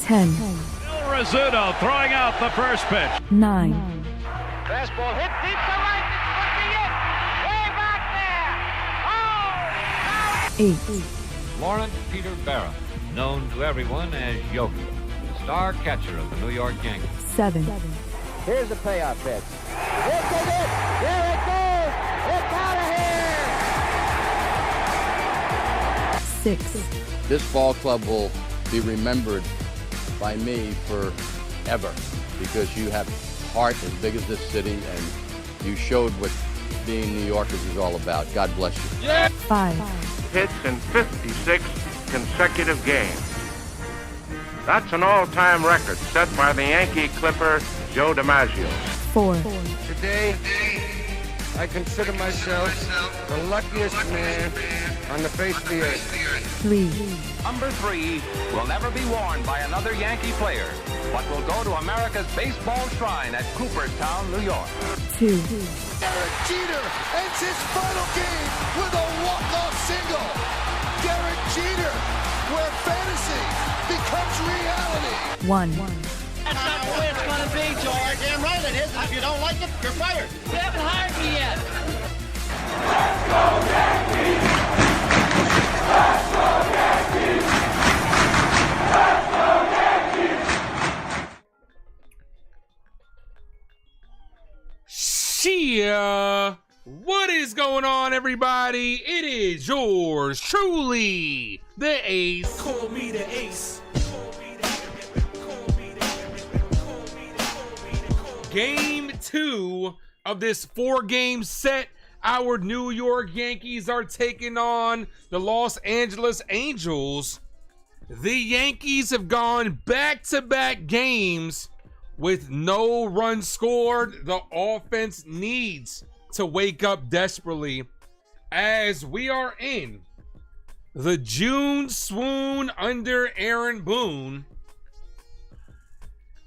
10. Bill Rizzuto throwing out the first pitch. 9. Fastball hit deep to right. This could be it. Way back there. Oh! Lawrence Peter Barra, known to everyone as Yogi, star catcher of the New York Yankees. 7. Here's the payoff pitch. This is it. There it goes. It's out of here. 6. This ball club will be remembered by me forever because you have heart as big as this city and you showed what being New Yorkers is all about. God bless you. Yeah. 5. Hits in 56 consecutive games. That's an all-time record set by the Yankee Clipper, Joe DiMaggio. 4. Today, I consider myself the luckiest man on the face of the earth. 3. Number 3 will never be worn by another Yankee player, but will go to America's baseball shrine at Cooperstown, New York. 2. Derek Jeter ends his final game with a walk-off single. Derek Jeter, where fantasy becomes reality. 1. That's not the way it's going to be, George. Damn right it is. If you don't like it, you're fired. You haven't hired me yet. Let's go Yankees! Let's go Yankees! Let's go Yankees! Chyeaaa! What is going on, everybody? It is yours truly, the Ace. Call me the Ace. Game 2 of this 4-game set. Our New York Yankees are taking on the Los Angeles Angels. The Yankees have gone back-to-back games with no runs scored. The offense needs to wake up desperately as we are in the June swoon under Aaron Boone.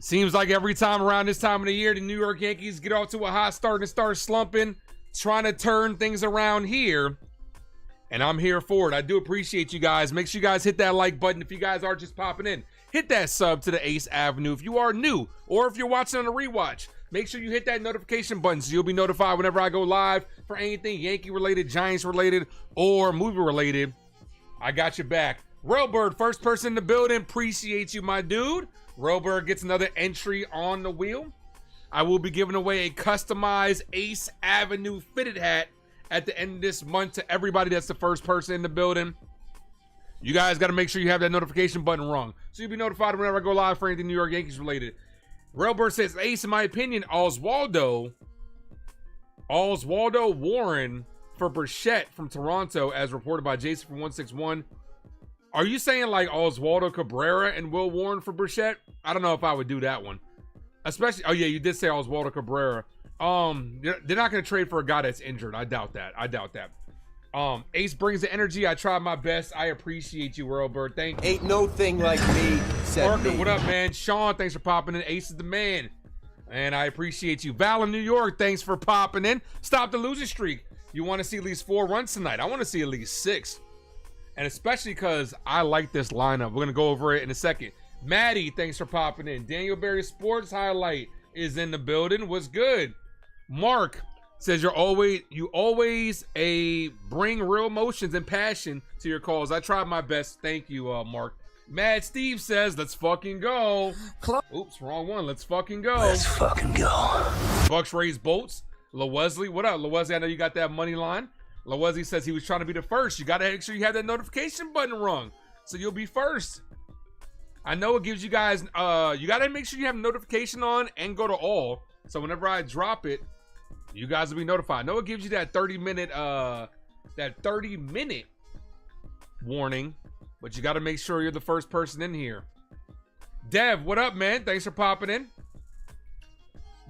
Seems like every time around this time of the year, the New York Yankees get off to a hot start and start slumping, trying to turn things around here. And I'm here for it. I do appreciate you guys. Make sure you guys hit that like button. If you guys are just popping in, hit that sub to the Ace Avenue. If you are new, or if you're watching on a rewatch, make sure you hit that notification button so you'll be notified whenever I go live for anything Yankee related, Giants related, or movie related. I got your back. Railbird, first person in the building. Appreciate you, my dude. Railbird gets another entry on the wheel. I will be giving away a customized Ace Avenue fitted hat at the end of this month to everybody that's the first person in the building. You guys got to make sure you have that notification button rung so you'll be notified whenever I go live for anything New York Yankees related. Railbird says, Ace, in my opinion, Oswaldo Warren for Burchett from Toronto, as reported by Jason from 161. Are you saying like Oswaldo Cabrera and Will Warren for Burchett? I don't know if I would do that one. Especially, oh yeah, you did say Oswaldo Cabrera. They're not going to trade for a guy that's injured. I doubt that. Ace brings the energy. I tried my best. I appreciate you, Railbird. Thank you. Ain't no thing like me, said Parker, me. what up, man? Sean, thanks for popping in. Ace is the man. And I appreciate you. Val in New York, thanks for popping in. Stop the losing streak. You want to see at least 4 runs tonight? I want to see at least 6. And especially because I like this lineup. We're going to go over it in a second. Maddie, thanks for popping in. Daniel Berry Sports Highlight is in the building. What's good? Mark says you always bring real emotions and passion to your calls. I tried my best. Thank you, Mark. Mad Steve says, let's fucking go. Oops, wrong one. Let's fucking go. Let's fucking go. Bucks raise bolts. LaWesley, what up? LaWesley, I know you got that money line. LaWesley says he was trying to be the first. You got to make sure you have that notification button rung so you'll be first. I know it gives you guys, you got to make sure you have notification on and go to all. So whenever I drop it, you guys will be notified. I know it gives you that 30-minute warning, but you got to make sure you're the first person in here. Dev, what up, man? Thanks for popping in.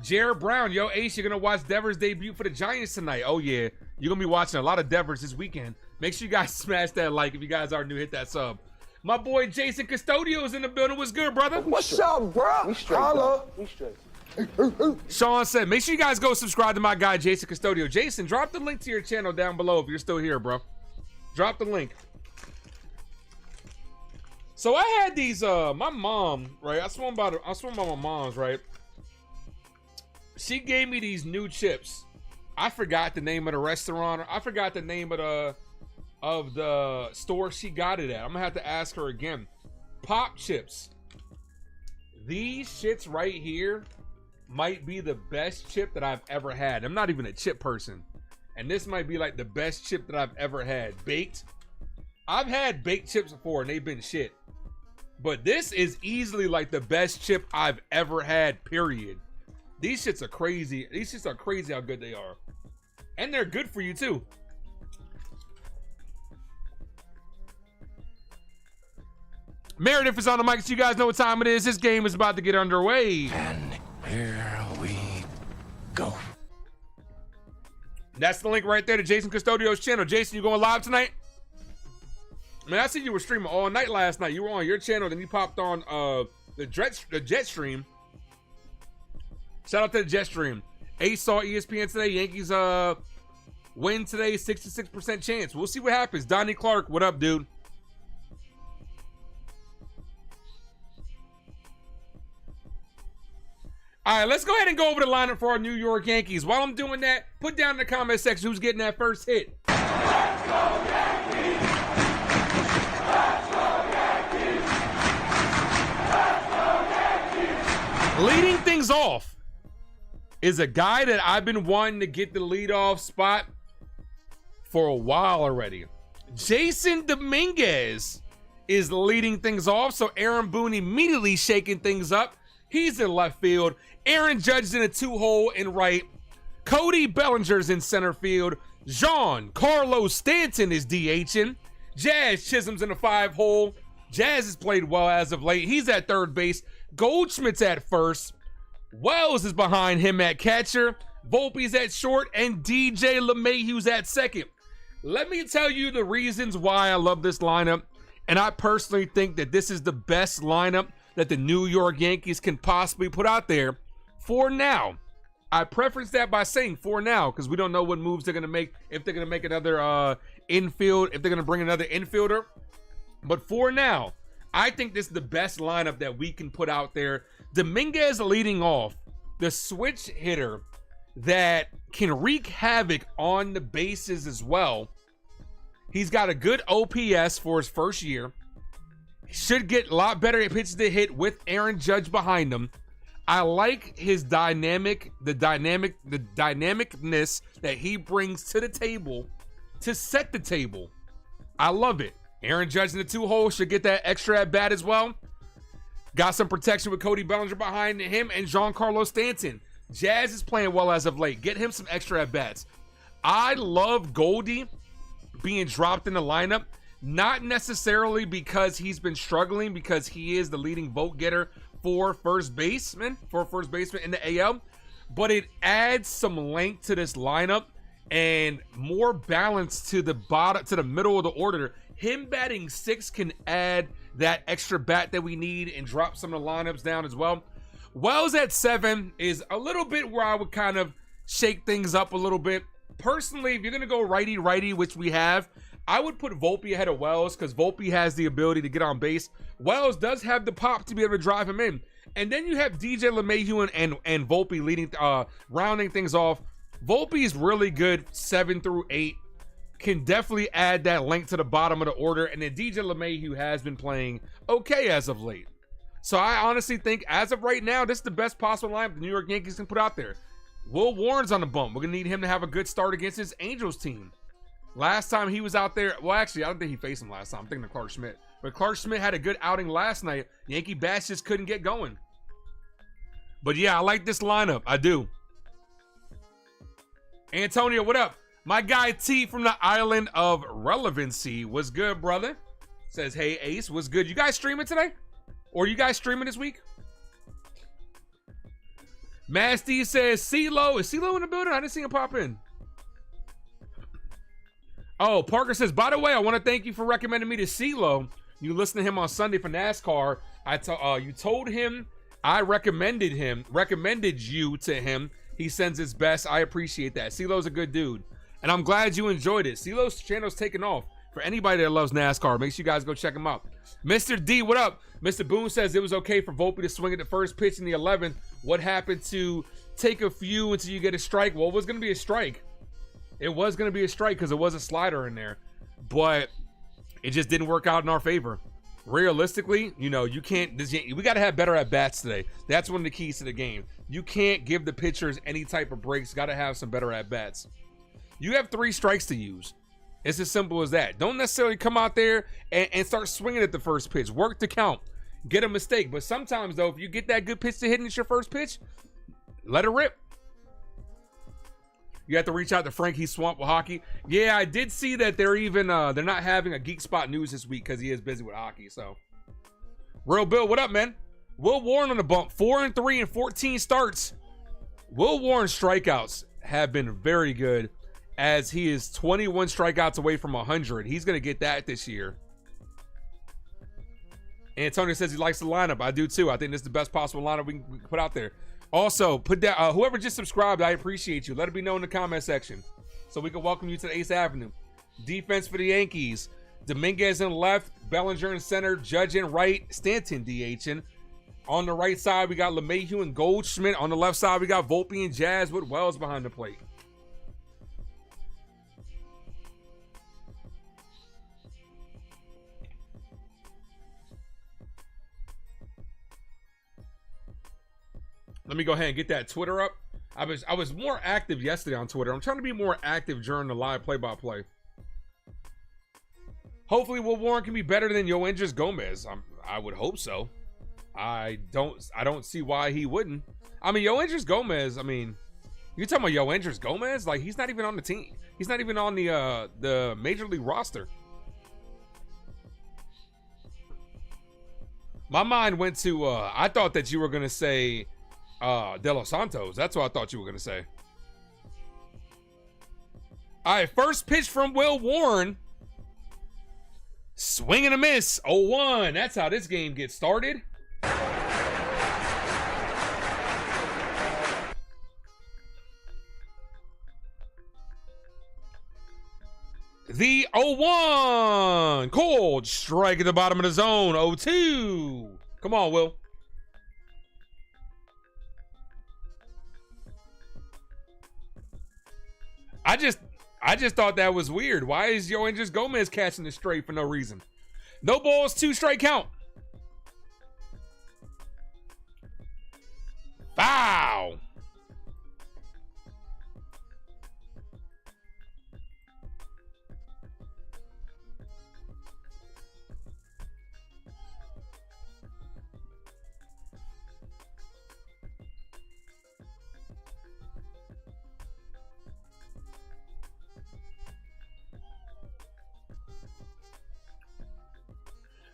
Jared Brown, yo, Ace, you're going to watch Devers' debut for the Giants tonight. Oh, yeah. You're going to be watching a lot of Devers this weekend. Make sure you guys smash that like. If you guys are new, hit that sub. My boy Jason Custodio is in the building. What's good, brother? What's up, bro? We straight, dog. We straight. Sean said, make sure you guys go subscribe to my guy, Jason Custodio. Jason, drop the link to your channel down below if you're still here, bro. Drop the link. So I had these, my mom, right? I swung by my mom's, right? She gave me these new chips. I forgot the name of the restaurant. I forgot the name of the store she got it at. I'm gonna have to ask her again. Pop chips. These shits right here might be the best chip that I've ever had. I'm not even a chip person. And this might be like the best chip that I've ever had. Baked. I've had baked chips before and they've been shit. But this is easily like the best chip I've ever had, period. These shits are crazy. These shits are crazy how good they are. And they're good for you too. Meredith is on the mic, so you guys know what time it is. This game is about to get underway. And here we go. That's the link right there to Jason Custodio's channel. Jason, you going live tonight? Man, I see you were streaming all night last night. You were on your channel, then you popped on the jet stream. Shout out to the jet stream. Ace saw ESPN today. Yankees win today, 66% chance. We'll see what happens. Donnie Clark, what up, dude? All right, let's go ahead and go over the lineup for our New York Yankees. While I'm doing that, put down in the comment section who's getting that first hit. Let's go Yankees! Let's go Yankees! Let's go Yankees! Leading things off is a guy that I've been wanting to get the leadoff spot for a while already. Jason Dominguez is leading things off, so Aaron Boone immediately shaking things up. He's in left field. Aaron Judge is in a 2-hole in right. Cody Bellinger's in center field. Giancarlo Stanton is DHing. Jazz Chisholm's in a 5-hole. Jazz has played well as of late. He's at third base. Goldschmidt's at first. Wells is behind him at catcher. Volpe's at short. And DJ LeMahieu's at second. Let me tell you the reasons why I love this lineup. And I personally think that this is the best lineup that the New York Yankees can possibly put out there for now. I preference that by saying for now, because we don't know what moves they're going to make, if they're going to make another infield, if they're going to bring another infielder. But for now, I think this is the best lineup that we can put out there. Dominguez leading off, the switch hitter that can wreak havoc on the bases as well. He's got a good OPS for his first year. Should get a lot better at pitches to hit with Aaron Judge behind him. I like his the dynamicness that he brings to the table to set the table. I love it. Aaron Judge in the 2-hole should get that extra at bat as well. Got some protection with Cody Bellinger behind him and Giancarlo Stanton. Jazz is playing well as of late. Get him some extra at bats. I love Goldie being dropped in the lineup. Not necessarily because he's been struggling, because he is the leading vote getter for first baseman in the AL, but it adds some length to this lineup and more balance to the bottom, to the middle of the order. Him batting 6th can add that extra bat that we need and drop some of the lineups down as well. Wells at 7 is a little bit where I would kind of shake things up a little bit. Personally, if you're going to go righty-righty, which we have, I would put Volpe ahead of Wells because Volpe has the ability to get on base. Wells does have the pop to be able to drive him in. And then you have DJ LeMahieu and Volpe leading, rounding things off. Volpe is really good 7 through 8. Can definitely add that length to the bottom of the order. And then DJ LeMahieu has been playing okay as of late. So I honestly think as of right now, this is the best possible lineup the New York Yankees can put out there. Will Warren's on the bump. We're going to need him to have a good start against his Angels team. Last time he was out there, well, actually, I don't think he faced him last time. I'm thinking of Clark Schmidt. But Clark Schmidt had a good outing last night. Yankee bats just couldn't get going. But yeah, I like this lineup. I do. Antonio, what up? My guy T from the island of relevancy. What's good, brother? Says, hey, Ace, what's good? You guys streaming today? Or you guys streaming this week? Masty says, CeeLo. Is CeeLo in the building? I didn't see him pop in. Oh, Parker says, by the way, I want to thank you for recommending me to CeeLo. You listened to him on Sunday for NASCAR. You told him I recommended you to him. He sends his best. I appreciate that. CeeLo's a good dude. And I'm glad you enjoyed it. CeeLo's channel's taken off. For anybody that loves NASCAR, make sure you guys go check him out. Mr. D, what up? Mr. Boone says it was okay for Volpe to swing at the first pitch in the 11th. What happened to take a few until you get a strike? Well, it was going to be a strike. It was going to be a strike because it was a slider in there. But it just didn't work out in our favor. Realistically, you know, you can't, we got to have better at bats today. That's one of the keys to the game. You can't give the pitchers any type of breaks. Got to have some better at bats. You have 3 strikes to use. It's as simple as that. Don't necessarily come out there and start swinging at the first pitch. Work the count. Get a mistake. But sometimes, though, if you get that good pitch to hit and it's your first pitch, let it rip. You have to reach out to Frank. He's swamped with hockey. Yeah, I did see that they're even they're not having a Geek Spot News this week because he is busy with hockey. So, Real Bill, what up, man? Will Warren on the bump. 4-3 and 14 starts. Will Warren's strikeouts have been very good, as he is 21 strikeouts away from 100. He's going to get that this year. Antonio says he likes the lineup. I do too. I think this is the best possible lineup we can put out there. Also, put that whoever just subscribed, I appreciate you. Let it be known in the comment section so we can welcome you to the Ace Avenue. Defense for the Yankees. Dominguez in left, Bellinger in center, Judge in right, Stanton DHing. On the right side, we got LeMahieu and Goldschmidt. On the left side, we got Volpe and Jazz with Wells behind the plate. Let me go ahead and get that Twitter up. I was more active yesterday on Twitter. I'm trying to be more active during the live play-by-play. Hopefully, Will Warren can be better than Yoendris Gomez. I would hope so. I don't see why he wouldn't. I mean, Yoendris Gomez. I mean, you talking about Yoendris Gomez? Like, he's not even on the team. He's not even on the major league roster. My mind went to. I thought that you were gonna say De Los Santos. That's what I thought you were gonna say. All right, first pitch from Will Warren. Swing and a miss. 0-1. That's how this game gets started. The 0-1. Cold strike at the bottom of the zone. 0-2. Come on, Will. I just thought that was weird. Why is Yoendris Gomez catching the straight for no reason? No balls, 2 strike count. Foul.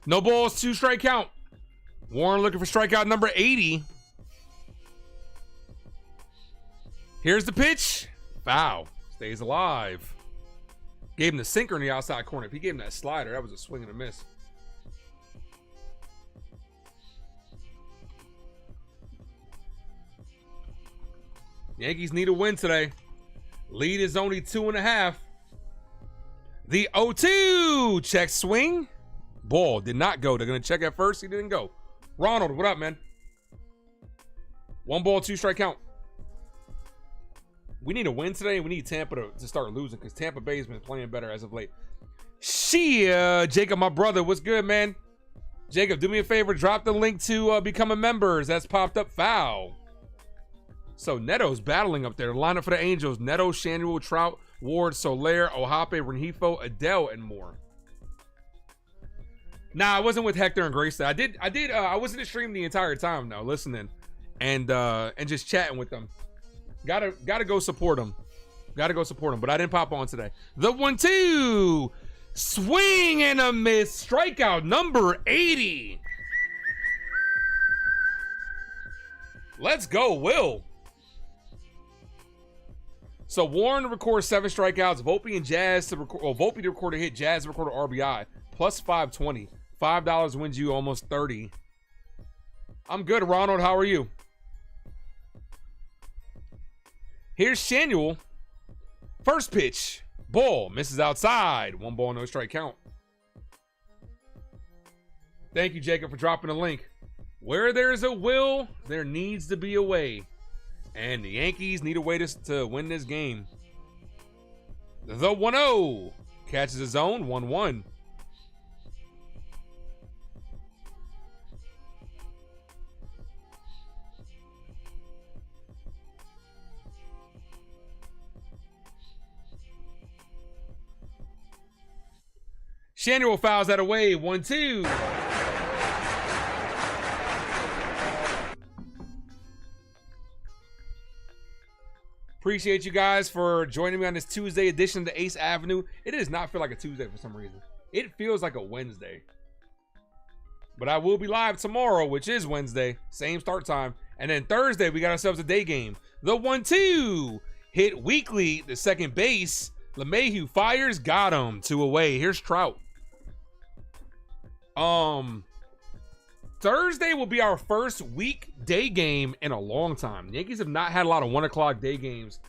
No balls, 2 strike count. Warren looking for strikeout number 80. Here's the pitch. Foul. Stays alive. Gave him the sinker in the outside corner. If he gave him that slider, that was a swing and a miss. Yankees need a win today. Lead is only 2.5. The 0-2. Check swing. Ball did not go. They're going to check at first. He didn't go. Ronald, what up, man? 1 ball, 2 strike count. We need a win today. We need Tampa to start losing because Tampa Bay has been playing better as of late. Jacob, my brother. What's good, man? Jacob, do me a favor. Drop the link to become a member. That's popped up. Foul. So Neto's battling up there. The lineup for the Angels. Neto, Shanuel, Trout, Ward, Soler, Ohape, Rengifo, Adele, and more. Nah, I wasn't with Hector and Grace. I was in the stream the entire time though, listening and just chatting with them. Gotta go support them. But I didn't pop on today. The 1-2. Swing and a miss. Strikeout number 80. Let's go, Will. So Warren records 7 strikeouts. Volpe and Jazz to record. Well, Volpe to record a hit. Jazz to record an RBI. Plus 520. $5 wins you almost 30. I'm good, Ronald. How are you? Here's Shanuel. First pitch. Ball misses outside. 1 ball, no strike count. Thank you, Jacob, for dropping the link. Where there's a will, there needs to be a way. And the Yankees need a way to win this game. The 1-0 catches his own. 1-1. Shanuel fouls that away. 1-2. Appreciate you guys for joining me on this Tuesday edition of the Ace Avenue. It does not feel like a Tuesday for some reason. It feels like a Wednesday. But I will be live tomorrow, which is Wednesday. Same start time. And then Thursday, we got ourselves a day game. The 1-2. Hit weekly, the second base. LeMahieu fires, got him. 2 away. Here's Trout. Thursday will be our first weekday game in a long time. The Yankees have not had a lot of 1 o'clock day games,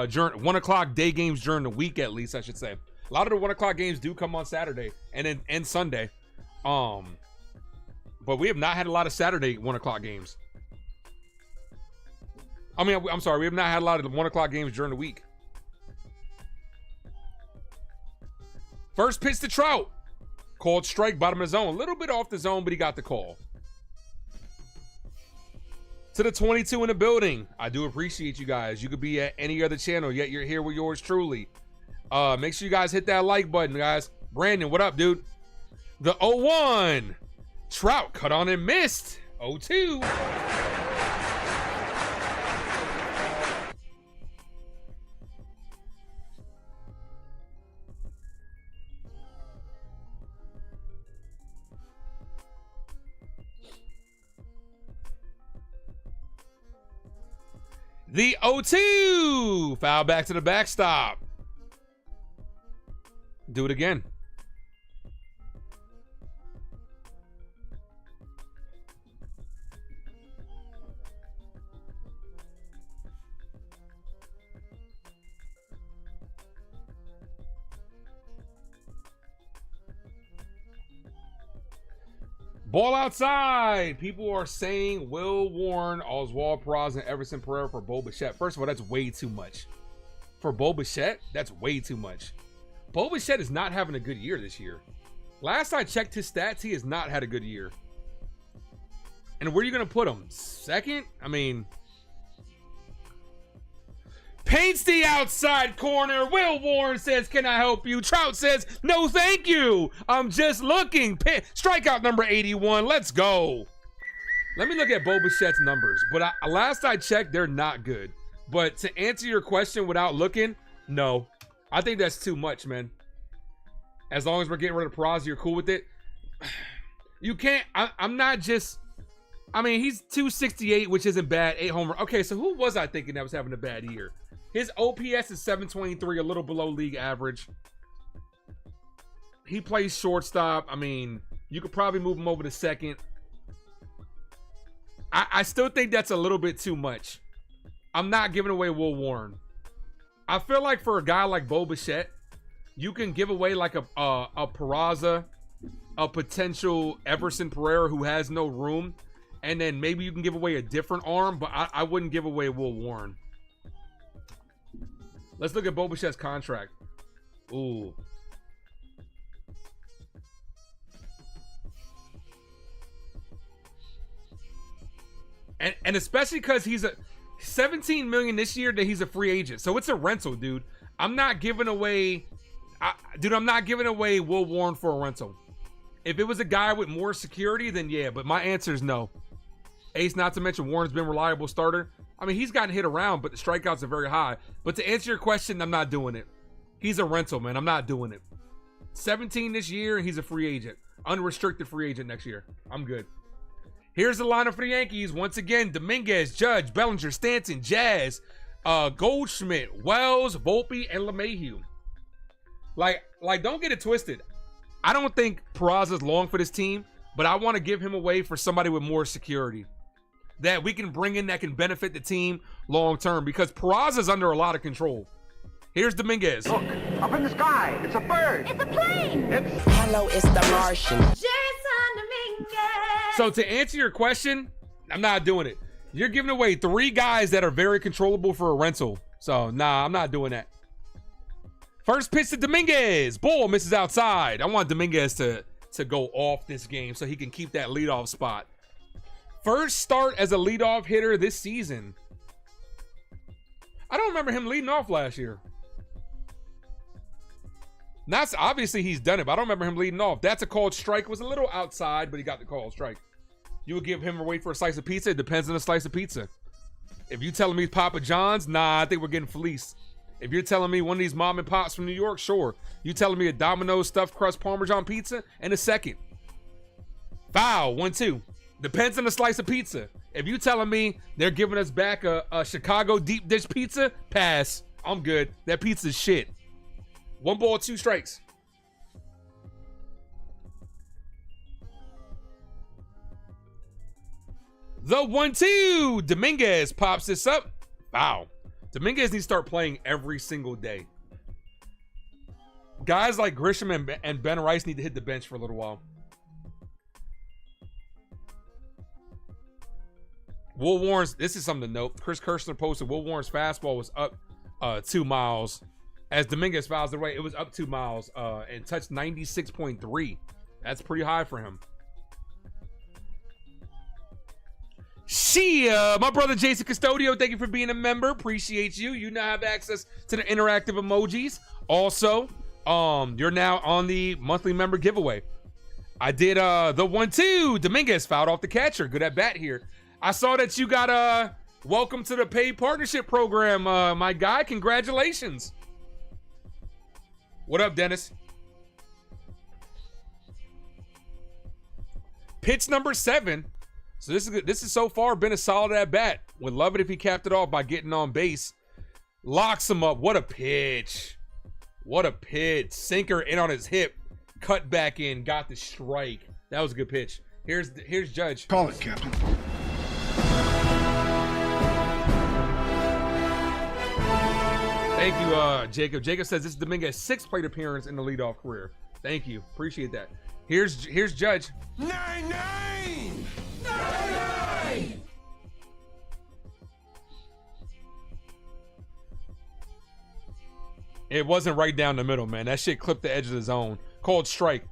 during 1 o'clock day games during the week, at least I should say. A lot of the 1 o'clock games do come on Saturday and Sunday. But we have not had a lot of Saturday 1 o'clock games. I mean, I'm sorry, we have not had a lot of 1 o'clock games during the week. First pitch to Trout. Called strike, bottom of the zone. A little bit off the zone, but he got the call. To the 22 in the building. I do appreciate you guys. You could be at any other channel, yet you're here with yours truly. Make sure you guys hit that like button, guys. Brandon, what up, dude? The 0-1. Trout cut on and missed. 0-2. The 0-2. Foul back to the backstop. Do it again. Ball outside. People are saying Will Warren, Oswald Peraza, and Everson Pereira for Bo Bichette. First of all, that's way too much. For Bo Bichette, that's way too much. Bo Bichette is not having a good year this year. Last I checked his stats, he has not had a good year. And where are you going to put him? Second? I mean... Paints the outside corner. Will Warren says, can I help you? Trout says, no, thank you. I'm just looking. Strikeout number 81. Let's go. Let me look at Bo Bichette's numbers. But last I checked, they're not good. But to answer your question without looking, no. I think that's too much, man. As long as we're getting rid of Peraza, you're cool with it. You can't. I'm not just... I mean, he's 268, which isn't bad. 8 homer. Okay, so who was I thinking that was having a bad year? His OPS is 723, a little below league average. He plays shortstop. I mean, you could probably move him over to second. I still think that's a little bit too much. I'm not giving away Will Warren. I feel like for a guy like Bo Bichette, you can give away like a Peraza, a potential Everson Pereira who has no room, and then maybe you can give away a different arm, but I wouldn't give away Will Warren. Let's look at Bo Bichette's contract. Ooh. And especially because he's a $17 million this year that he's a free agent. So it's a rental, dude. I'm not giving away I'm not giving away Will Warren for a rental. If it was a guy with more security, then yeah, but my answer is no. Ace, not to mention Warren's been a reliable starter. I mean, he's gotten hit around, but the strikeouts are very high. But to answer your question, I'm not doing it. He's a rental, man. I'm not doing it. 17 this year, and he's a free agent. Unrestricted free agent next year. I'm good. Here's the lineup for the Yankees. Once again, Dominguez, Judge, Bellinger, Stanton, Jazz, Goldschmidt, Wells, Volpe, and LeMahieu. Like, don't get it twisted. I don't think Peraza's long for this team, but I want to give him away for somebody with more security that we can bring in that can benefit the team long term, because Peraza's under a lot of control. Here's Dominguez. Look, up in the sky. It's a bird. It's a plane. Hello, it's the Martian. Jason Dominguez. So to answer your question, I'm not doing it. You're giving away 3 guys that are very controllable for a rental. So nah, I'm not doing that. First pitch to Dominguez. Ball misses outside. I want Dominguez to go off this game so he can keep that leadoff spot. First start as a leadoff hitter this season. I don't remember him leading off last year. Not obviously he's done it, but I don't remember him leading off. That's a called strike. Was a little outside, but he got the called strike. You would give him a wait for a slice of pizza? It depends on the slice of pizza. If you telling me Papa John's, nah, I think we're getting fleeced. If you're telling me one of these mom and pops from New York, sure. You telling me a Domino's stuffed crust Parmesan pizza in a second. Foul, 1-2. Depends on the slice of pizza. If you telling me they're giving us back a Chicago deep dish pizza, pass. I'm good. That pizza's shit. 1 ball, 2 strikes. The 1-2. Dominguez pops this up. Foul. Dominguez needs to start playing every single day. Guys like Grisham and Ben Rice need to hit the bench for a little while. Will Warren's, this is something to note. Chris Kirshner posted Will Warren's fastball was up 2 miles. As Dominguez fouls the way, it was up 2 miles and touched 96.3. That's pretty high for him. Chyeaaa, my brother Jason Custodio, thank you for being a member. Appreciate you. You now have access to the interactive emojis. Also, you're now on the monthly member giveaway. I did the 1-2. Dominguez fouled off the catcher. Good at bat here. I saw that you got welcome to the paid partnership program, my guy. Congratulations. What up, Dennis? Pitch number 7. So this is so far been a solid at bat. Would love it if he capped it off by getting on base. Locks him up. What a pitch. What a pitch. Sinker in on his hip. Cut back in. Got the strike. That was a good pitch. Here's Judge. Call it, Captain. Thank you, Jacob. Jacob says this is Dominguez's 6th plate appearance in the leadoff career. Thank you. Appreciate that. Here's Judge. 9-9. It wasn't right down the middle, man. That shit clipped the edge of the zone. Called strike.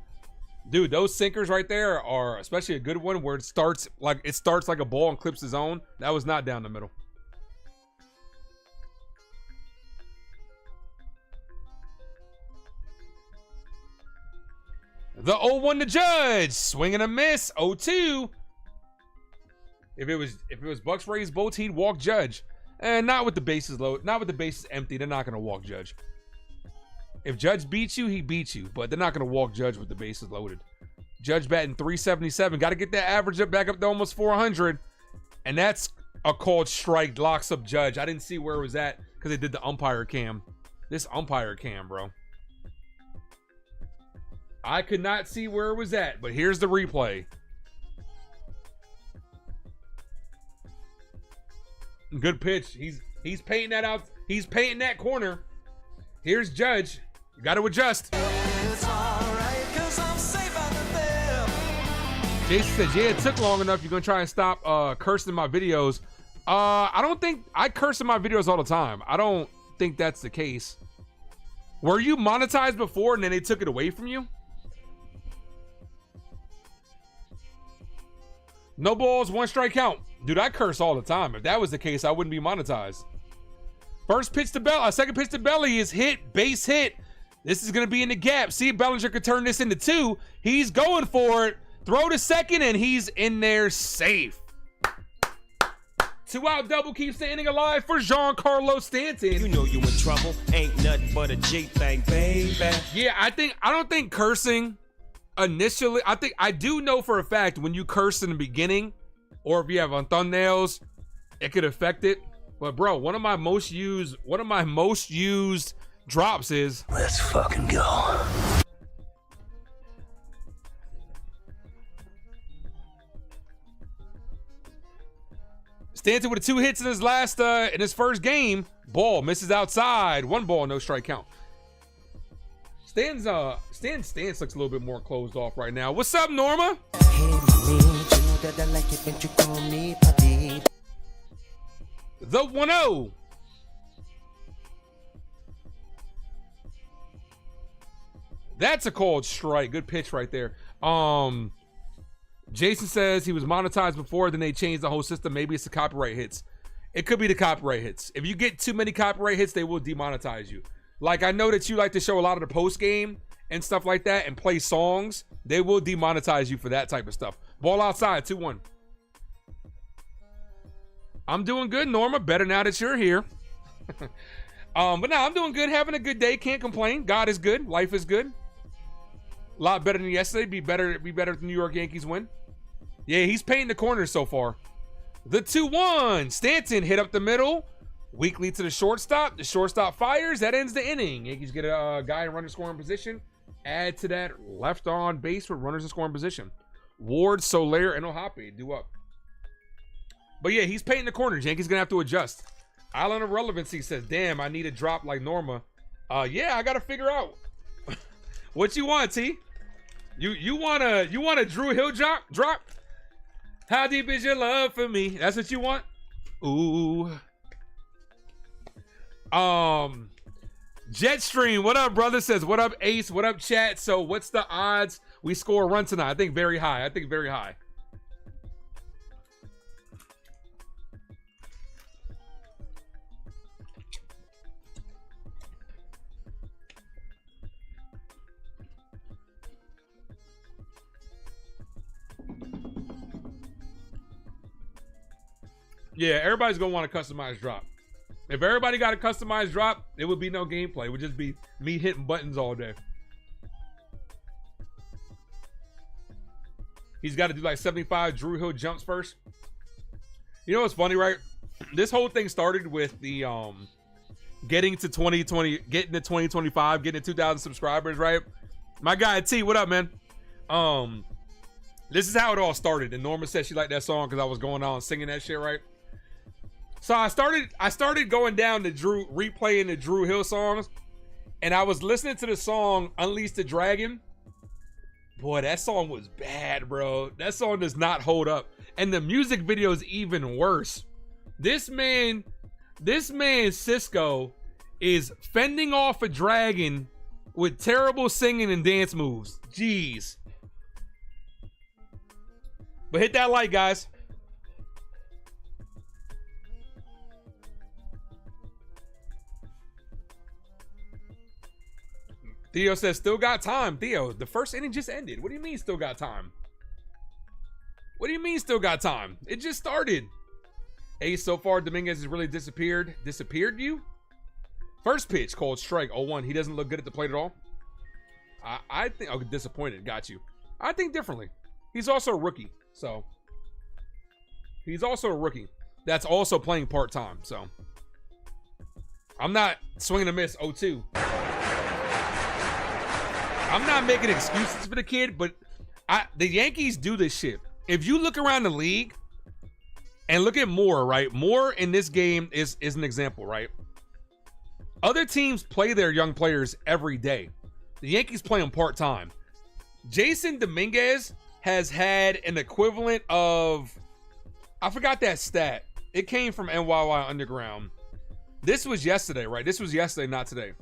Dude, those sinkers right there are, especially a good one where it starts like a ball and clips the zone. That was not down the middle. The 0-1 to Judge. Swing and a miss. 0-2. If it was Bucks Rays boats, he'd walk Judge. And not with the bases low. Not with the bases empty. They're not gonna walk Judge. If Judge beats you, he beats you. But they're not gonna walk Judge with the bases loaded. Judge batting 377. Got to get that average up back up to almost 400. And that's a called strike. Locks up Judge. I didn't see where it was at because they did the umpire cam. This umpire cam, bro. I could not see where it was at, but here's the replay. Good pitch. He's painting that out. He's painting that corner. Here's Judge. You got to adjust. It's alright, 'cause I'm safe out of there. Jason says, yeah, it took long enough. You're going to try and stop cursing in my videos. I don't think I curse in my videos all the time. I don't think that's the case. Were you monetized before and then they took it away from you? No balls, 1 strike count. Dude, I curse all the time. If that was the case, I wouldn't be monetized. First pitch to Belly. Second pitch to Belly is hit, base hit. This is going to be in the gap. See if Bellinger could turn this into 2. He's going for it. Throw to second, and he's in there safe. 2-out double keeps the inning alive for Giancarlo Stanton. You know you in trouble. Ain't nothing but a G-thing, baby. Yeah, I don't think cursing initially, I do know for a fact when you curse in the beginning, or if you have on thumbnails, it could affect it. But bro, one of my most used drops is Let's fucking go. Stanton with 2 hits in his first game. Ball misses outside. 1 ball, no strike count. Stan's stance looks a little bit more closed off right now. What's up, Norma? The 1-0. That's a called strike. Good pitch right there. Jason says he was monetized before, then they changed the whole system. Maybe it's the copyright hits. It could be the copyright hits. If you get too many copyright hits, they will demonetize you. Like, I know that you like to show a lot of the post game and stuff like that and play songs. They will demonetize you for that type of stuff. Ball outside, 2-1. I'm doing good, Norma. Better now that you're here. But no, I'm doing good. Having a good day. Can't complain. God is good. Life is good. A lot better than yesterday. Be better if the New York Yankees win. Yeah, he's painting the corners so far. The 2-1. Stanton hit up the middle. Weak lead to the shortstop. The shortstop fires. That ends the inning. Yankees get a guy in runner scoring position. Add to that left on base with runners in scoring position. Ward, Soler, and Ohapi do up. But yeah, he's painting the corners. Yankees gonna have to adjust. Island of Relevancy says, damn, I need a drop like Norma. Yeah, I gotta figure out. What you want, T? You want a Drew Hill drop? How deep is your love for me? That's what you want? Ooh. Jetstream, what up, brother? Says, what up, Ace? What up, chat? So what's the odds we score a run tonight? I think very high. Very high. Yeah, everybody's gonna want a customized drop. If everybody got a customized drop, it would be no gameplay. It would just be me hitting buttons all day. He's got to do like 75 Drew Hill jumps first. You know what's funny, right? This whole thing started with the getting to 2020, getting to 2025, getting to 2,000 subscribers, right? My guy T, what up, man? This is how it all started. And Norma said she liked that song because I was going on singing that shit, right? So I started going down to replaying the Drew Hill songs, and I was listening to the song Unleash the Dragon. Boy, that song was bad, bro. That song does not hold up. And the music video is even worse. This man Cisco is fending off a dragon with terrible singing and dance moves. Jeez. But hit that like, guys. Theo says, still got time. Theo, the first inning just ended. What do you mean still got time? What do you mean still got time? It just started. Ace, so far, Dominguez has really disappeared. Disappeared you? First pitch, called strike, 0-1. He doesn't look good at the plate at all. I think, oh, disappointed. Got you. I think differently. He's also a rookie, so. He's also a rookie that's also playing part-time, so. I'm not swinging a miss, 0-2. I'm not making excuses for the kid, but the Yankees do this shit. If you look around the league and look at Moore, right? Moore in this game is an example, right? Other teams play their young players every day. The Yankees play them part-time. Jason Dominguez has had an equivalent of, I forgot that stat. It came from NYY Underground. This was yesterday, right? This was yesterday, not today.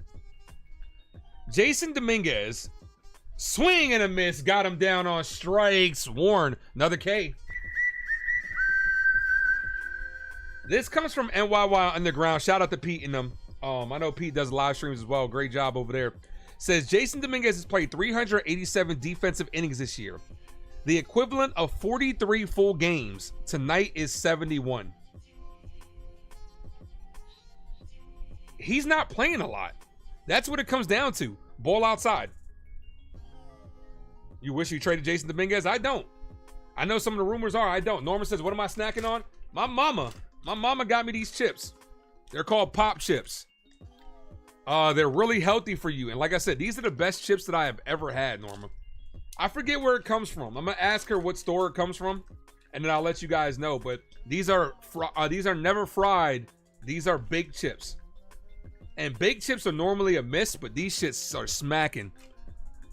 Jason Dominguez, swing and a miss, got him down on strikes. Warren, another K. This comes from NYY Underground. Shout out to Pete and them. I know Pete does live streams as well. Great job over there. Says Jason Dominguez has played 387 defensive innings this year. The equivalent of 43 full games. Tonight is 71. He's not playing a lot. That's what it comes down to. Ball outside. You wish you traded Jason Dominguez? I don't. I know some of the rumors are. I don't. Norman says, what am I snacking on? My mama got me these chips. They're called Pop Chips. They're really healthy for you. And like I said, these are the best chips that I have ever had, Norma. I forget where it comes from. I'm going to ask her what store it comes from. and then I'll let you guys know. But these are never fried. These are baked chips. And baked chips are normally a miss, but these shits are smacking.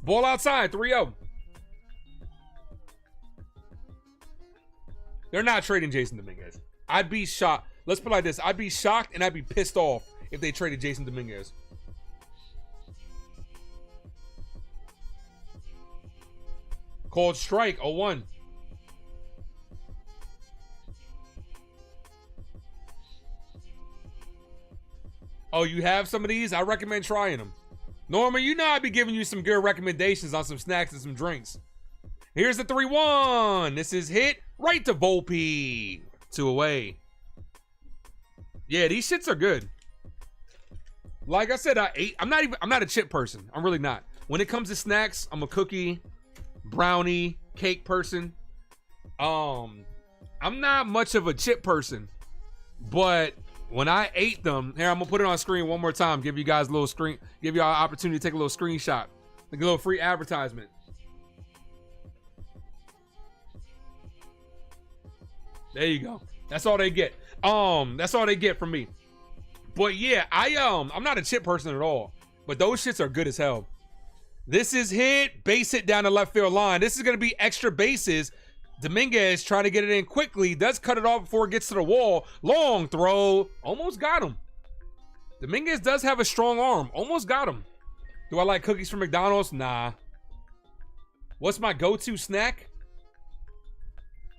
Ball outside, 3-0. They're not trading Jason Dominguez. I'd be shocked. Let's put it like this. I'd be shocked and I'd be pissed off if they traded Jason Dominguez. Called strike, 0-1. Oh, you have some of these? I recommend trying them. Norma, you know I'd be giving you some good recommendations on some snacks and some drinks. Here's the 3-1. This is hit right to Volpe. 2 away. Yeah, these shits are good. Like I said, I'm not a chip person. I'm really not. When it comes to snacks, I'm a cookie, brownie, cake person. I'm not much of a chip person, but when I ate them, here, I'm gonna put it on screen one more time, give you guys a little screen, give y'all an opportunity to take a little screenshot, like a little free advertisement. There you go. That's all they get. That's all they get from me. But yeah, I'm not a chip person at all, but those shits are good as hell. This is hit, base hit down the left field line. This is gonna be extra bases. Dominguez trying to get it in quickly, does cut it off before it gets to the wall. Long throw, almost got him. Dominguez does have a strong arm, almost got him. Do I like cookies from McDonald's? Nah. What's my go-to snack?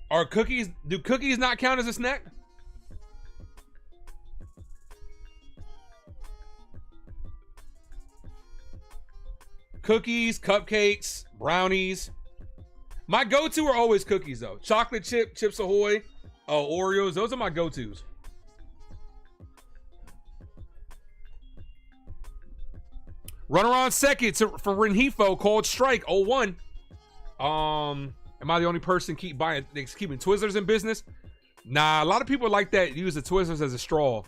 Do cookies not count as a snack? Cookies, cupcakes, brownies. My go-to are always cookies, though. Chocolate chip, Chips Ahoy, Oreos. Those are my go-tos. Runner on second for Rengifo, called strike, 0-1. Am I the only person keeping Twizzlers in business? Nah, a lot of people like that use the Twizzlers as a straw.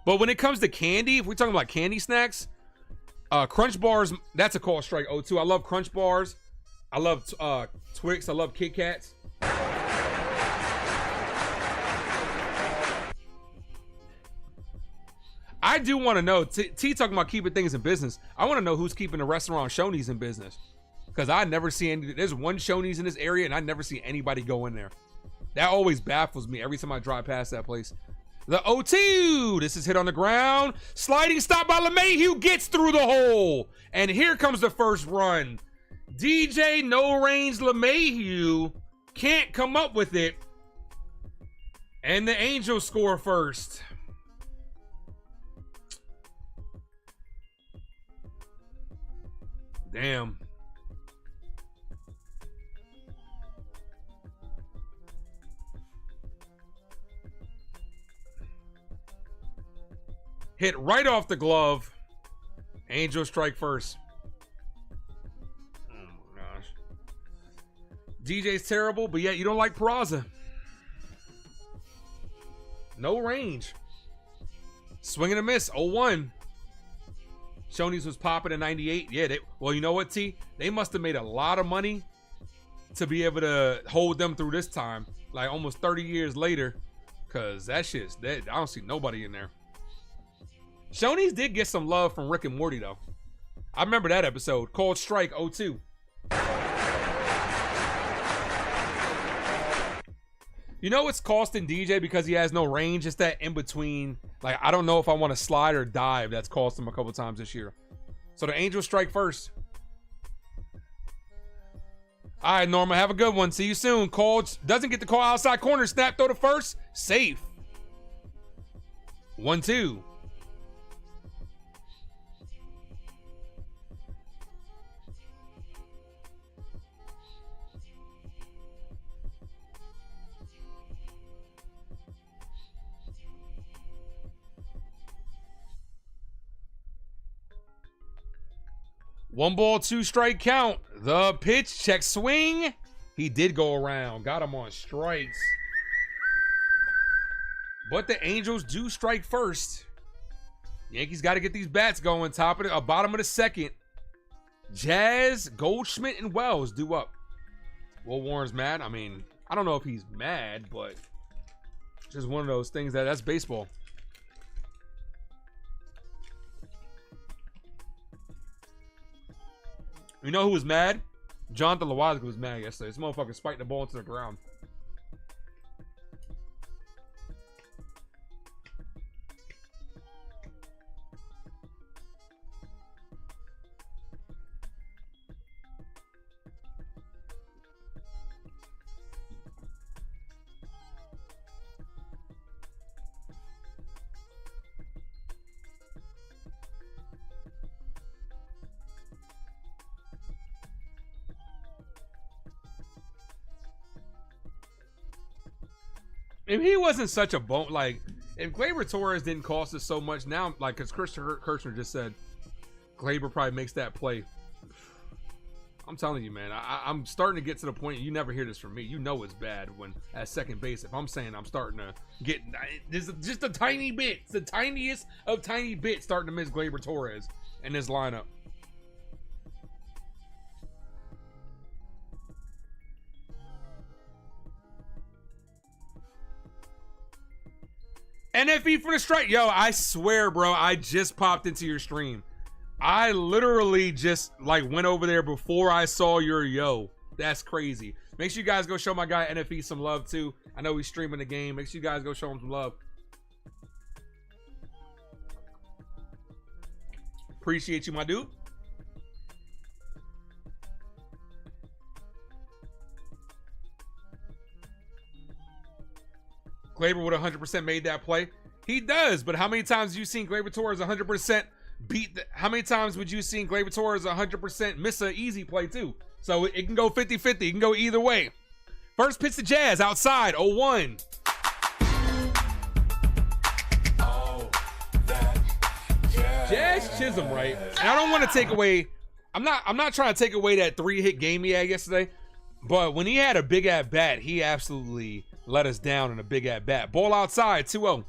But when it comes to candy, if we're talking about candy snacks, Crunch Bars, that's a call strike, 0-2. I love Crunch Bars. I love Twix. I love Kit Kats. I do want to know, T talking about keeping things in business. I want to know who's keeping the restaurant Shoney's in business. Because I never see any, there's one Shoney's in this area and I never see anybody go in there. That always baffles me every time I drive past that place. The 0-2, this is hit on the ground. Sliding stop by LeMahieu, gets through the hole. And here comes the first run. DJ No Range LeMahieu can't come up with it. And the Angels score first. Damn. Hit right off the glove. Angels strike first. Oh my gosh. DJ's terrible, but yet you don't like Peraza. No range. Swing and a miss. 0-1. Shoney's was popping in 98. Yeah, well, you know what, T? They must have made a lot of money to be able to hold them through this time. Like almost 30 years later. Because that shit's dead. I don't see nobody in there. Shoney's did get some love from Rick and Morty, though. I remember that episode. Called strike, 0-2. You know what's costing DJ because he has no range? It's that in between. Like, I don't know if I want to slide or dive. That's cost him a couple times this year. So the Angels strike first. All right, Norma, have a good one. See you soon. Called, doesn't get the call outside corner. Snap, throw to first. Safe. 1-2. One ball, two strike count. The pitch, check swing. He did go around. Got him on strikes. But the Angels do strike first. Yankees got to get these bats going. Bottom of the second. Jazz, Goldschmidt, and Wells due up. Will Warren's mad. I mean, I don't know if he's mad, but just one of those things that's baseball. You know who was mad? Jonathan Loizaga was mad yesterday. This motherfucker spiked the ball into the ground. If he wasn't such a bone, like, if Gleyber Torres didn't cost us so much now, like, because Christian Kirchner just said, Gleyber probably makes that play. I'm telling you, man, I'm starting to get to the point, you never hear this from me. You know it's bad when at second base, if I'm saying I'm starting to get, this is just a tiny bit, it's the tiniest of tiny bits starting to miss Gleyber Torres in this lineup. NFE for the strike. Yo, I swear, bro, I just popped into your stream. I literally just like went over there before I saw your yo. That's crazy. Make sure you guys go show my guy NFE some love too. I know he's streaming the game. Make sure you guys go show him some love. Appreciate you, my dude. Gleyber would 100% made that play. He does, but how many times have you seen Gleyber Torres 100% beat? How many times would you seen Gleyber Torres 100% miss an easy play too? So it can go 50-50. It can go either way. First pitch to Jazz outside, 0-1. Jazz Chisholm, right? And I don't want to take away. I'm not trying to take away that 3-hit game he had yesterday, but when he had a big at bat, he absolutely let us down in a big at bat. Ball outside, 2-0.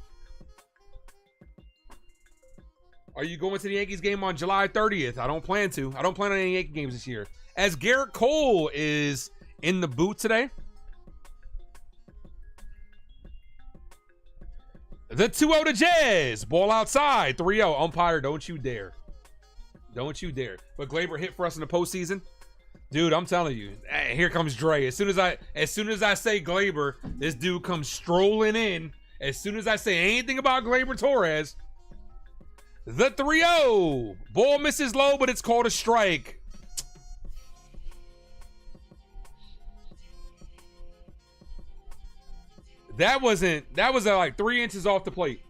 Are you going to the Yankees game on July 30th? I don't plan to. I don't plan on any Yankee games this year. As Garrett Cole is in the boot today. The 2-0 to Jazz. Ball outside, 3-0. Umpire, don't you dare. Don't you dare. But Gleyber hit for us in the postseason. Dude, I'm telling you, hey, here comes Dre. As soon as I say Gleyber, this dude comes strolling in. As soon as I say anything about Gleyber Torres, the 3-0. Ball misses low, but it's called a strike. That was like 3 inches off the plate.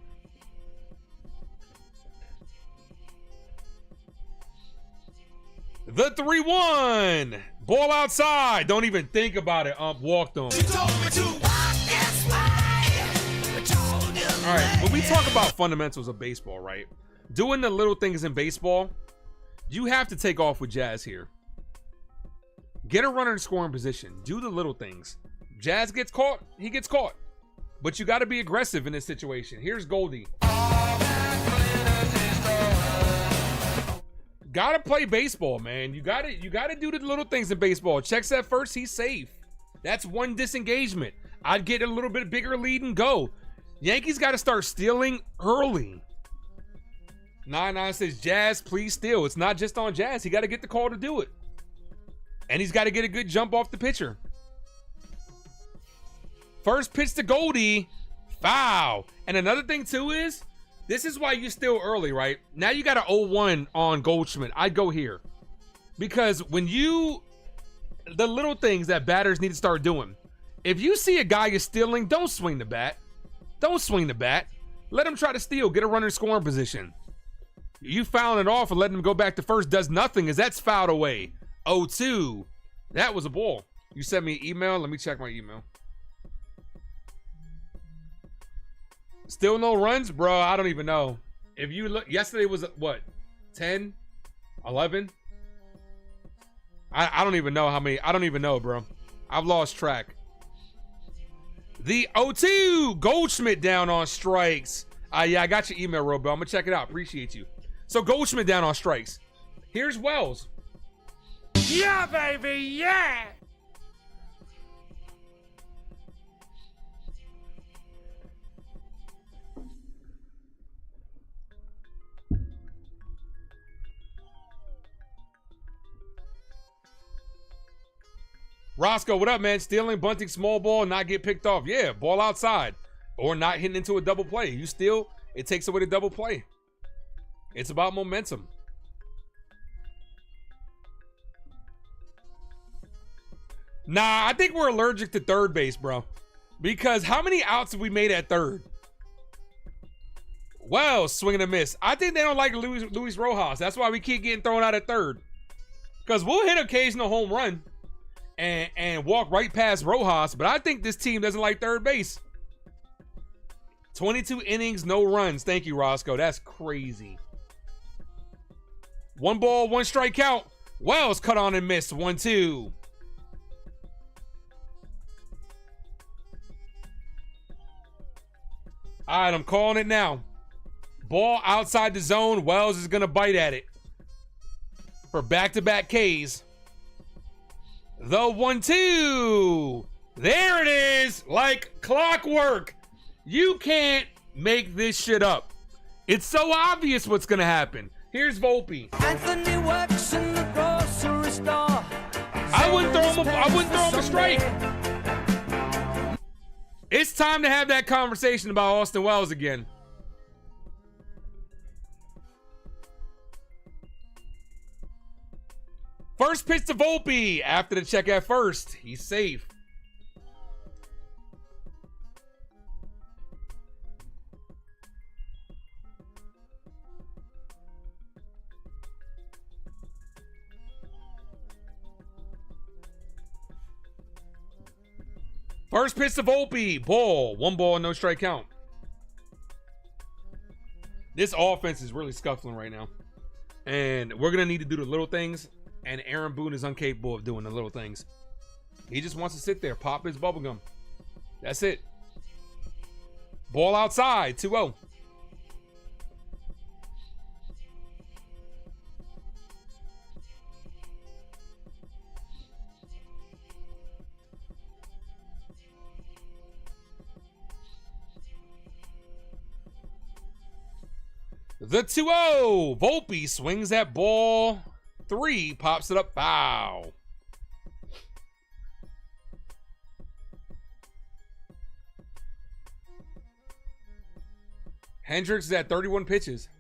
The 3-1. Ball outside. Don't even think about it. Walked him. All right, when we talk about fundamentals of baseball, right? Doing the little things in baseball, you have to take off with Jazz here. Get a runner in scoring position. Do the little things. Jazz gets caught, he gets caught. But you got to be aggressive in this situation. Here's Goldie. Gotta play baseball, man. You gotta do the little things in baseball. Checks at first, he's safe. That's one disengagement. I'd get a little bit bigger lead and go. Yankees got to start stealing early. 99 says, Jazz, please steal. It's not just on Jazz. He got to get the call to do it. And he's got to get a good jump off the pitcher. First pitch to Goldie. Foul. And another thing, too, is this is why you steal early, right? Now you got an 0-1 on Goldschmidt. I'd go here. Because when the little things that batters need to start doing. If you see a guy is stealing, don't swing the bat. Don't swing the bat. Let him try to steal. Get a runner in scoring position. You fouling it off and letting him go back to first does nothing, as that's fouled away. 0-2. That was a ball. You sent me an email. Let me check my email. Still no runs? Bro, I don't even know. If you look, yesterday was what? 10? 11? I don't even know how many. I don't even know, bro. I've lost track. The 0-2. Goldschmidt down on strikes. Yeah, I got your email, Robo. I'm going to check it out. Appreciate you. So Goldschmidt down on strikes. Here's Wells. Yeah, baby, yeah. Roscoe, what up, man? Stealing, bunting, small ball, not get picked off. Yeah, ball outside. Or not hitting into a double play. You steal, it takes away the double play. It's about momentum. Nah, I think we're allergic to third base, bro. Because how many outs have we made at third? Well, swing and a miss. I think they don't like Luis Rojas. That's why we keep getting thrown out at third. Because we'll hit occasional home run and walk right past Rojas, but I think this team doesn't like third base. 22 innings, no runs. Thank you, Roscoe. That's crazy. 1 ball, 1 strike count. Wells cut on and missed. 1-2. All right, I'm calling it now. Ball outside the zone. Wells is going to bite at it for back-to-back Ks. The 1-2. There it is, like clockwork. You can't make this shit up. It's so obvious what's going to happen. Here's Volpe. Anthony works in the grocery store. I wouldn't throw him a strike. It's time to have that conversation about Austin Wells again. First pitch to Volpe after the check at first. He's safe. First pitch to Volpe. Ball. 1 ball, no strike count. This offense is really scuffling right now. And we're going to need to do the little things. And Aaron Boone is incapable of doing the little things. He just wants to sit there, pop his bubblegum. That's it. Ball outside. 2-0. The 2-0. Volpe swings that ball 3, pops it up, foul. Hendricks is at 31 pitches.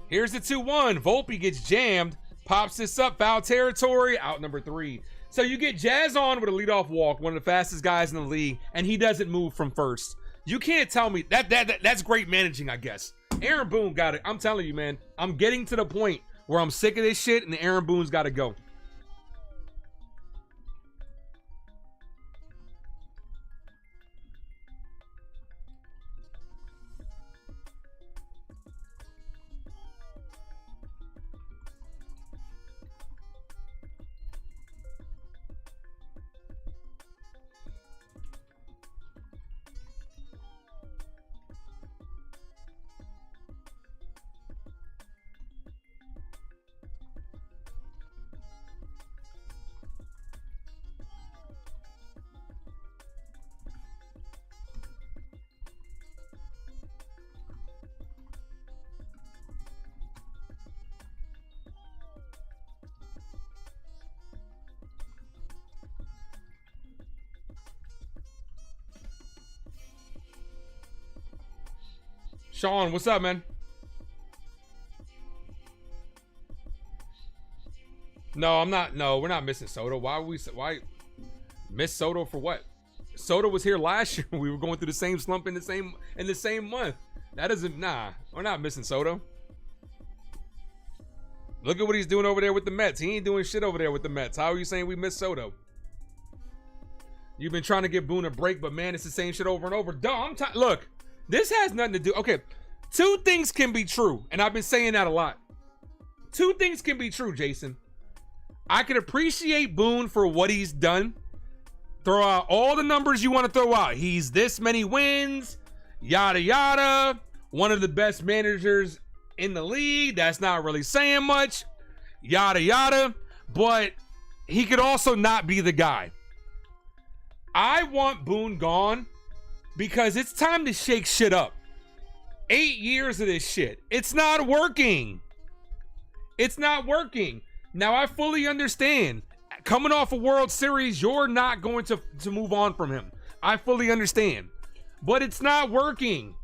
Here's the 2-1. Volpe gets jammed. Pops this up, foul territory, out number 3. So you get Jazz on with a leadoff walk, one of the fastest guys in the league, and he doesn't move from first. You can't tell me that's great managing, I guess. Aaron Boone got it. I'm telling you, man. I'm getting to the point where I'm sick of this shit, and Aaron Boone's got to go. Sean, what's up, man? No, I'm not. No, we're not missing Soto. Why miss Soto for what? Soto was here last year. We were going through the same slump in the same month. That doesn't. Nah, we're not missing Soto. Look at what he's doing over there with the Mets. He ain't doing shit over there with the Mets. How are you saying we miss Soto? You've been trying to give Boone a break, but man, it's the same shit over and over. Look, this has nothing to do. Okay, 2 things can be true, and I've been saying that a lot. 2 things can be true, Jason. I can appreciate Boone for what he's done. Throw out all the numbers you want to throw out. He's this many wins, yada yada. One of the best managers in the league. That's not really saying much, yada yada. But he could also not be the guy. I want Boone gone because it's time to shake shit up. 8 years of this shit. It's not working. It's not working. Now, I fully understand. Coming off a World Series, you're not going to move on from him. I fully understand. But it's not working.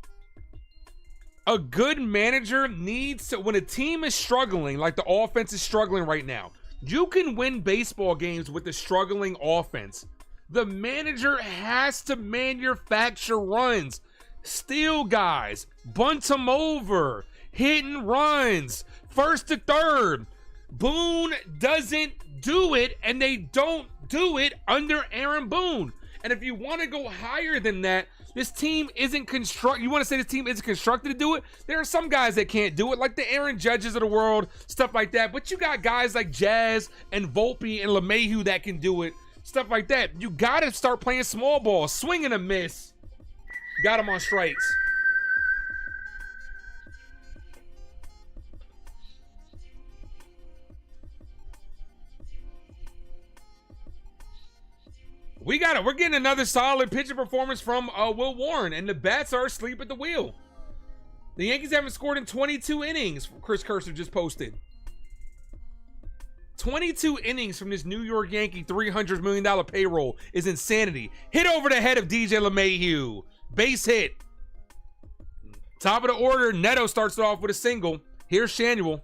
A good manager needs to, when a team is struggling, like the offense is struggling right now, you can win baseball games with a struggling offense. The manager has to manufacture runs, steal guys, bunt them over, hit and runs, first to third. Boone doesn't do it, and they don't do it under Aaron Boone. And if you want to go higher than that, this team isn't constructed. You want to say this team isn't constructed to do it? There are some guys that can't do it, like the Aaron Judges of the world, stuff like that. But you got guys like Jazz and Volpe and LeMahieu that can do it, stuff like that. You got to start playing small ball, swing and a miss. Got him on strikes. We're getting another solid pitching performance from Will Warren, and the bats are asleep at the wheel. The Yankees haven't scored in 22 innings. Chris Cursor just posted. 22 innings from this New York Yankee $300 million payroll is insanity. Hit over the head of DJ LeMahieu. Base hit. Top of the order, Neto starts it off with a single. Here's Shanuel.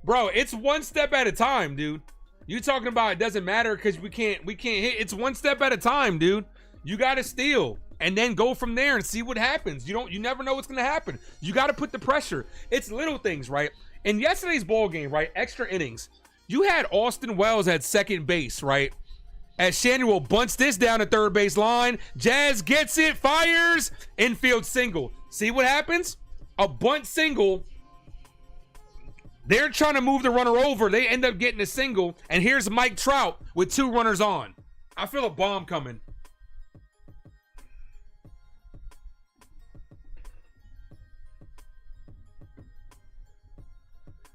Bro, it's one step at a time, dude. You talking about it doesn't matter because we can't hit. It's one step at a time, dude. You gotta steal and then go from there and see what happens. You never know what's gonna happen. You gotta put the pressure. It's little things, right? In yesterday's ball game, right? Extra innings. You had Austin Wells at second base, right? As Shanuel bunts this down the third base line. Jazz gets it, fires, infield single. See what happens? A bunt single. They're trying to move the runner over. They end up getting a single. And here's Mike Trout with 2 runners on. I feel a bomb coming.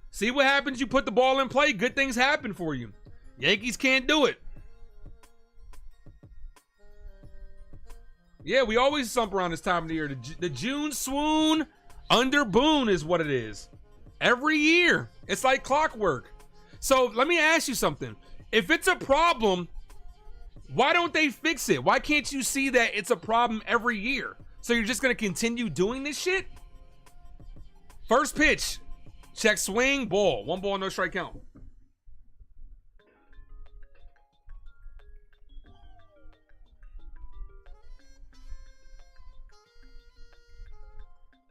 See what happens? You put the ball in play, good things happen for you. Yankees can't do it. Yeah, we always sump around this time of the year. The June swoon under Boone is what it is. Every year. It's like clockwork. So let me ask you something. If it's a problem, why don't they fix it? Why can't you see that it's a problem every year? So you're just going to continue doing this shit? First pitch. Check swing, ball. 1 ball, no strike count.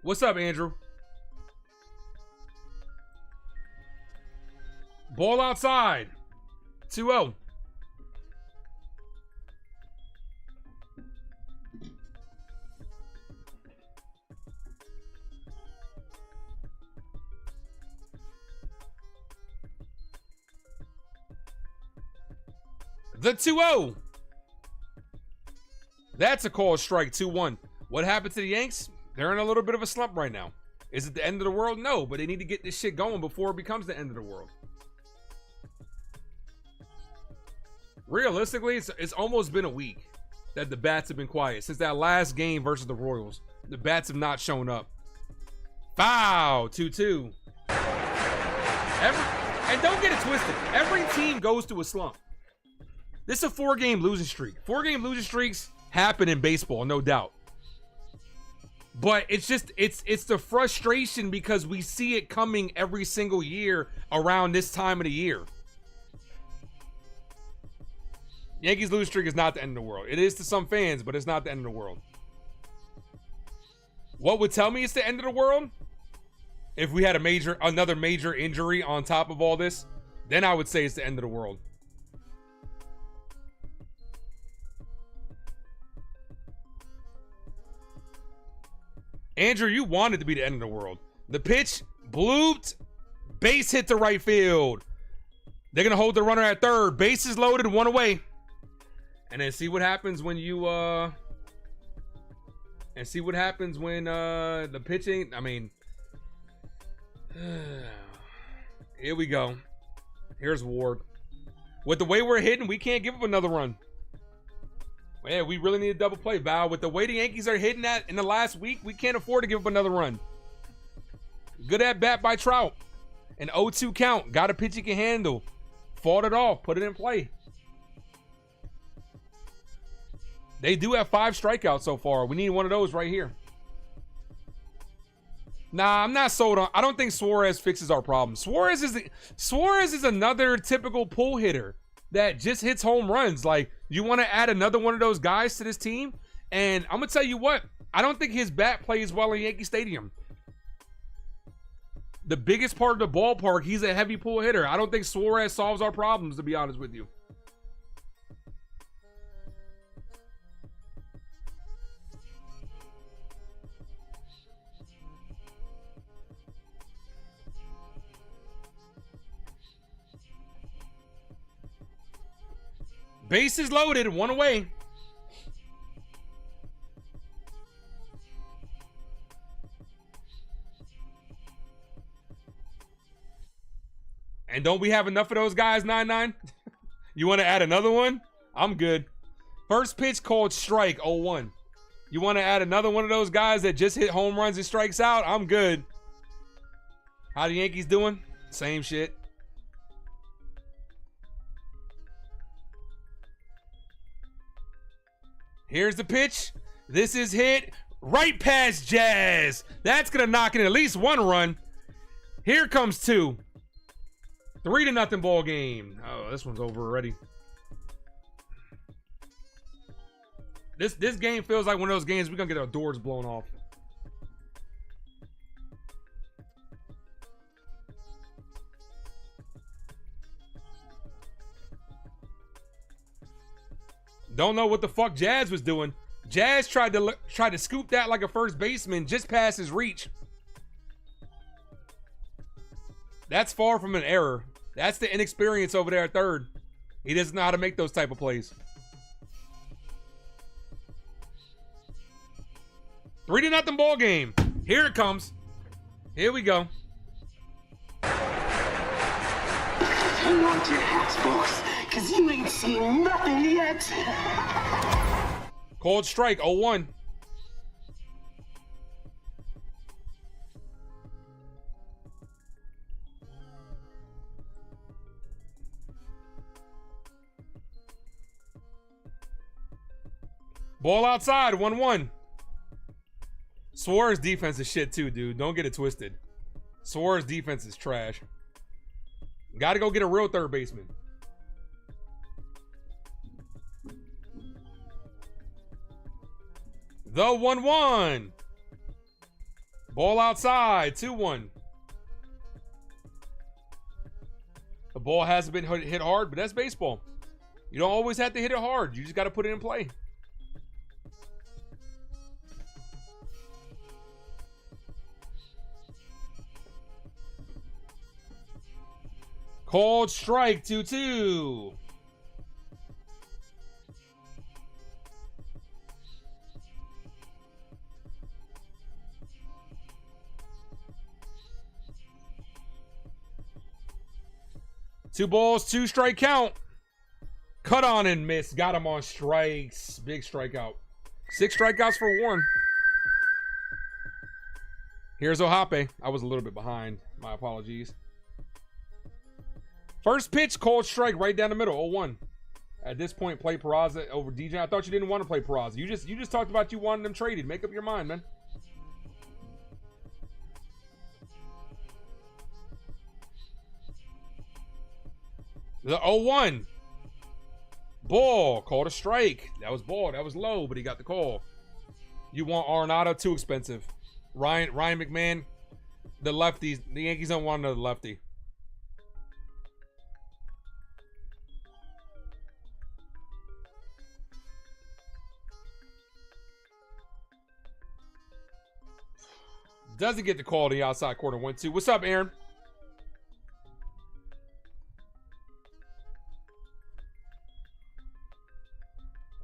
What's up, Andrew? Ball outside. 2-0. The 2-0. That's a call strike. 2-1. What happened to the Yanks? They're in a little bit of a slump right now. Is it the end of the world? No, but they need to get this shit going before it becomes the end of the world. Realistically, it's almost been a week that the bats have been quiet. Since that last game versus the Royals, the bats have not shown up. Foul. 2-2. And don't get it twisted. Every team goes through a slump. This is a 4-game losing streak. 4-game losing streaks happen in baseball, no doubt. But it's just, it's the frustration because we see it coming every single year around this time of the year. Yankees losing streak is not the end of the world. It is to some fans, but it's not the end of the world. What would tell me it's the end of the world? If we had another major injury on top of all this, then I would say it's the end of the world. Andrew, you wanted to be the end of the world. The pitch, blooped, base hit to right field. They're going to hold the runner at third. Bases loaded, 1 away. And then see what happens when you, the pitching, I mean, Here we go. Here's Ward. With the way we're hitting, we can't give up another run. Man, we really need a double play, Val. With the way the Yankees are hitting that in the last week, we can't afford to give up another run. Good at bat by Trout. An 0-2 count. Got a pitch he can handle. Fought it off. Put it in play. They do have 5 strikeouts so far. We need one of those right here. Nah, I'm not sold on. I don't think Suarez fixes our problem. Suarez is another typical pull hitter that just hits home runs. Like, you want to add another one of those guys to this team? And I'm going to tell you what. I don't think his bat plays well in Yankee Stadium. The biggest part of the ballpark, he's a heavy pull hitter. I don't think Suarez solves our problems, to be honest with you. Bases loaded, 1 away. And don't we have enough of those guys, 9-9? You want to add another one? I'm good. First pitch called strike, 0-1. You want to add another one of those guys that just hit home runs and strikes out? I'm good. How the Yankees doing? Same shit. Here's the pitch. This is hit right past Jazz. That's going to knock in at least 1 run. Here comes 2. 3-0 ball game. Oh, this one's over already. This game feels like one of those games we're going to get our doors blown off. Don't know what the fuck Jazz was doing. Jazz tried to scoop that like a first baseman just past his reach. That's far from an error. That's the inexperience over there at third. He doesn't know how to make those type of plays. 3-0 ball game. Here it comes. Here we go. Hang on to your hats, boss, because you ain't seen nothing yet. Called strike, 0-1. Ball outside, 1-1. Suarez defense is shit too, dude. Don't get it twisted. Suarez defense is trash. Got to go get a real third baseman. The 1-1. Ball outside, 2-1. The ball hasn't been hit hard, but that's baseball. You don't always have to hit it hard. You just got to put it in play. Called strike, 2-2. Two balls, 2 strike count. Cut on and miss. Got him on strikes. Big strikeout. 6 strikeouts for Warren. Here's Ohape. I was a little bit behind. My apologies. First pitch, called strike right down the middle, 0-1. At this point, play Peraza over DJ. I thought you didn't want to play Peraza. You just talked about you wanting them traded. Make up your mind, man. The 0-1. Ball, called a strike. That was ball. That was low, but he got the call. You want Arenado, too expensive. Ryan McMahon, the lefties. The Yankees don't want another lefty. Doesn't get the call to the outside corner, 1-2. What's up, Aaron?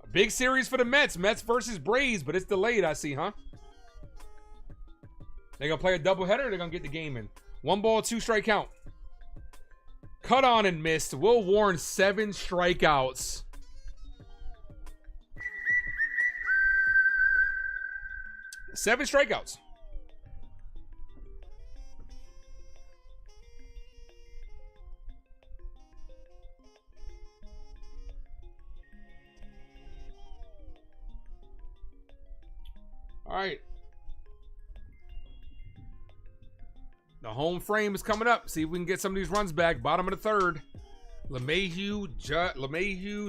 A big series for the Mets. Mets versus Braves, but it's delayed, I see, huh? They're going to play a doubleheader or they're going to get the game in? 1 ball, 2 strike count. Cut on and missed. Will Warren, 7 strikeouts. Seven strikeouts. All right. The home frame is coming up. See if we can get some of these runs back. Bottom of the third. LeMahieu,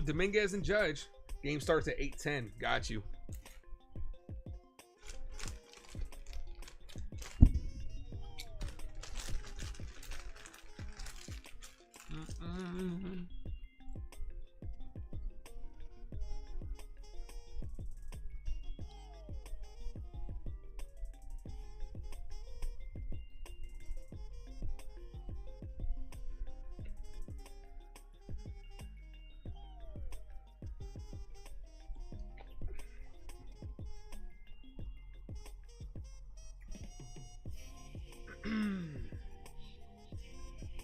Dominguez, and Judge. Game starts at 8:10. Got you.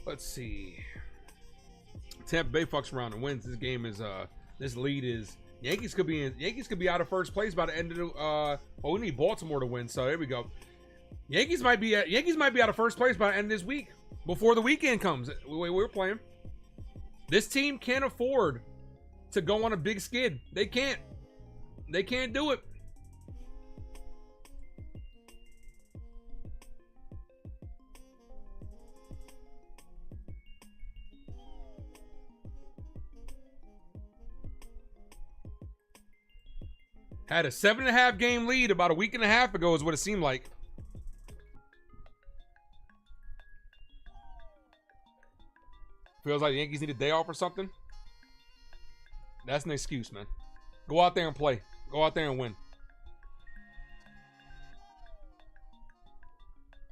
Let's see. Tampa Bay fucks around and wins. This game is this lead is Yankees could be out of first place by the end of the well, we need Baltimore to win, so there we go. Yankees might be out of first place by the end of this week before the weekend comes. We're playing. This team can't afford to go on a big skid. They can't do it. Had a 7.5 game lead about a week and a half ago is what it seemed like. Feels like the Yankees need a day off or something. That's an excuse, man. Go out there and play. Go out there and win.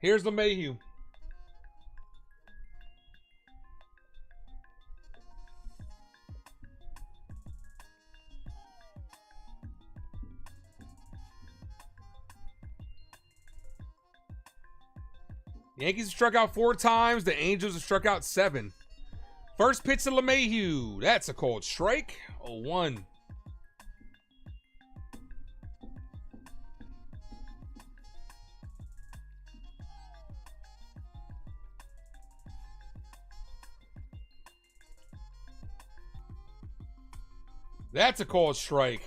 Here's LeMahieu. Yankees have struck out 4 times. The Angels have struck out 7. First pitch to LeMahieu. That's a cold strike. 0-1. That's a cold strike.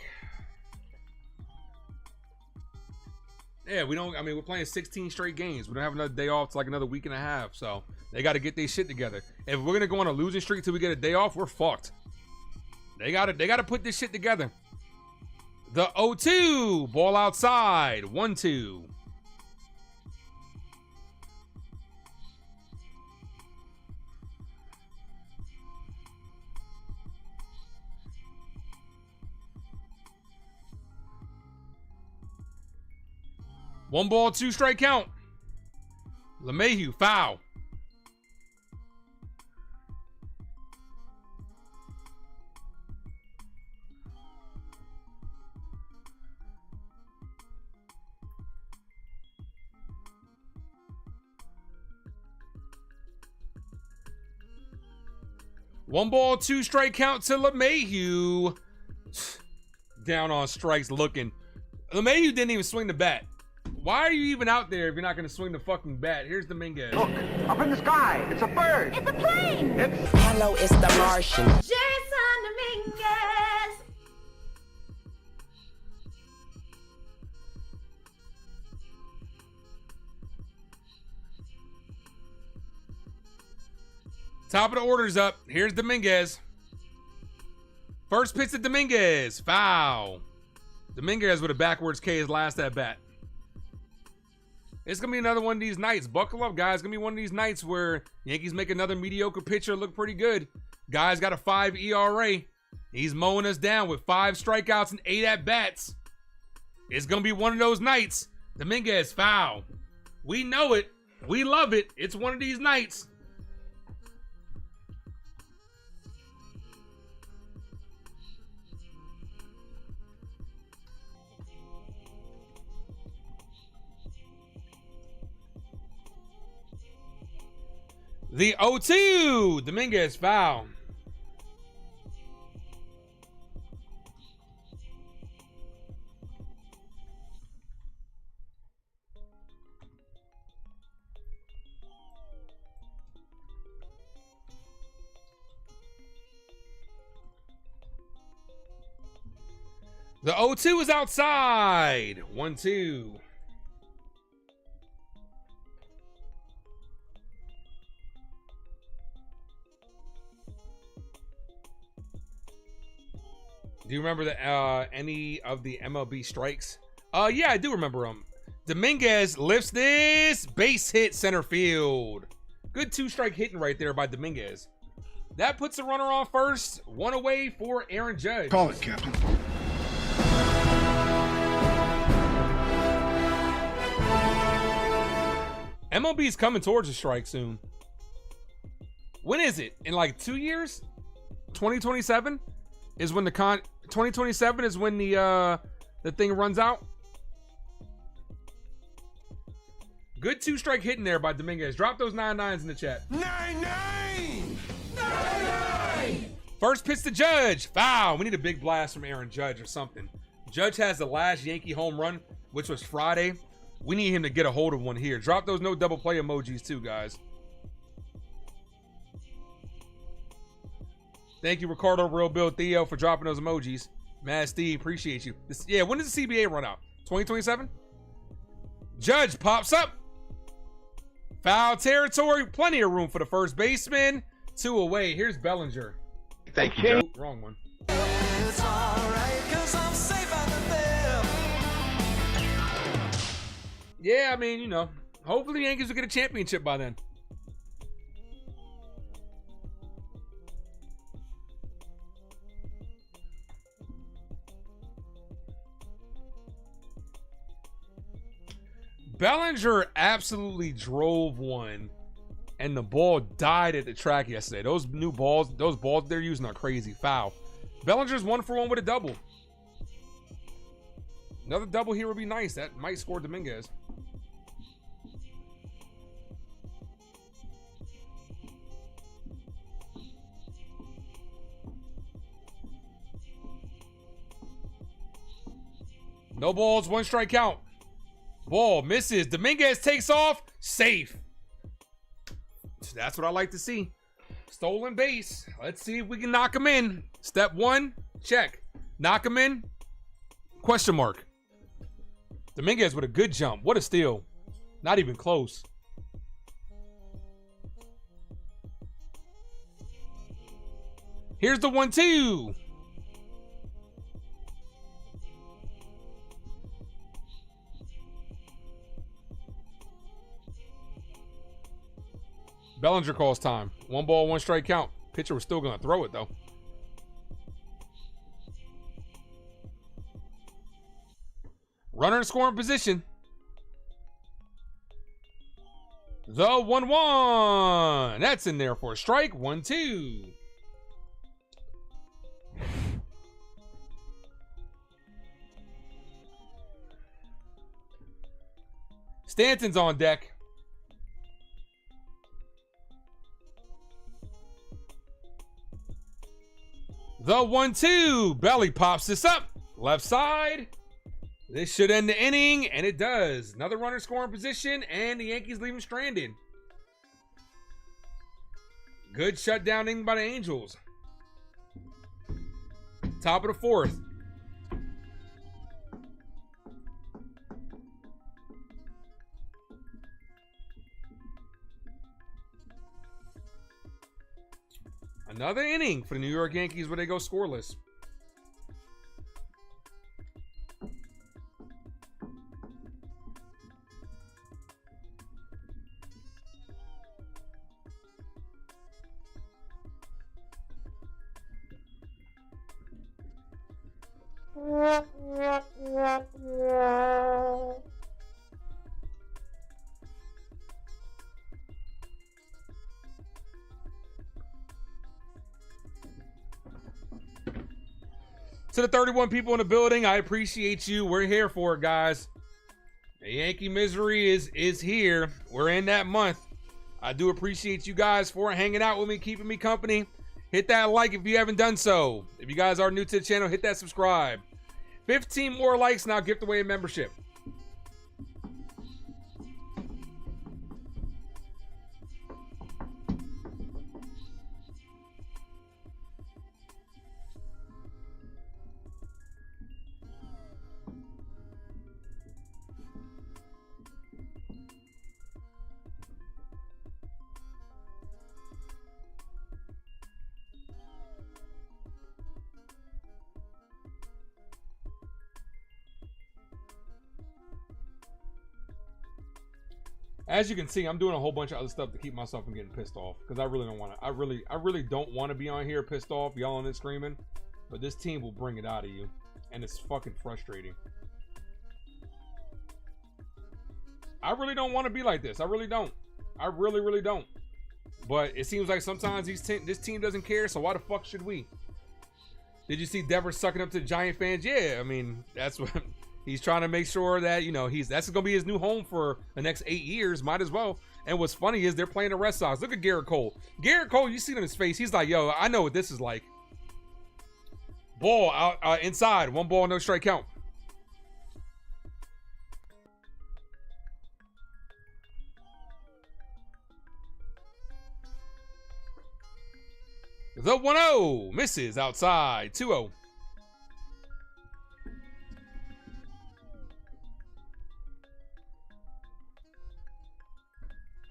Yeah, we're playing 16 straight games. We don't have another day off. It's like another week and a half. So they got to get their shit together. If we're going to go on a losing streak till we get a day off, we're fucked. They got to put this shit together. The 0-2. Ball outside. 1-2. One ball, 2 strike count. LeMahieu, foul. One ball, 2 strike count to LeMahieu. Down on strikes looking. LeMahieu didn't even swing the bat. Why are you even out there if you're not going to swing the fucking bat? Here's Dominguez. Look, up in the sky. It's a bird. It's a plane. Hello, it's the Martian. Jason Dominguez. Top of the order's up. Here's Dominguez. First pitch to Dominguez. Foul. Dominguez with a backwards K his last at bat. It's going to be another one of these nights. Buckle up, guys. It's going to be one of these nights where Yankees make another mediocre pitcher look pretty good. Guy's got a 5 ERA. He's mowing us down with 5 strikeouts and 8 at-bats. It's going to be one of those nights. Dominguez, foul. We know it. We love it. It's one of these nights. The 0-2. Dominguez foul. The 0-2 is outside. 1-2. Do you remember any of the MLB strikes? Yeah, I do remember them. Dominguez lifts this base hit center field. Good 2-strike hitting right there by Dominguez. That puts the runner on first. One away for Aaron Judge. Call it, Captain. MLB's coming towards a strike soon. When is it? In like 2 years? 2027 is when the 2027 is when the thing runs out. Good 2-strike hitting there by Dominguez. Drop those 9-9s in the chat. 9-9! 9-9! First pitch to Judge. Foul. We need a big blast from Aaron Judge or something. Judge has the last Yankee home run, which was Friday. We need him to get a hold of one here. Drop those no double play emojis too, guys. Thank you, Ricardo, Real Bill, Theo, for dropping those emojis. Mad Steve, appreciate you. Yeah, when does the CBA run out? 2027? Judge pops up. Foul territory. Plenty of room for the first baseman. 2 away. Here's Bellinger. Thank you. Oh, wrong one. It's alright, 'cause I'm safe out of there. Yeah, I mean, you know, hopefully the Yankees will get a championship by then. Bellinger absolutely drove one, and the ball died at the track yesterday. Those balls they're using are crazy. Foul. Bellinger's 1 for 1 with a double. Another double here would be nice. That might score Dominguez. No balls, 1 strike count. Ball misses. Dominguez takes off. Safe. That's what I like to see. Stolen base. Let's see if we can knock him in. Step 1, check. Knock him in. Question mark. Dominguez with a good jump. What a steal. Not even close. Here's the 1-2. Bellinger calls time. 1 ball, 1 strike count. Pitcher was still going to throw it, though. Runner in scoring position. The 1-1. That's in there for a strike. 1-2. Stanton's on deck. The 1-2. Belly pops this up. Left side. This should end the inning, and it does. Another runner scoring position, and the Yankees leave him stranded. Good shutdown inning by the Angels. Top of the 4th. Another inning for the New York Yankees where they go scoreless. To the 31 people in the building, I appreciate you. We're here for it, guys. The Yankee misery is here. We're in that month. I do appreciate you guys for hanging out with me, keeping me company. Hit that like if you haven't done so. If you guys are new to the channel, hit that subscribe. 15 more likes and I'll gift away a membership. As you can see, I'm doing a whole bunch of other stuff to keep myself from getting pissed off because I really don't want to. I really don't want to be on here pissed off, yelling and screaming. But this team will bring it out of you, and it's fucking frustrating. I really don't want to be like this. I really don't. I really don't. But it seems like sometimes this team doesn't care. So why the fuck should we? Did you see Devers sucking up to the Giant fans? Yeah, I mean that's what. He's trying to make sure that, you know, that's going to be his new home for the next 8 years. Might as well. And what's funny is they're playing the Red Sox. Look at Garrett Cole. Garrett Cole, you see it in his face. He's like, yo, I know what this is like. Ball out inside. 1 ball, no strike count. The 1-0 misses outside. 2-0.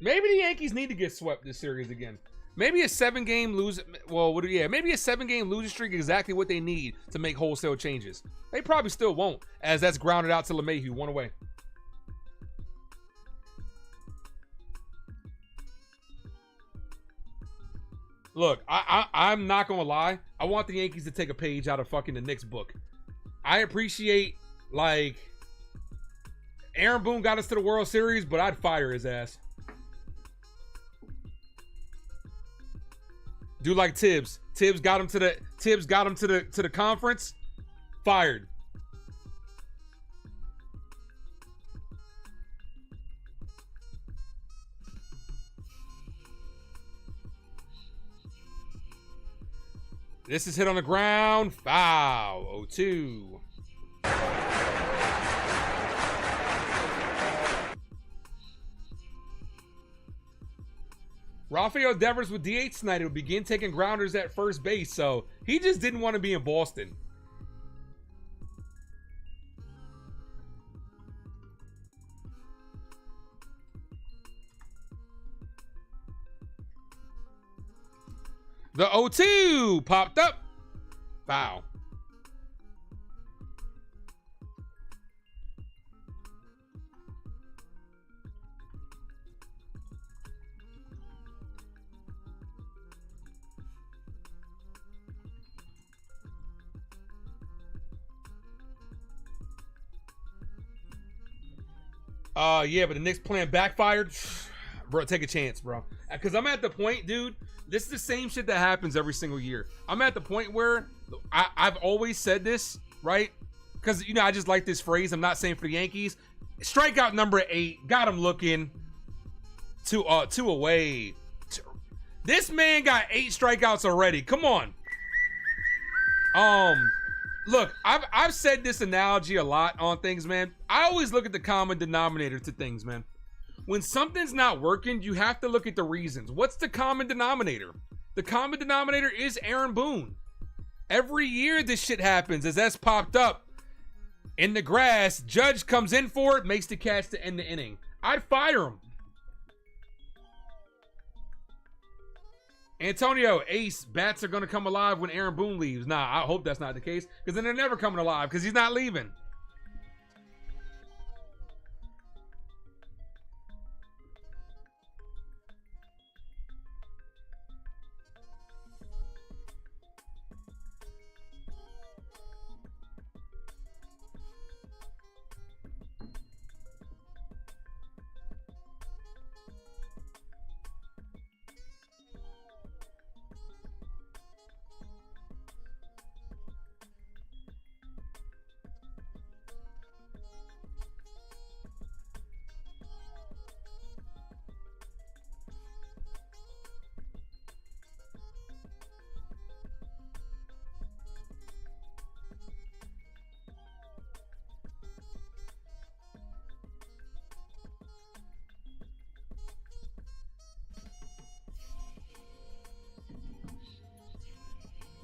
Maybe the Yankees need to get swept this series again. Maybe a 7-game lose. Well, maybe a 7-game losing streak is exactly what they need to make wholesale changes. They probably still won't, as that's grounded out to LeMahieu, 1 away. Look, I'm not gonna lie. I want the Yankees to take a page out of fucking the Knicks book. I appreciate, like, Aaron Boone got us to the World Series, but I'd fire his ass. Do like Tibbs. Tibbs got him to the conference. Fired. This is hit on the ground. Foul. 0-2. Rafael Devers with DH tonight will begin taking grounders at first base, so he just didn't want to be in Boston. The 0-2 popped up. Foul. Yeah, but the Knicks plan backfired. Bro, take a chance, bro. Because I'm at the point, dude, this is the same shit that happens every single year. I'm at the point where I've always said this, right? Because, you know, I just like this phrase. I'm not saying for the Yankees. Strikeout number 8. Got him looking. 2 away. This man got 8 strikeouts already. Come on. Look, I've said this analogy a lot on things, man. I always look at the common denominator to things, man. When something's not working, you have to look at the reasons. What's the common denominator? The common denominator is Aaron Boone. Every year this shit happens. As that's popped up in the grass, Judge comes in for it, makes the catch to end the inning. I'd fire him. Antonio, Ace, bats are going to come alive when Aaron Boone leaves. Nah, I hope that's not the case, because then they're never coming alive because he's not leaving.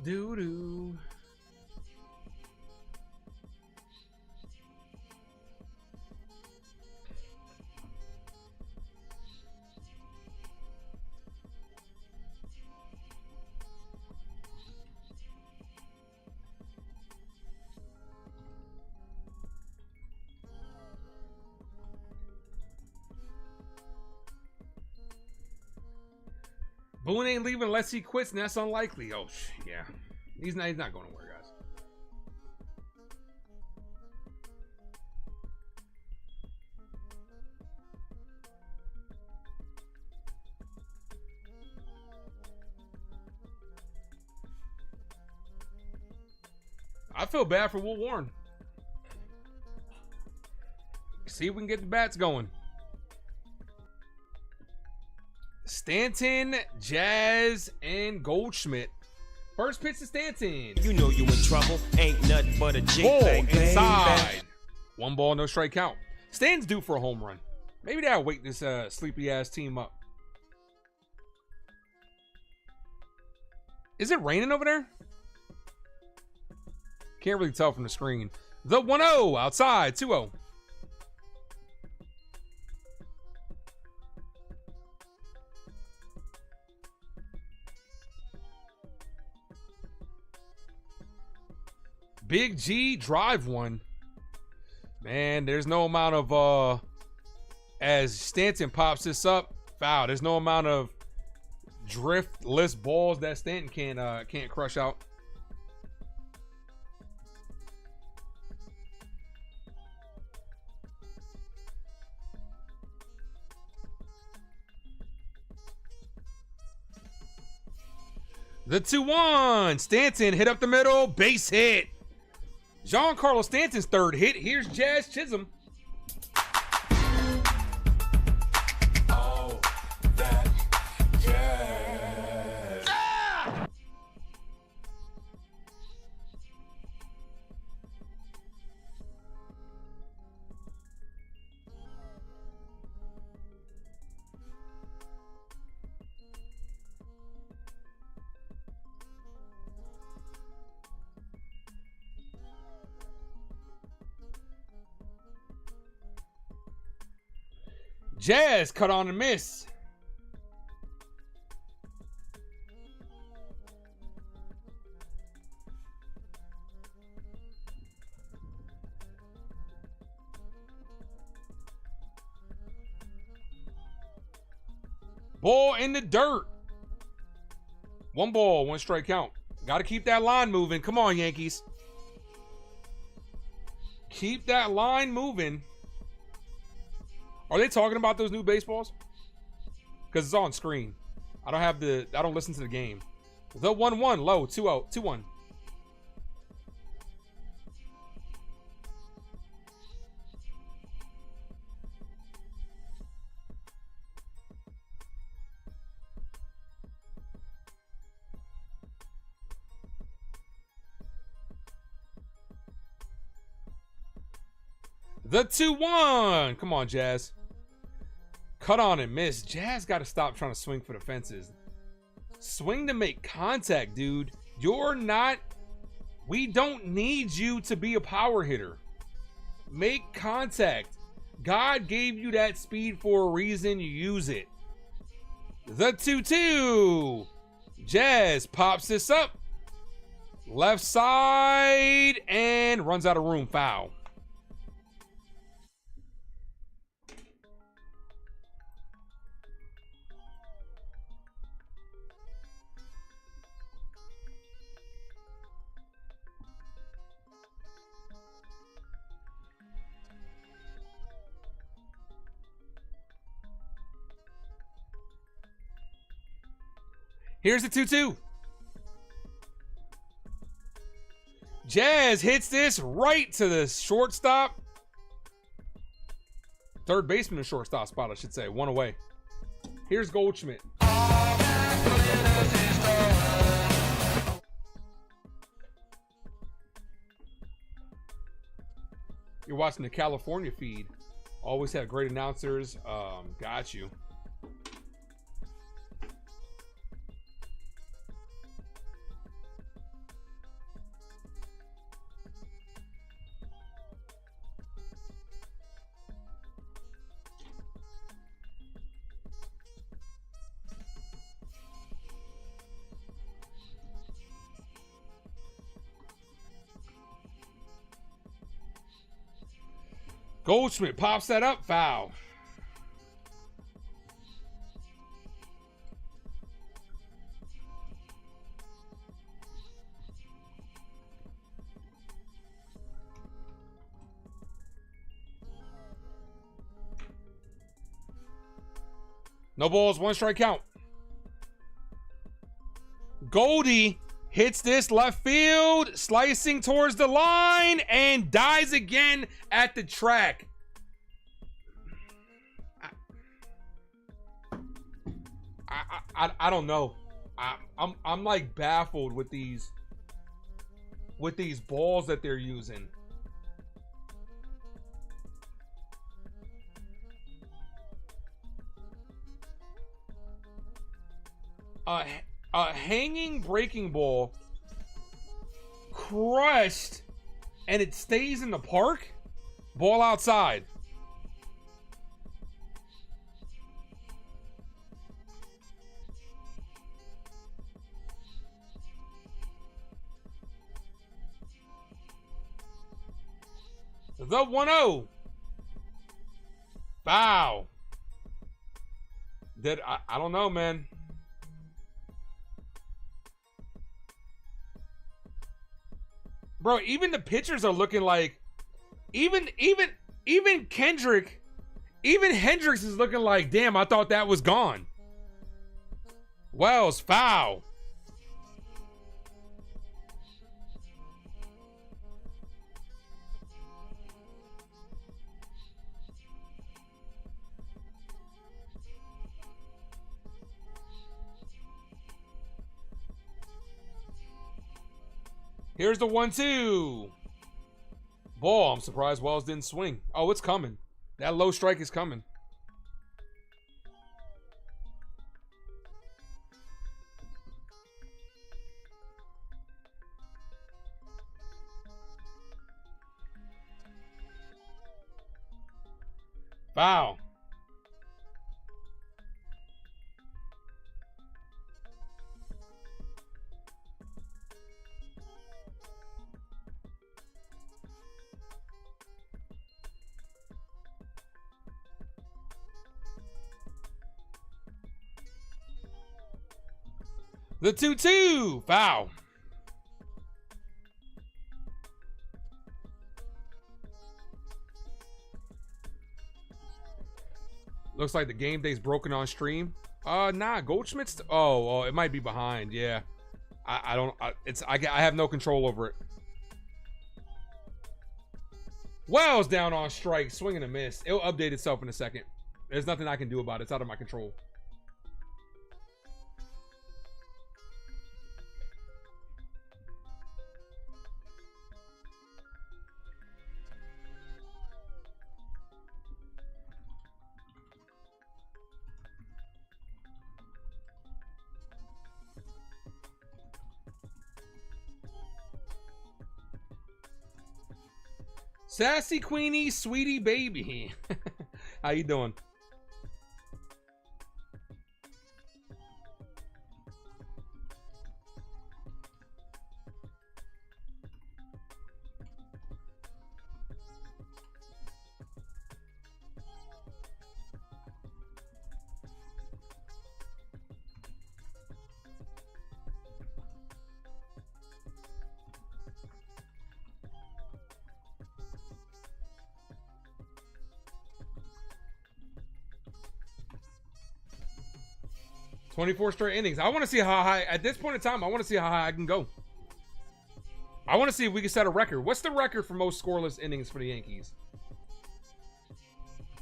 Doo-doo. Boone ain't leaving unless he quits, and that's unlikely. Oh, yeah. He's not going to work, guys. I feel bad for Will Warren. See if we can get the bats going. Stanton, Jazz, and Goldschmidt. First pitch to Stanton. You know you in trouble. Ain't nothing but a J-bang, ball inside. 1 ball, no strike count. Stanton's due for a home run. Maybe that'll wake this sleepy-ass team up. Is it raining over there? Can't really tell from the screen. The 1-0 outside, 2-0. Big G drive one. Man, there's no amount of as Stanton pops this up, foul. There's no amount of driftless balls that Stanton can't crush out. The 2-1. Stanton hit up the middle, base hit. Giancarlo Stanton's third hit. Here's Jazz Chisholm. Oh, that jazz. Ah! Jazz cut on and miss. Ball in the dirt. 1 ball, 1 strike count. Got to keep that line moving. Come on, Yankees. Keep that line moving. Are they talking about those new baseballs? Because it's on screen. I don't listen to the game. The 1-1 low, 2-0, 2-1. The 2-1. Come on, Jazz. Cut on and miss. Jazz got to stop trying to swing for the fences. Swing to make contact, dude. You're not... We don't need you to be a power hitter. Make contact. God gave you that speed for a reason. You use it. The 2-2. Jazz pops this up. Left side and runs out of room. Foul. Here's the 2-2. Jazz hits this right to the shortstop. Third baseman and shortstop spot, I should say. 1 away. Here's Goldschmidt. You're watching the California feed. Always have great announcers. Got you. Goldschmidt pops that up, foul. No balls, 1 strike count. Goldie hits this left field, slicing towards the line, and dies again at the track. I don't know. I'm like baffled with these balls that they're using. A hanging breaking ball crushed and it stays in the park. Ball outside. The 1-0. Foul. I don't know, man. Bro, even the pitchers are looking like, even Kendrick, even Hendricks is looking like, damn, I thought that was gone. Wells, foul. Here's the 1-2. Ball. I'm surprised Wells didn't swing. Oh, it's coming. That low strike is coming. Foul. The 2-2. Foul. Looks like the game day's broken on stream. Nah, Goldschmidt's. Oh, it might be behind. Yeah, I don't. I have no control over it. Wells down on strike, swing and a miss. It'll update itself in a second. There's nothing I can do about it. It's out of my control. Sassy Queenie, sweetie baby. How you doing? "24 straight innings." I want to see how high, at this point in time, I want to see how high I can go. I want to see if we can set a record. What's the record for most scoreless innings for the Yankees?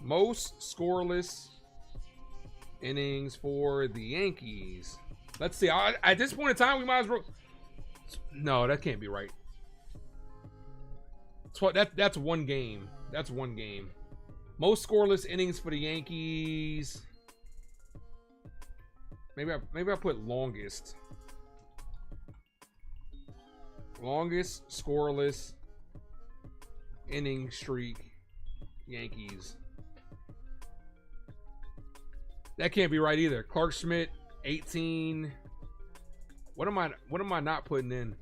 Most scoreless innings for the Yankees. Let's see. At this point in time, we might as well. No, that can't be right. That's one game. That's one game. Most scoreless innings for the Yankees. Maybe I put longest. Longest scoreless inning streak Yankees. That can't be right either. Clark Schmidt, 18. What am I not putting in?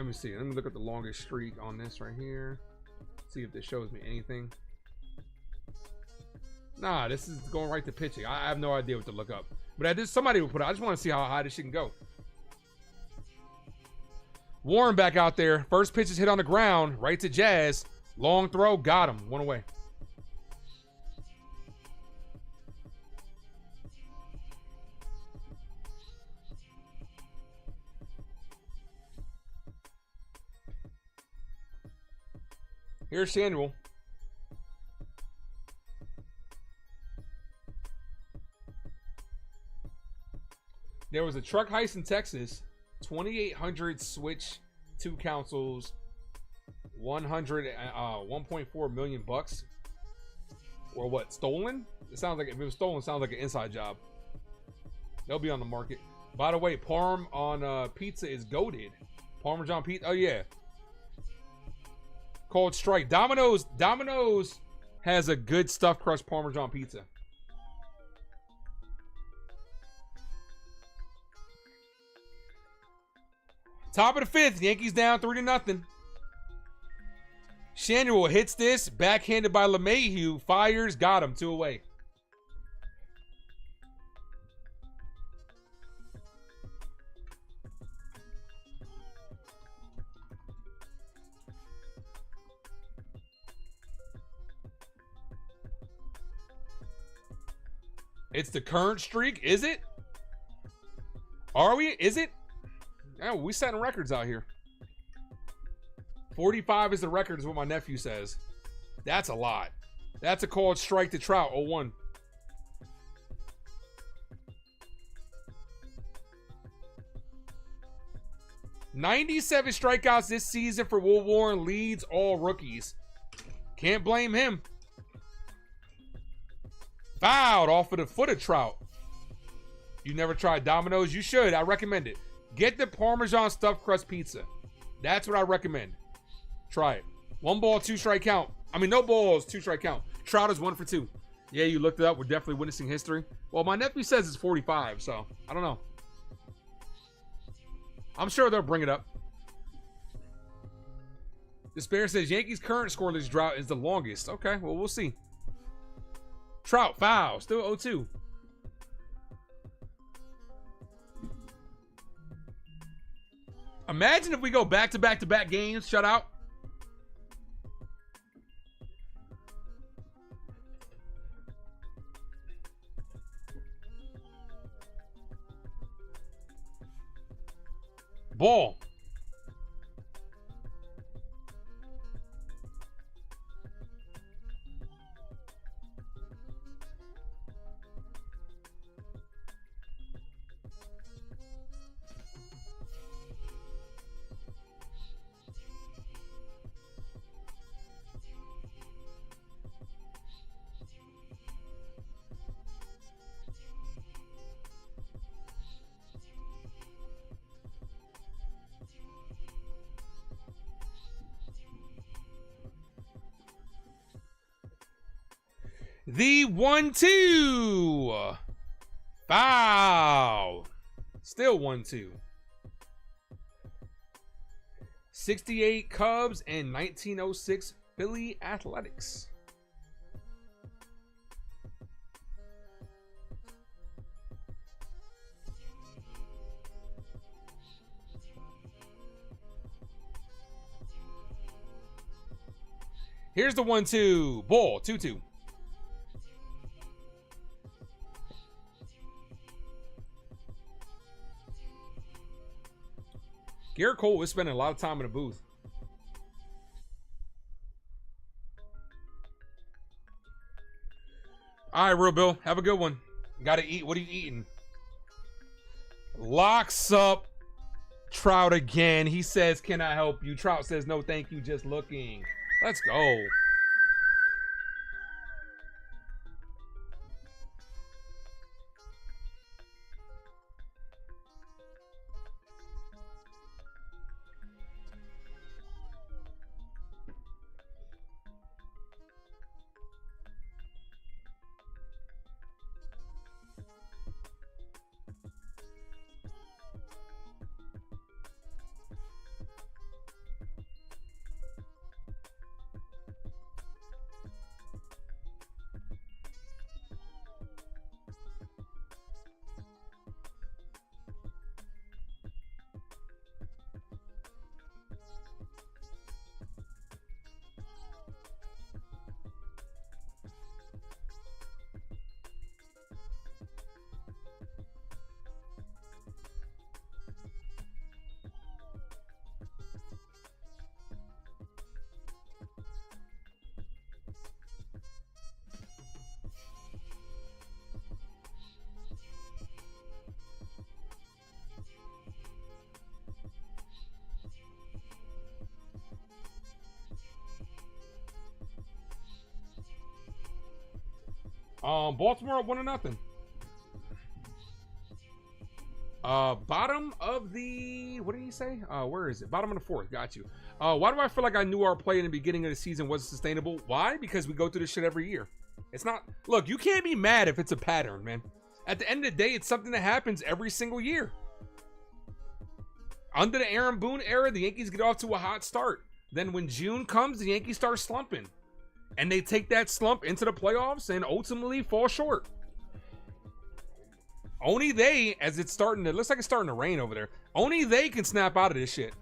Let me see. Let me look at the longest streak on this right here. See if this shows me anything. Nah, this is going right to pitching. I have no idea what to look up. But somebody will put it. I just want to see how high this shit can go. Warren back out there. First pitch is hit on the ground. Right to Jazz. Long throw. Got him. One away. Here's Samuel. There was a truck heist in Texas. 2,800 switch, 2 councils, 1.4 million bucks. Or what? Stolen? It sounds like if it was stolen, it sounds like an inside job. They'll be on the market. By the way, Parm on pizza is goated. Parmesan pizza. Oh yeah. Called strike. Domino's has a good stuffed crust Parmesan pizza. Top of the 5th, Yankees down 3-0. Samuel hits this, backhanded by LeMahieu, fires, got him, 2 away. It's the current streak, is it? Are we? Is it? Oh, we setting records out here. 45 is the record, is what my nephew says. That's a lot. That's a called strike to Trout, 0-1. $97 strikeouts this season for Will Warren, leads all rookies. Can't blame him. Fouled off of the foot of Trout. You never tried Domino's? You should. I recommend it. Get the Parmesan stuffed crust pizza. That's what I recommend. Try it. 1 ball, 2 strike count. I mean, no balls, 2 strike count. Trout is 1 for 2. Yeah, you looked it up. We're definitely witnessing history. Well, my nephew says it's 45, so I don't know. I'm sure they'll bring it up. Despair says Yankees' current scoreless drought is the longest. Okay, well, we'll see. Trout, foul. Still 0-2. Imagine if we go back-to-back-to-back games, shutout. Ball. The 1-2. Foul. Still 1-2. 68 Cubs and 1906 Philly Athletics. Here's the 1-2. Ball. 2-2. Garrett Cole was spending a lot of time in the booth. All right, Real Bill. Have a good one. Got to eat. What are you eating? Locks up Trout again. He says, can I help you? Trout says, no, thank you. Just looking. Let's go. Baltimore up 1-0. Bottom of the, what did he say? Where is it? Bottom of the fourth. Got you. Why do I feel like I knew our play in the beginning of the season wasn't sustainable? Why? Because we go through this shit every year. It's not, look, you can't be mad if it's a pattern, man. At the end of the day, it's something that happens every single year. Under the Aaron Boone era, the Yankees get off to a hot start. Then when June comes, the Yankees start slumping. And they take that slump into the playoffs and ultimately fall short. Only they, as it's starting to, looks like it's starting to rain over there. Only they can snap out of this shit.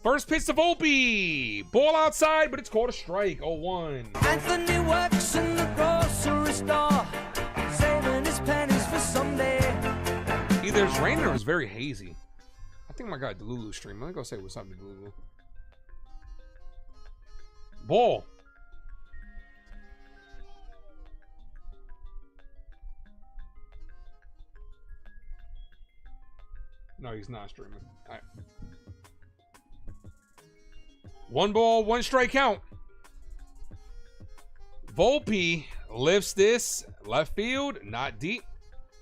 First pitch to Volpe. Ball outside, but it's called a strike. 0-1. Anthony works in the grocery store, saving his pennies for someday. Either it's raining or it was very hazy. I think my guy Delulu stream. Let me go say what's up to Delulu. Ball. No, he's not streaming. All right. 1 ball, 1 strike count. Volpe lifts this left field, not deep.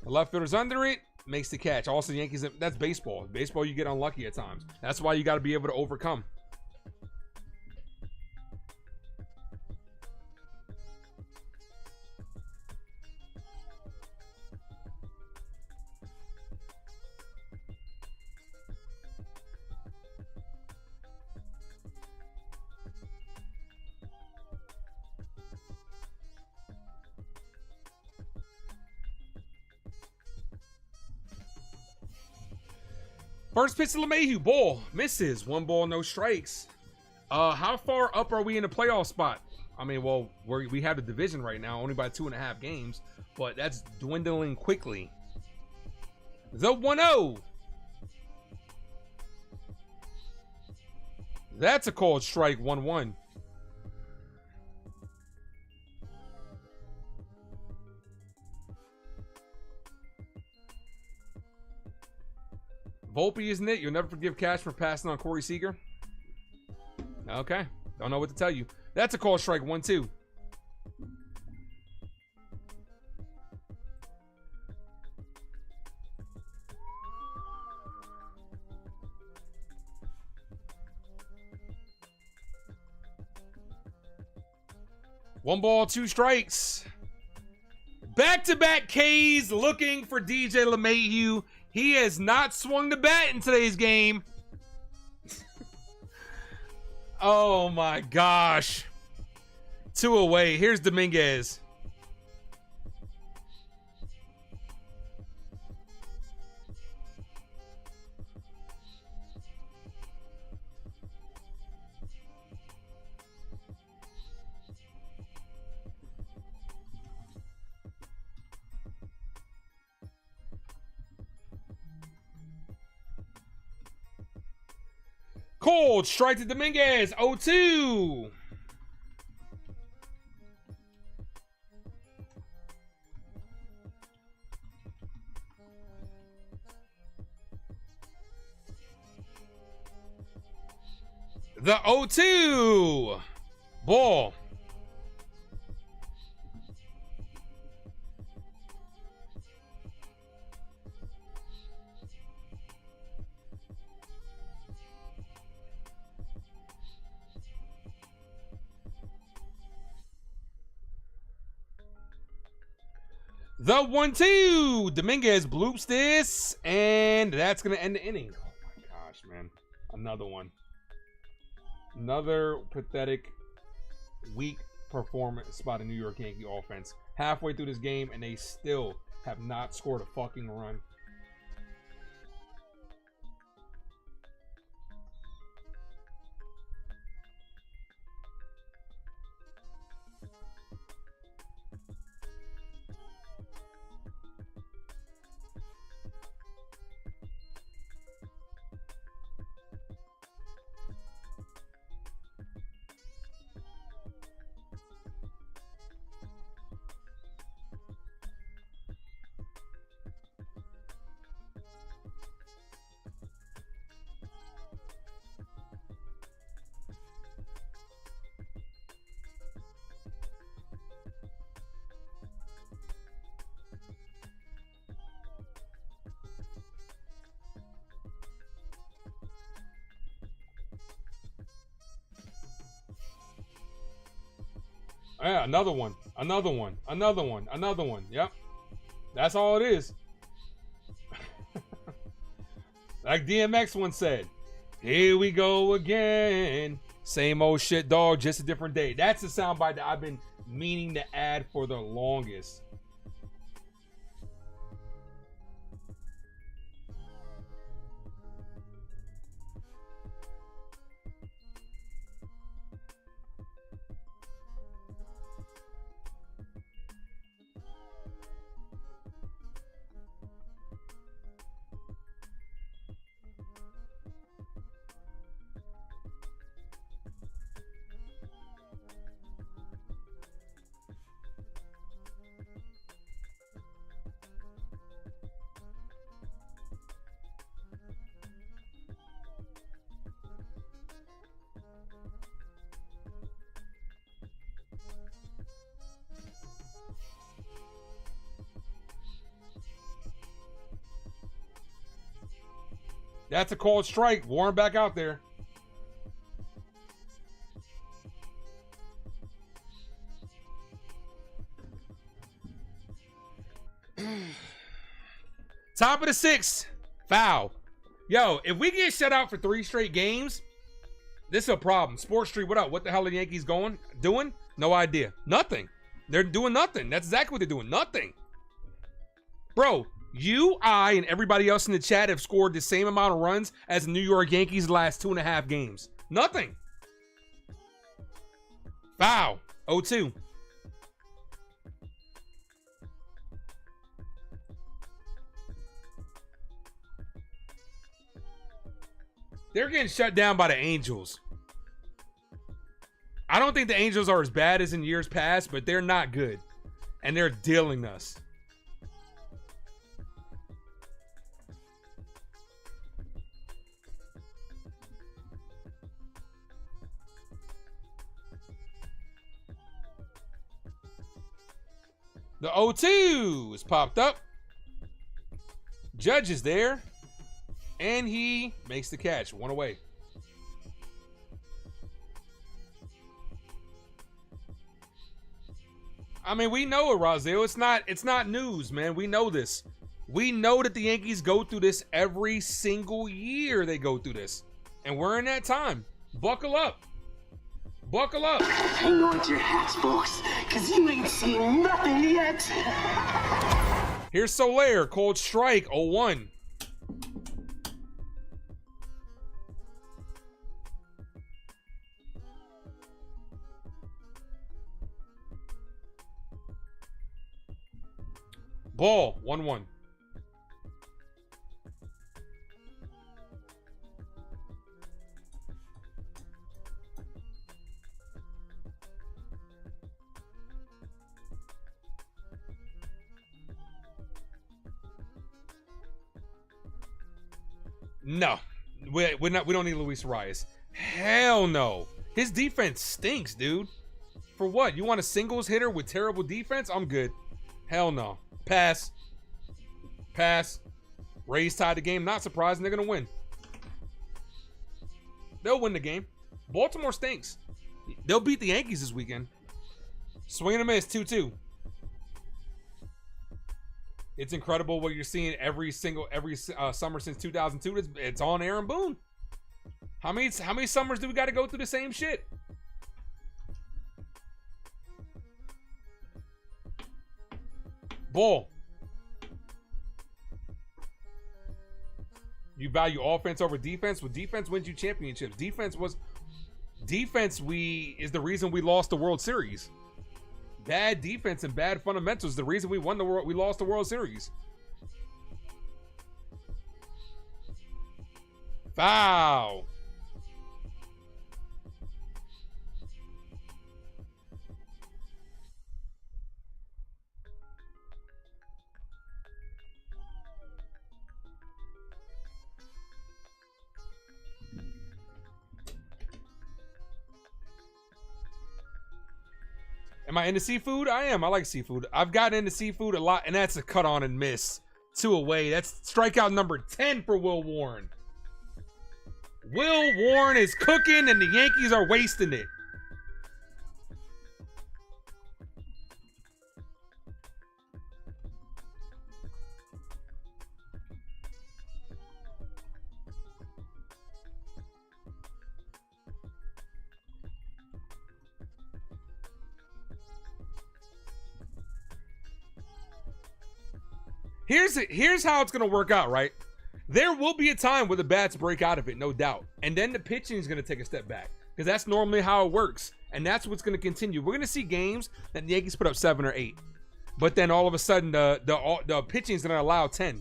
The left fielder's under it, makes the catch. Also, the Yankees, that's baseball. Baseball, you get unlucky at times. That's why you got to be able to overcome. First pitch to LeMahieu, ball, misses. 1 ball, no strikes. How far up are we in the playoff spot? I mean, well, we have the division right now, only by 2.5 games, but that's dwindling quickly. The 1-0. That's a called strike. 1-1. Volpe, isn't it? You'll never forgive Cash for passing on Corey Seager. Okay. Don't know what to tell you. That's a call strike. 1-2. One ball, 2 strikes. Back-to-back Ks looking for DJ LeMahieu. He has not swung the bat in today's game. Oh my gosh. 2 away. Here's Dominguez. Cold strike to Dominguez. 0-2. The 0-2. Ball. The 1-2. Dominguez bloops this, and that's going to end the inning. Oh my gosh, man. Another one. Another pathetic, weak performance by the New York Yankee offense. Halfway through this game, and they still have not scored a fucking run. Yeah, another one. Another one. Another one. Another one. Yep. That's all it is. Like DMX once said, here we go again. Same old shit, dog, just a different day. That's the soundbite that I've been meaning to add for the longest. That's a called strike. Warren back out there. Top of the sixth. Foul. Yo, if we get shut out for 3 straight games, this is a problem. Sports Street, what up? What the hell are the Yankees doing? No idea. Nothing. They're doing nothing. That's exactly what they're doing. Nothing. Bro, you, I, and everybody else in the chat have scored the same amount of runs as the New York Yankees the last 2.5 games. Nothing. Foul. 0-2. They're getting shut down by the Angels. I don't think the Angels are as bad as in years past, but they're not good. And they're dealing us. The 0-2 is popped up. Judge is there. And he makes the catch. 1 away. I mean, we know it, Razel. It's not news, man. We know this. We know that the Yankees go through this every single year. They go through this. And we're in that time. Buckle up. Buckle up. Hang on to your hats, folks, because you ain't seen nothing yet. Here's Soler. Cold strike. 0-1. Ball. 1-1. No, we don't need Luis Arias. Hell no. His defense stinks, dude. For what? You want a singles hitter with terrible defense? I'm good. Hell no. Pass. Pass. Rays tied the game. Not surprising. They're gonna win. They'll win the game. Baltimore stinks. They'll beat the Yankees this weekend. Swing and a miss. 2-2. It's incredible what you're seeing every summer since 2002. It's on Aaron Boone. How many summers do we got to go through the same shit? Ball. You value offense over defense. Well, defense wins you championships. Defense is the reason we lost the World Series. Bad defense and bad fundamentals. The reason we lost the World Series. Foul. Am I into seafood? I am. I like seafood. I've gotten into seafood a lot, and that's a cut on and miss. 2 away. That's strikeout number 10 for Will Warren. Will Warren is cooking, and the Yankees are wasting it. Here's how it's gonna work out, right? There will be a time where the bats break out of it, no doubt. And then the pitching is gonna take a step back. Because that's normally how it works. And that's what's gonna continue. We're gonna see games that the Yankees put up 7 or 8. But then all of a sudden the pitching is gonna allow 10.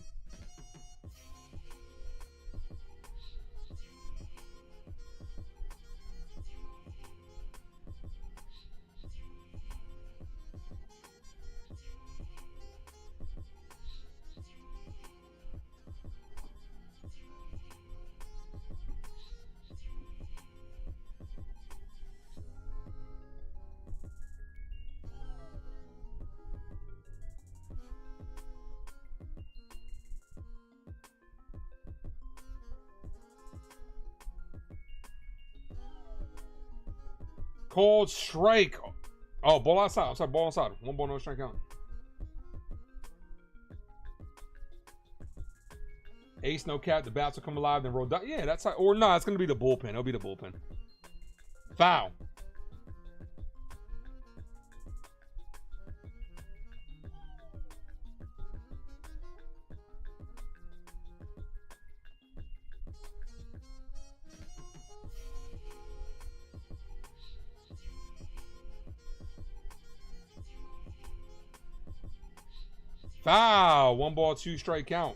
Called strike. Oh, ball outside. I'm sorry, ball outside. 1 ball, no strike count. Ace, no cap. The bats will come alive, then roll down. Yeah, that's how. Or no, it's going to be the bullpen. It'll be the bullpen. Foul. Foul. 1 ball, 2 strike count.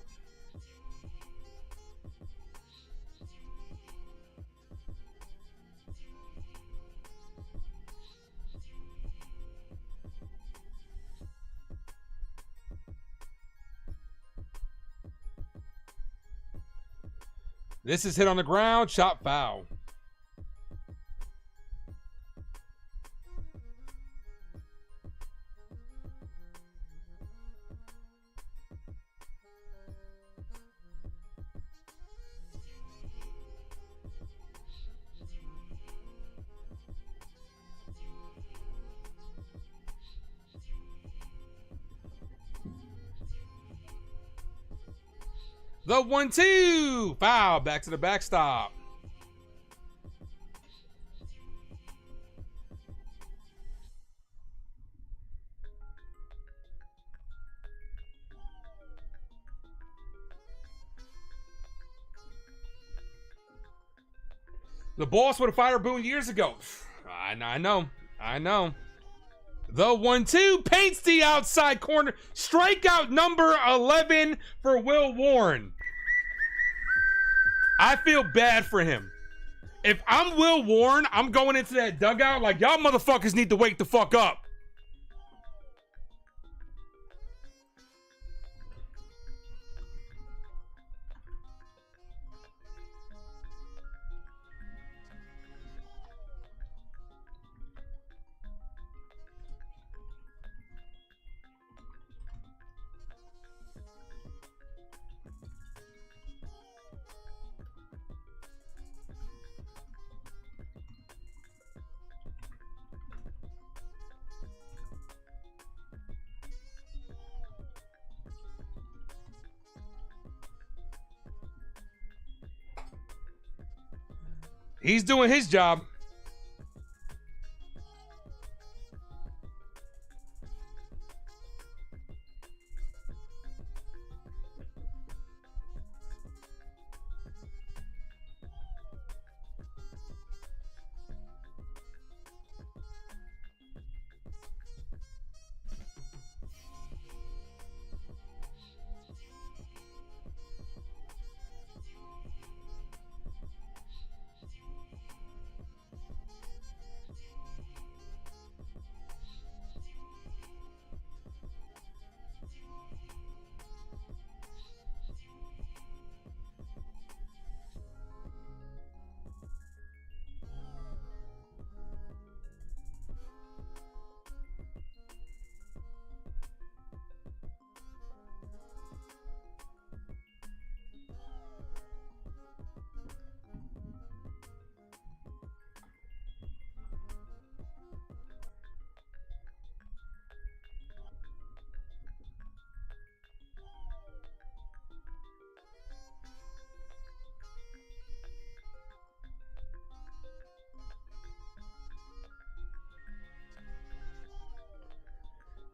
This is hit on the ground. Shot foul. The 1-2. Foul. Back to the backstop. The boss would have fired Boone years ago. I know. The 1-2 paints the outside corner. Strikeout number 11 for Will Warren. I feel bad for him. If I'm Will Warren, I'm going into that dugout like, y'all motherfuckers need to wake the fuck up. He's doing his job.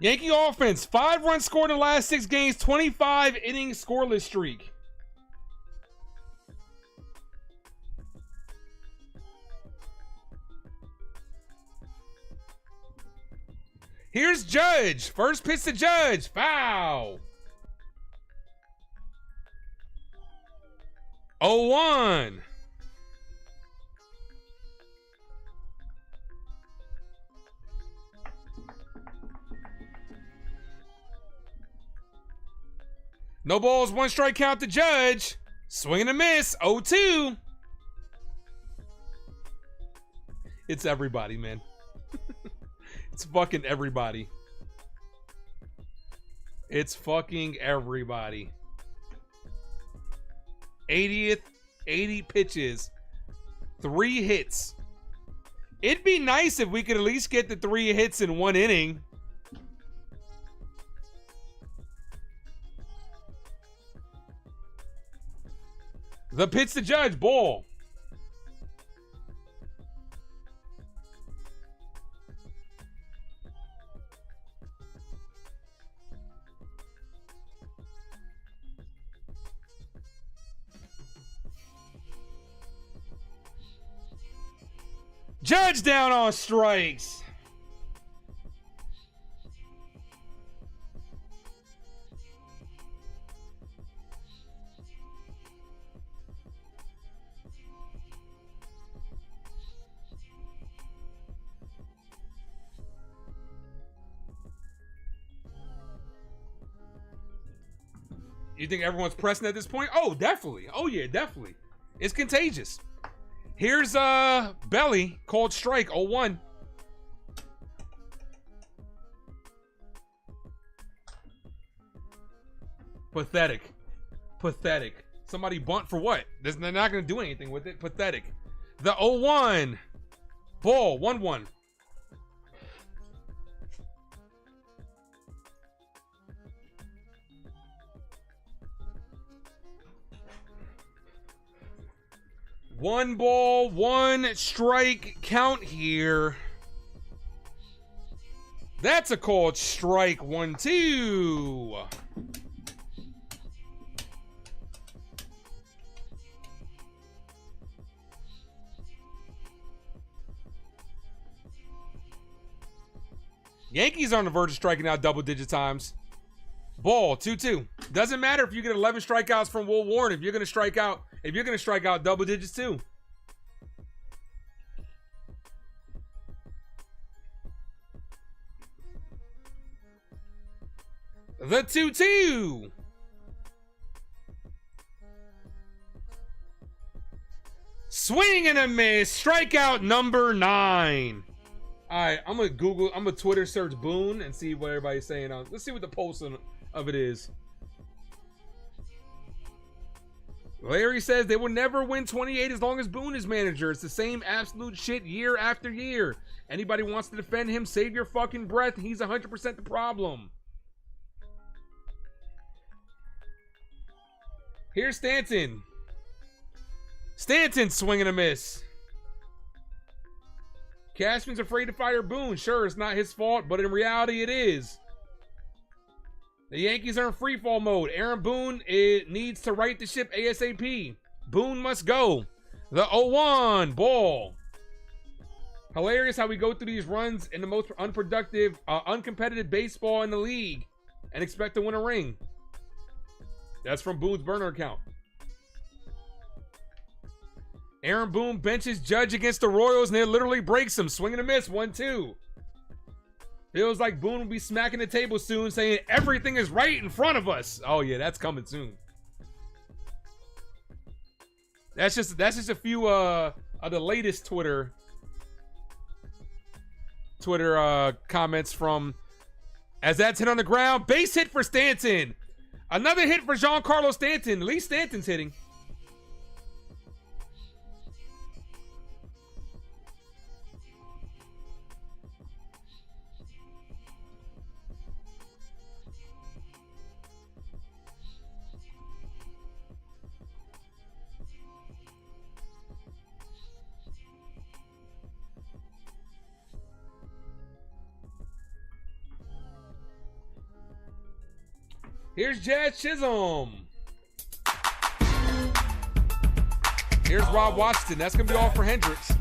Yankee offense, 5 runs scored in the last 6 games, 25 inning scoreless streak. Here's Judge. First pitch to Judge. Foul. 0-1. No balls, 1 strike count to Judge. Swing and a miss. 0-2. It's everybody, man. It's fucking everybody. It's fucking everybody. 80 pitches. 3 hits. It'd be nice if we could at least get the 3 hits in 1 inning. The pitch to Judge, ball. Judge down on strikes. You think everyone's pressing at this point? Oh, definitely. Oh, yeah, definitely. It's contagious. Here's Belly, called strike, 0-1. Pathetic. Pathetic. Somebody bunt for what? They're not going to do anything with it. Pathetic. The 0-1. Ball, 1-1. One ball, 1 strike count here. That's a called strike. 1-2. Yankees are on the verge of striking out double-digit times. Ball, 2-2. Doesn't matter if you get 11 strikeouts from Will Warren. If you're going to strike out double digits too. The 2-2. Swing and a miss. Strikeout number 9. All right, I'm gonna Twitter search Boone and see what everybody's saying. Let's see what the pulse of it is. Larry says they will never win 28 as long as Boone is manager. It's the same absolute shit year after year. Anybody wants to defend him, save your fucking breath. He's 100% the problem. Here's Stanton. Stanton swinging a miss. Cashman's afraid to fire Boone. Sure, it's not his fault, but in reality it is. The Yankees are in freefall mode. Aaron Boone needs to right the ship ASAP. Boone must go. The 0-1 ball. Hilarious how we go through these runs in the most unproductive, uncompetitive baseball in the league and expect to win a ring. That's from Boone's burner account. Aaron Boone benches Judge against the Royals and it literally breaks him. Swing and a miss, 1-2. Feels like Boone will be smacking the table soon, saying everything is right in front of us. Oh yeah, that's coming soon. That's just a few of the latest Twitter comments from as that's hit on the ground. Base hit for Stanton. Another hit for Giancarlo Stanton. At least Stanton's hitting. Here's Jazz Chisholm. Here's Rob Washington. That's going to be all for Hendricks.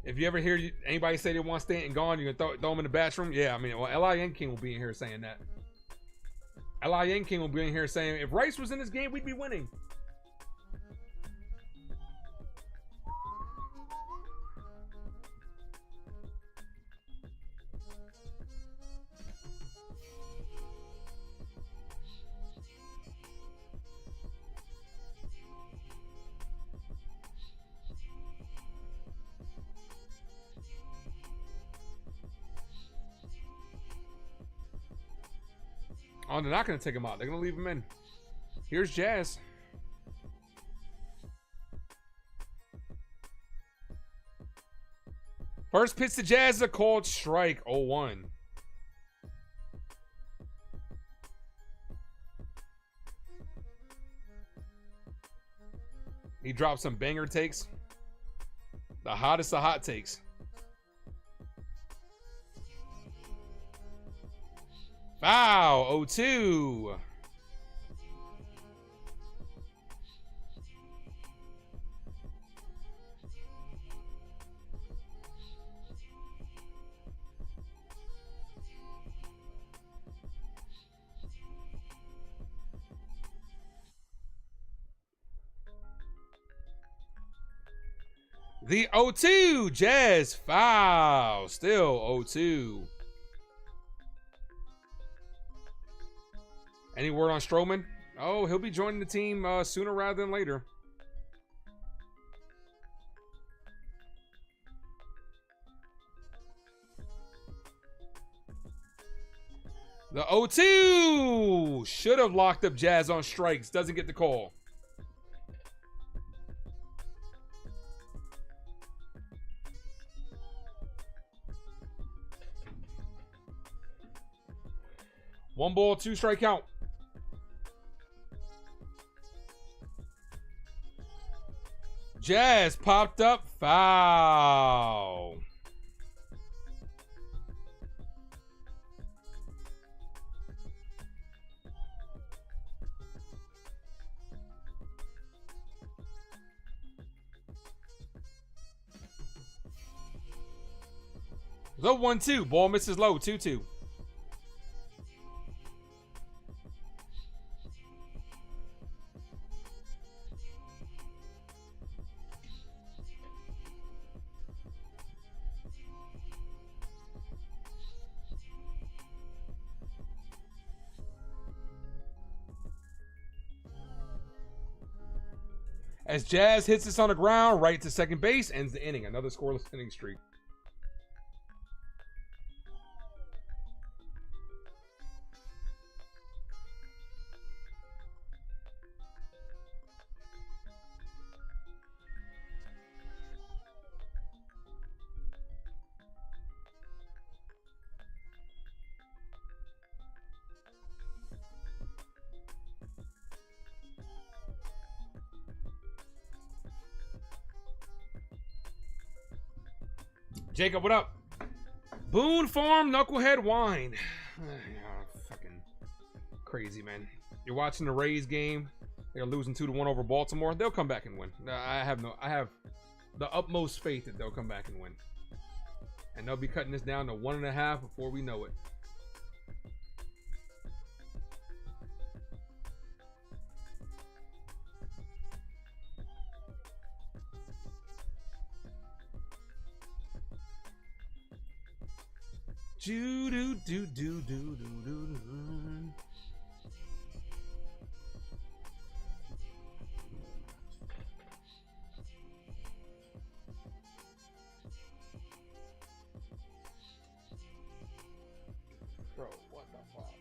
If you ever hear anybody say they want Stanton gone, you're going to throw them in the bathroom? Yeah, I mean, well, L.I. Yankee will be in here saying that. L.I. Yankee will be in here saying, if Rice was in this game, we'd be winning. Oh, they're not going to take him out. They're going to leave him in. Here's Jazz. First pitch to Jazz is a called strike. 0-1. He dropped some banger takes. The hottest of hot takes. Foul, 0-2. The 0-2, Jazz foul, still 0-2. Any word on Stroman? Oh, he'll be joining the team sooner rather than later. The 0-2 should have locked up Jazz on strikes. Doesn't get the call. One ball, 2 strike count. Jazz popped up, foul. The 1-2, ball misses low, 2-2. As Jazz hits this on the ground, right to second base, ends the inning. Another scoreless inning streak. Jacob, what up? Boone Farm Knucklehead Wine. Fucking crazy, man. You're watching the Rays game. They're losing 2-1 over Baltimore. They'll come back and win. I have the utmost faith that they'll come back and win. And they'll be cutting this down to 1.5 before we know it. Do do do do do do do. Bro, what the fuck?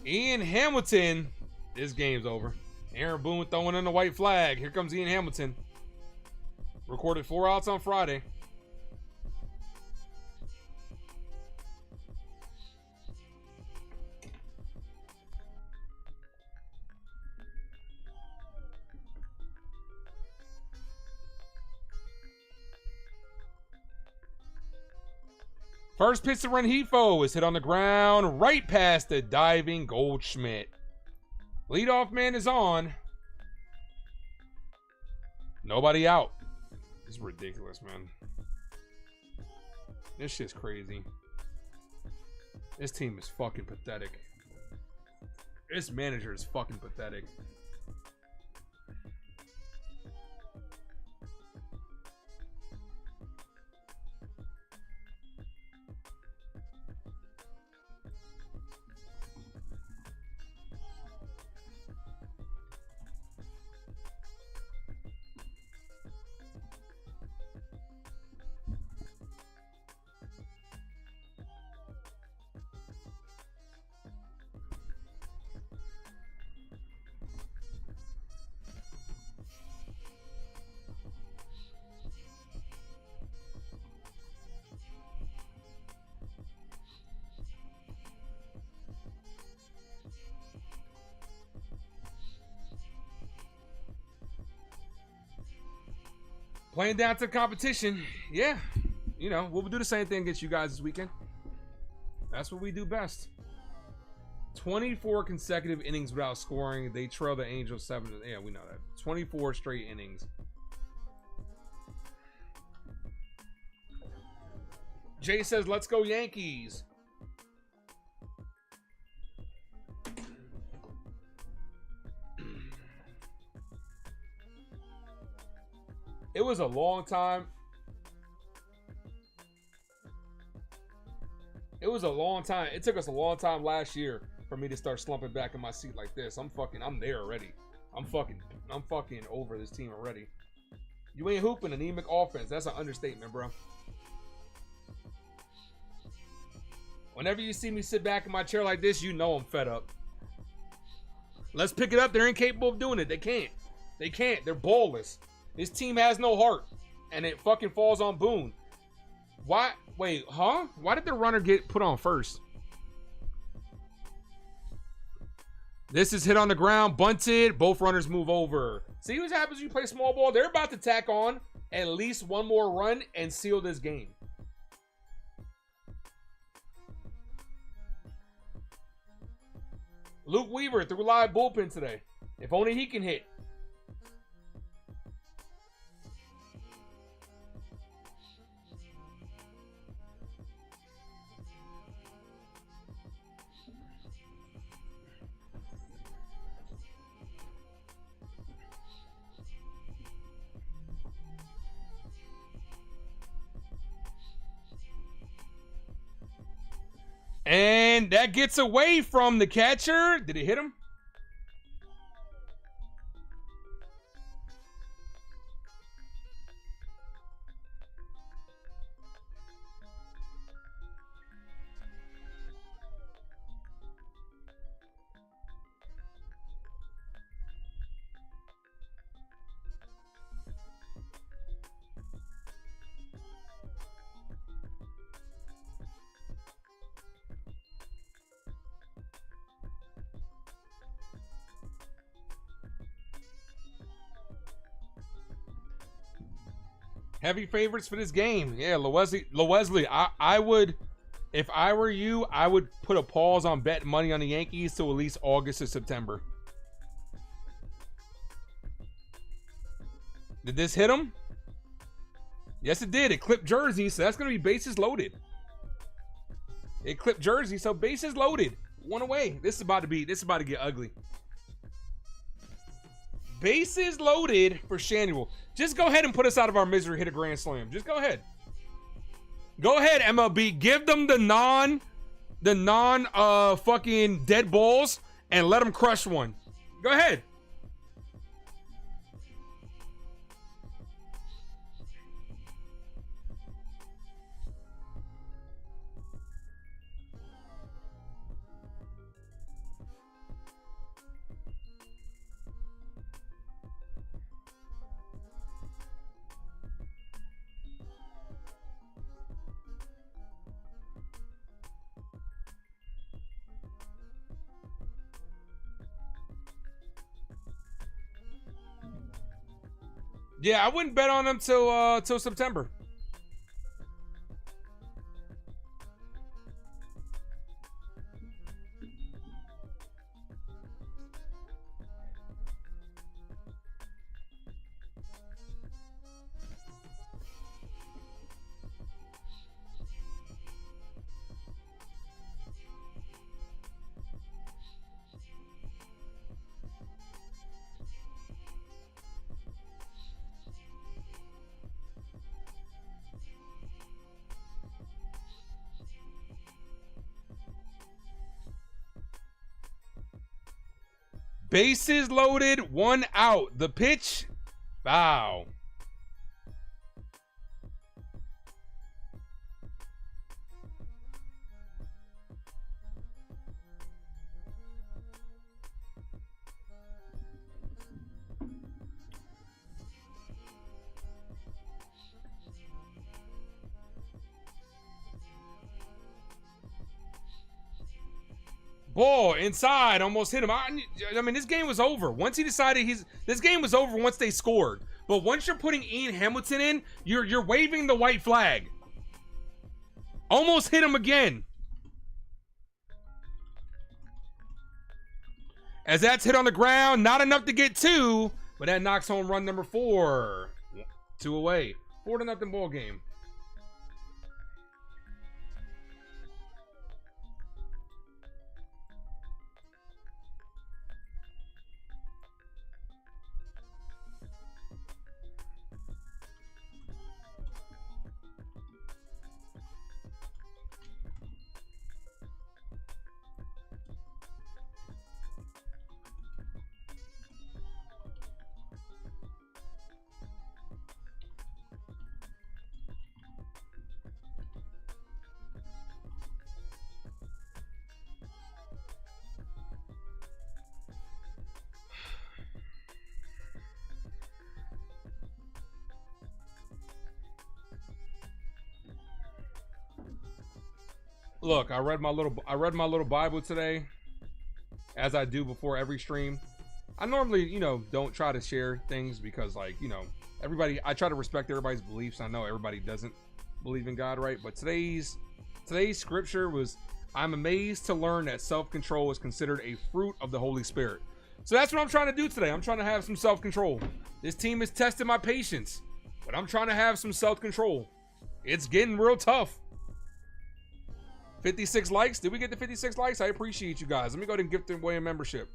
Ian Hamilton. This game's over. Aaron Boone throwing in the white flag. Here comes Ian Hamilton. Recorded 4 outs on Friday. First pitch to Rengifo is hit on the ground right past the diving Goldschmidt. Leadoff man is on. Nobody out. This is ridiculous, man. This shit's crazy. This team is fucking pathetic. This manager is fucking pathetic. Playing down to the competition. Yeah. You know, we'll do the same thing against you guys this weekend. That's what we do best. 24 consecutive innings without scoring. They trail the Angels 7. Yeah, we know that. 24 straight innings. Jay says, let's go Yankees. It was a long time. It was a long time. It took us a long time last year for me to start slumping back in my seat like this. I'm there already. I'm fucking over this team already. You ain't hooping anemic offense. That's an understatement, bro. Whenever you see me sit back in my chair like this, you know I'm fed up. Let's pick it up. They're incapable of doing it. They can't. They can't. They're ballless. This team has no heart, and it fucking falls on Boone. Why? Wait, huh? Why did the runner get put on first? This is hit on the ground, bunted. Both runners move over. See what happens when you play small ball? They're about to tack on at least one more run and seal this game. Luke Weaver threw live bullpen today. If only he can hit. And that gets away from the catcher. Did it hit him? Heavy favorites for this game. Yeah, Lowesley. I would, if I were you, I would put a pause on betting money on the Yankees till at least August or September. Did this hit him? Yes, it did. It clipped Jersey, so that's going to be bases loaded. It clipped Jersey, so bases loaded. One away. This is about to get ugly. Bases loaded for Shanuel. Just go ahead and put us out of our misery. Hit a grand slam. Just go ahead. Go ahead, MLB. Give them the non fucking dead balls and let them crush one. Go ahead. Yeah, I wouldn't bet on them till September. Bases loaded, 1 out. The pitch, foul. Ball inside, almost hit him. I mean, this game was over. Once he decided this game was over once they scored. But once you're putting Ian Hamilton in, you're waving the white flag. Almost hit him again. As that's hit on the ground, not enough to get 2, but that knocks home run number 4. 2 away. 4-0 ball game. Look, I read my little Bible today, as I do before every stream. I normally, don't try to share things because, like, I try to respect everybody's beliefs. I know everybody doesn't believe in God, right? But today's scripture was, I'm amazed to learn that self-control is considered a fruit of the Holy Spirit. So that's what I'm trying to do today. I'm trying to have some self-control. This team has tested my patience, but I'm trying to have some self-control. It's getting real tough. 56 likes. Did we get the 56 likes? I appreciate you guys. Let me go ahead and gift away a membership.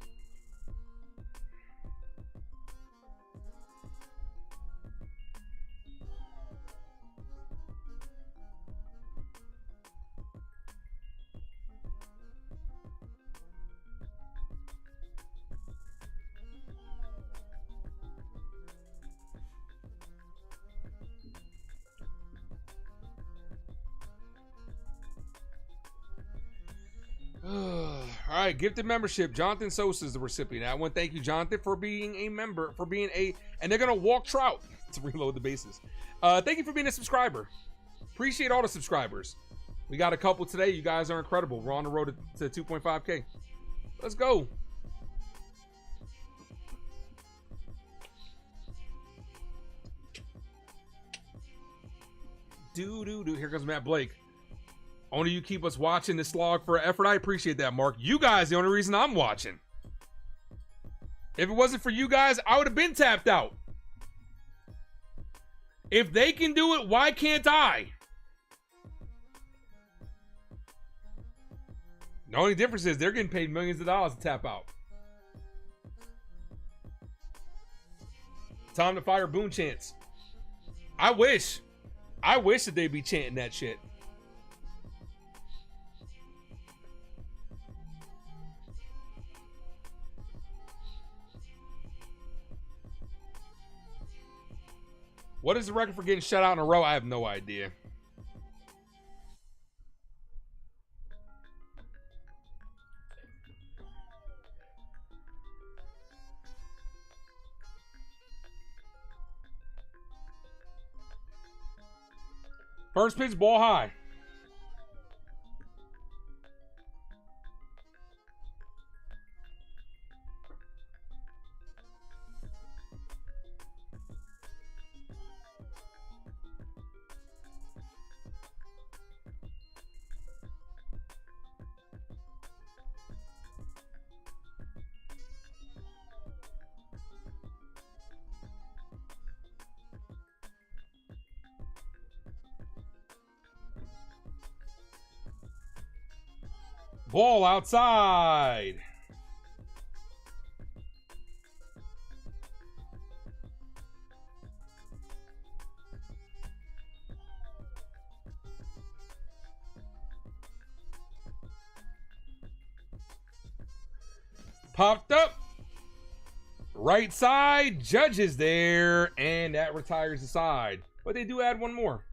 All right, gifted membership. Jonathan Sosa is the recipient. I want to thank you, Jonathan, for being a member, and they're going to walk Trout to reload the bases. Thank you for being a subscriber. Appreciate all the subscribers. We got a couple today. You guys are incredible. We're on the road to 2.5K. Let's go. Here comes Matt Blake. Only you keep us watching this slog for effort. I appreciate that, Mark. You guys, the only reason I'm watching. If it wasn't for you guys, I would have been tapped out. If they can do it, why can't I? The only difference is they're getting paid millions of dollars to tap out. Time to fire Boone chants. I wish that they'd be chanting that shit. What is the record for getting shut out in a row? I have no idea. First pitch, ball high. Ball outside. Popped up. Right side. Judge is there. And that retires the side. But they do add one more.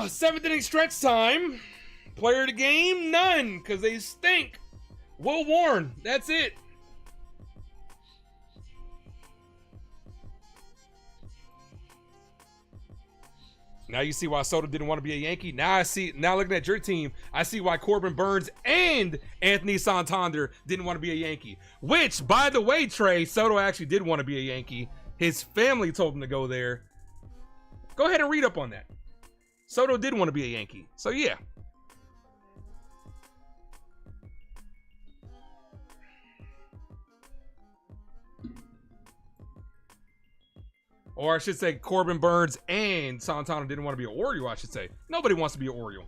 Seventh inning stretch time. Player of the game, none, because they stink. Will Warren, that's it. Now you see why Soto didn't want to be a Yankee. Now looking at your team, I see why Corbin Burns and Anthony Santander didn't want to be a Yankee. Which, by the way, Trey, Soto actually did want to be a Yankee. His family told him to go there. Go ahead and read up on that. Soto did want to be a Yankee. So, yeah. Or I should say Corbin Burns and Santana didn't want to be an Oriole, I should say. Nobody wants to be an Oriole.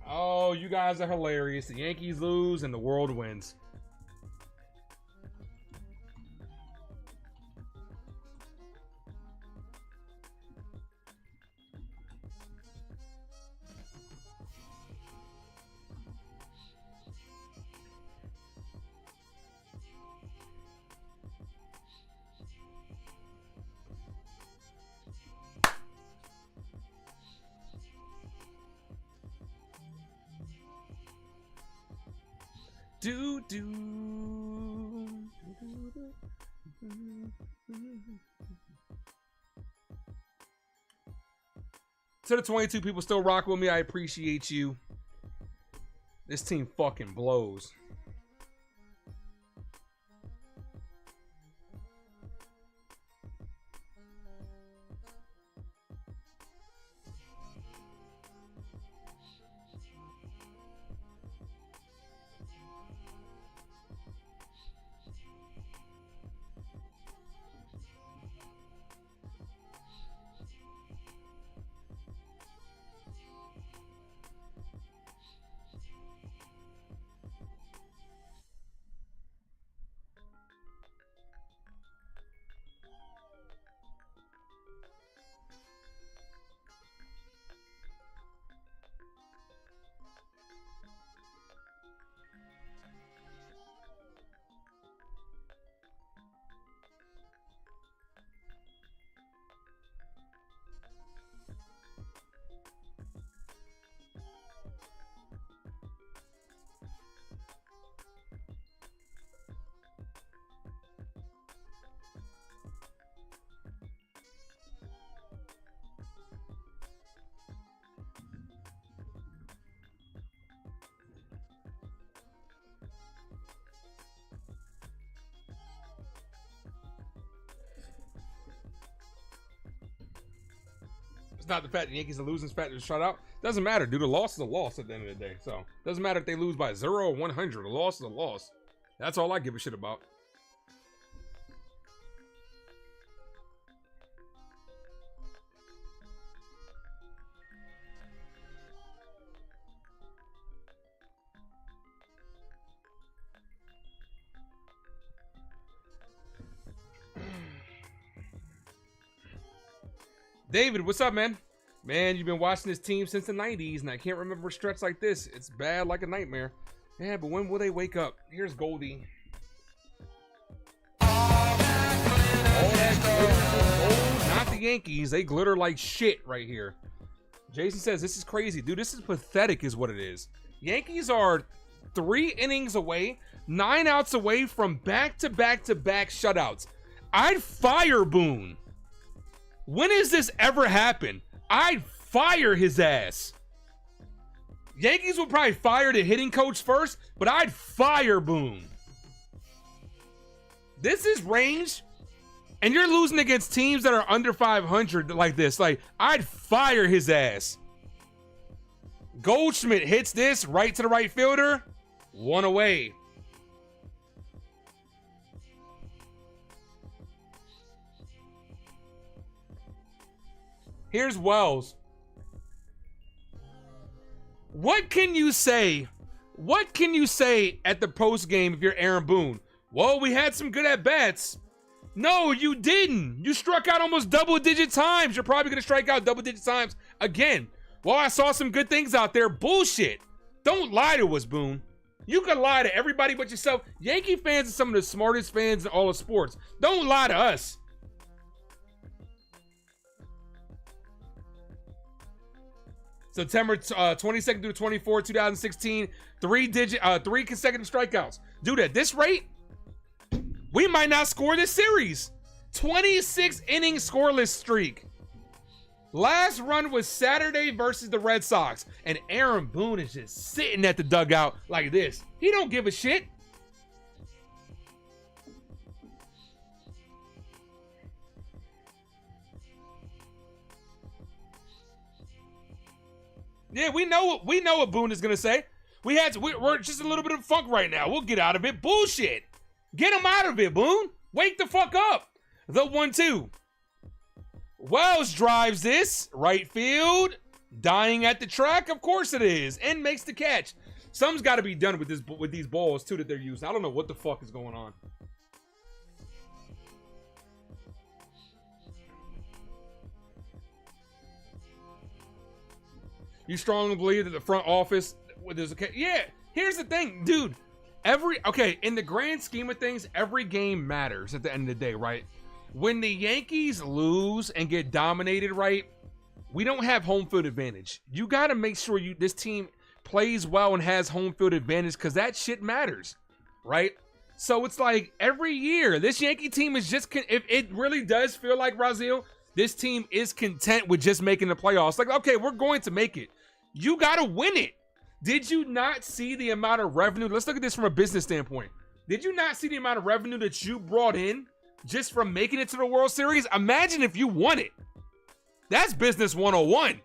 Oh, you guys are hilarious. The Yankees lose and the world wins. To the 22 people still rocking with me, I appreciate you. This team fucking blows. Not the fact the Yankees are losing, the fact they're shut out. Doesn't matter, dude. A loss is a loss at the end of the day. So doesn't matter if they lose by 0 or 100. A loss is a loss. That's all I give a shit about. David, what's up, man? Man, you've been watching this team since the 90s, and I can't remember a stretch like this. It's bad like a nightmare. Yeah, but when will they wake up? Here's Goldie. All that glitter, not the Yankees. They glitter like shit right here. Jason says, this is crazy. Dude, this is pathetic is what it is. Yankees are 3 innings away, 9 outs away from back-to-back-to-back shutouts. I'd fire Boone. When has this ever happened? I'd fire his ass. Yankees will probably fire the hitting coach first, but I'd fire Boone. This is range, and you're losing against teams that are under 500 like this. Like, I'd fire his ass. Goldschmidt hits this right to the right fielder. 1 away. Here's Wells. What can you say? What can you say at the post game if you're Aaron Boone? Well, we had some good at-bats. No, you didn't. You struck out almost double-digit times. You're probably going to strike out double-digit times again. Well, I saw some good things out there. Bullshit. Don't lie to us, Boone. You can lie to everybody but yourself. Yankee fans are some of the smartest fans in all of sports. Don't lie to us. September 22nd through 24th, 2016, 3 consecutive strikeouts. Dude, at this rate, we might not score this series. 26 inning scoreless streak. Last run was Saturday versus the Red Sox, and Aaron Boone is just sitting at the dugout like this. He don't give a shit. Yeah, we know what Boone is gonna say. We're just a little bit of funk right now. We'll get out of it. Bullshit. Get him out of it, Boone. Wake the fuck up. The 1-2. Wells drives this right field. Dying at the track, of course it is, and makes the catch. Something's got to be done with these balls too that they're using. I don't know what the fuck is going on. You strongly believe that the front office there's yeah, here's the thing, dude. In the grand scheme of things, every game matters at the end of the day, right? When the Yankees lose and get dominated, right, we don't have home field advantage. You got to make sure this team plays well and has home field advantage because that shit matters, right? So it's like every year, this Yankee team is just, if it really does feel like, Raziel, this team is content with just making the playoffs. Like, okay, we're going to make it. You got to win it. Did you not see the amount of revenue? Let's look at this from a business standpoint. Did you not see the amount of revenue that you brought in just from making it to the World Series? Imagine if you won it. That's business 101.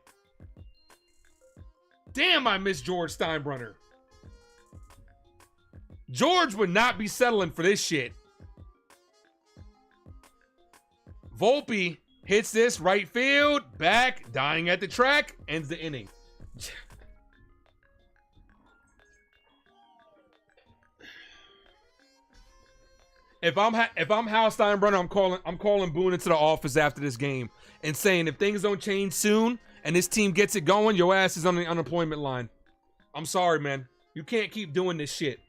Damn, I miss George Steinbrenner. George would not be settling for this shit. Volpe hits this right field, back, dying at the track, ends the inning. If I'm Hal Steinbrenner, I'm calling Boone into the office after this game and saying if things don't change soon and this team gets it going, your ass is on the unemployment line. I'm sorry, man. You can't keep doing this shit.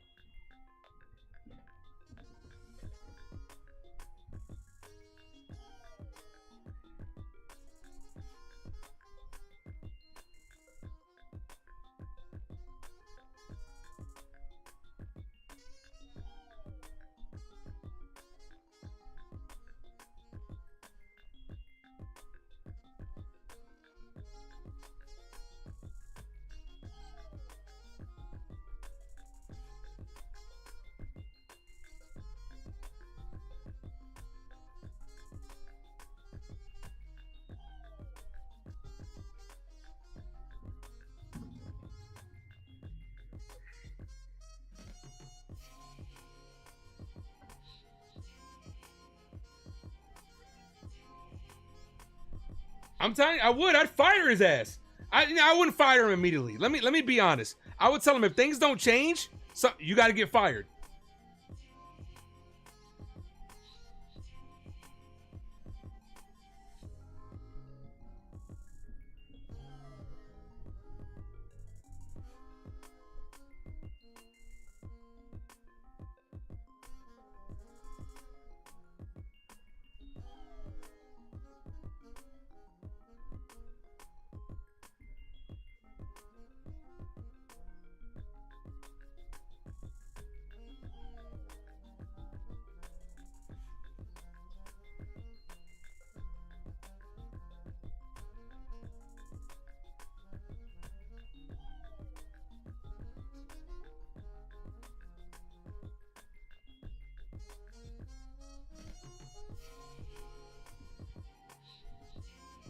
I'm telling you, I'd fire his ass. I wouldn't fire him immediately. Let me be honest. I would tell him if things don't change, you got to get fired.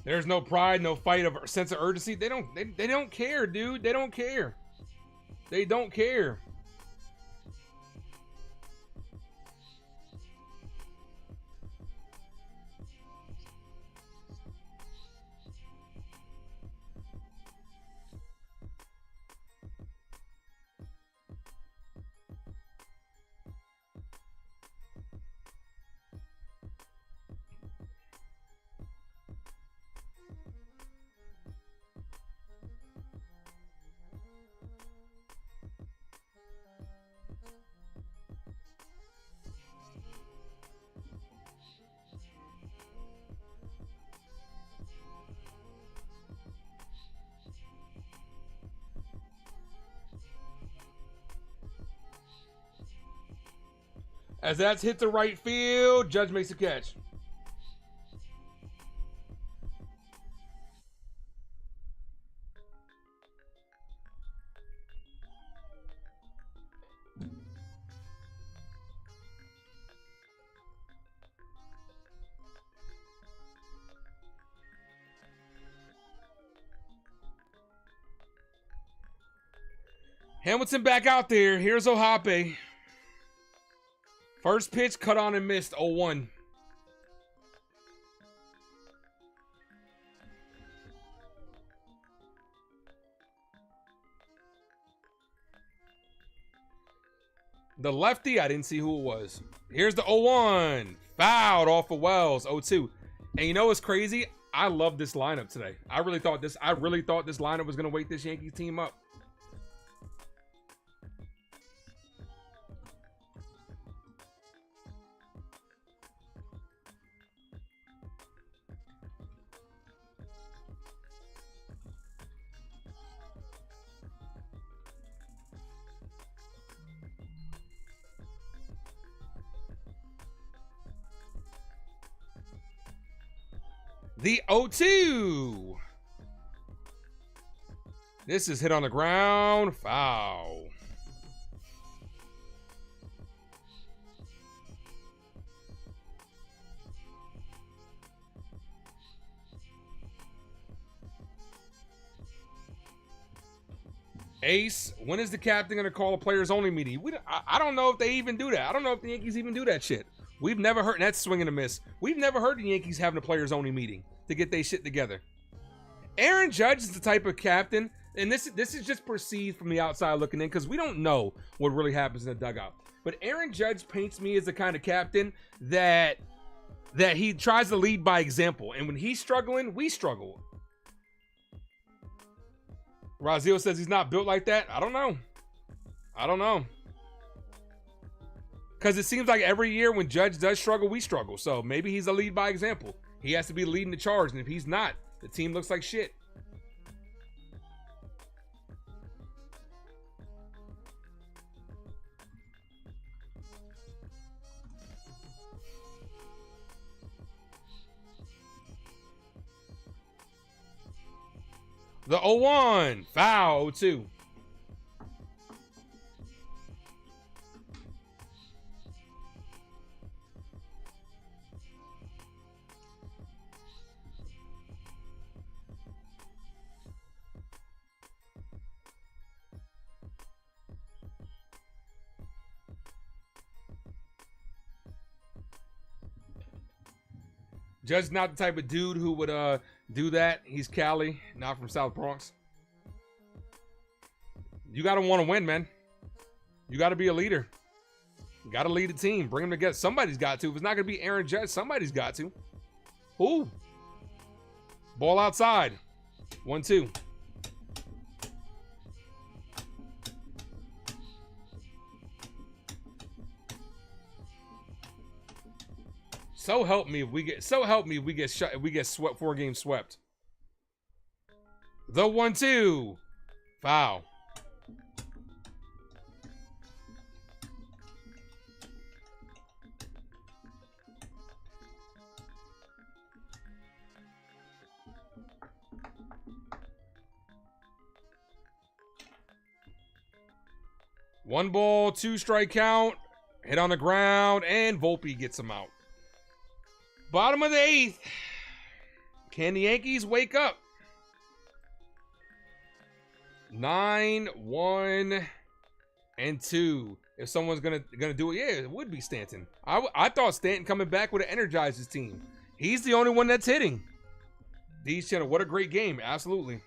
There's no pride, no fight of sense of urgency. They don't care, dude. They don't care. They don't care. As that's hit the right field, Judge makes a catch. Hamilton back out there. Here's Ohape. First pitch, cut on and missed, 0-1. The lefty, I didn't see who it was. Here's the 0-1. Fouled off of Wells, 0-2. And you know what's crazy? I love this lineup today. I really thought this lineup was going to wake this Yankees team up. The 0-2. This is hit on the ground. Foul. Ace, when is the captain going to call a players only meeting? I don't know if they even do that. I don't know if the Yankees even do that shit. We've never heard, and that's swing and a miss. We've never heard the Yankees having a players only meeting to get their shit together. Aaron Judge is the type of captain, and this is just perceived from the outside looking in because we don't know what really happens in the dugout. But Aaron Judge paints me as the kind of captain that he tries to lead by example. And when he's struggling, we struggle. Raziel says he's not built like that. I don't know. I don't know. Because it seems like every year when Judge does struggle, we struggle. So maybe he's a lead by example. He has to be leading the charge. And if he's not, the team looks like shit. The 0-1. Foul, 0-2. Judge's not the type of dude who would do that. He's Cali, not from South Bronx. You got to want to win, man. You got to be a leader. You got to lead the team. Bring them together. Somebody's got to. If it's not going to be Aaron Judge, somebody's got to. Who? Ball outside. 1-2. So help me if we get swept, 4 games swept. The 1-2. Foul. One ball, 2 strike count. Hit on the ground, and Volpe gets him out. Bottom of the 8th. Can the Yankees wake up? 9-1-2. If someone's gonna do it, yeah, it would be Stanton. I thought Stanton coming back would have energized his team. He's the only one that's hitting. These channel, what a great game, absolutely.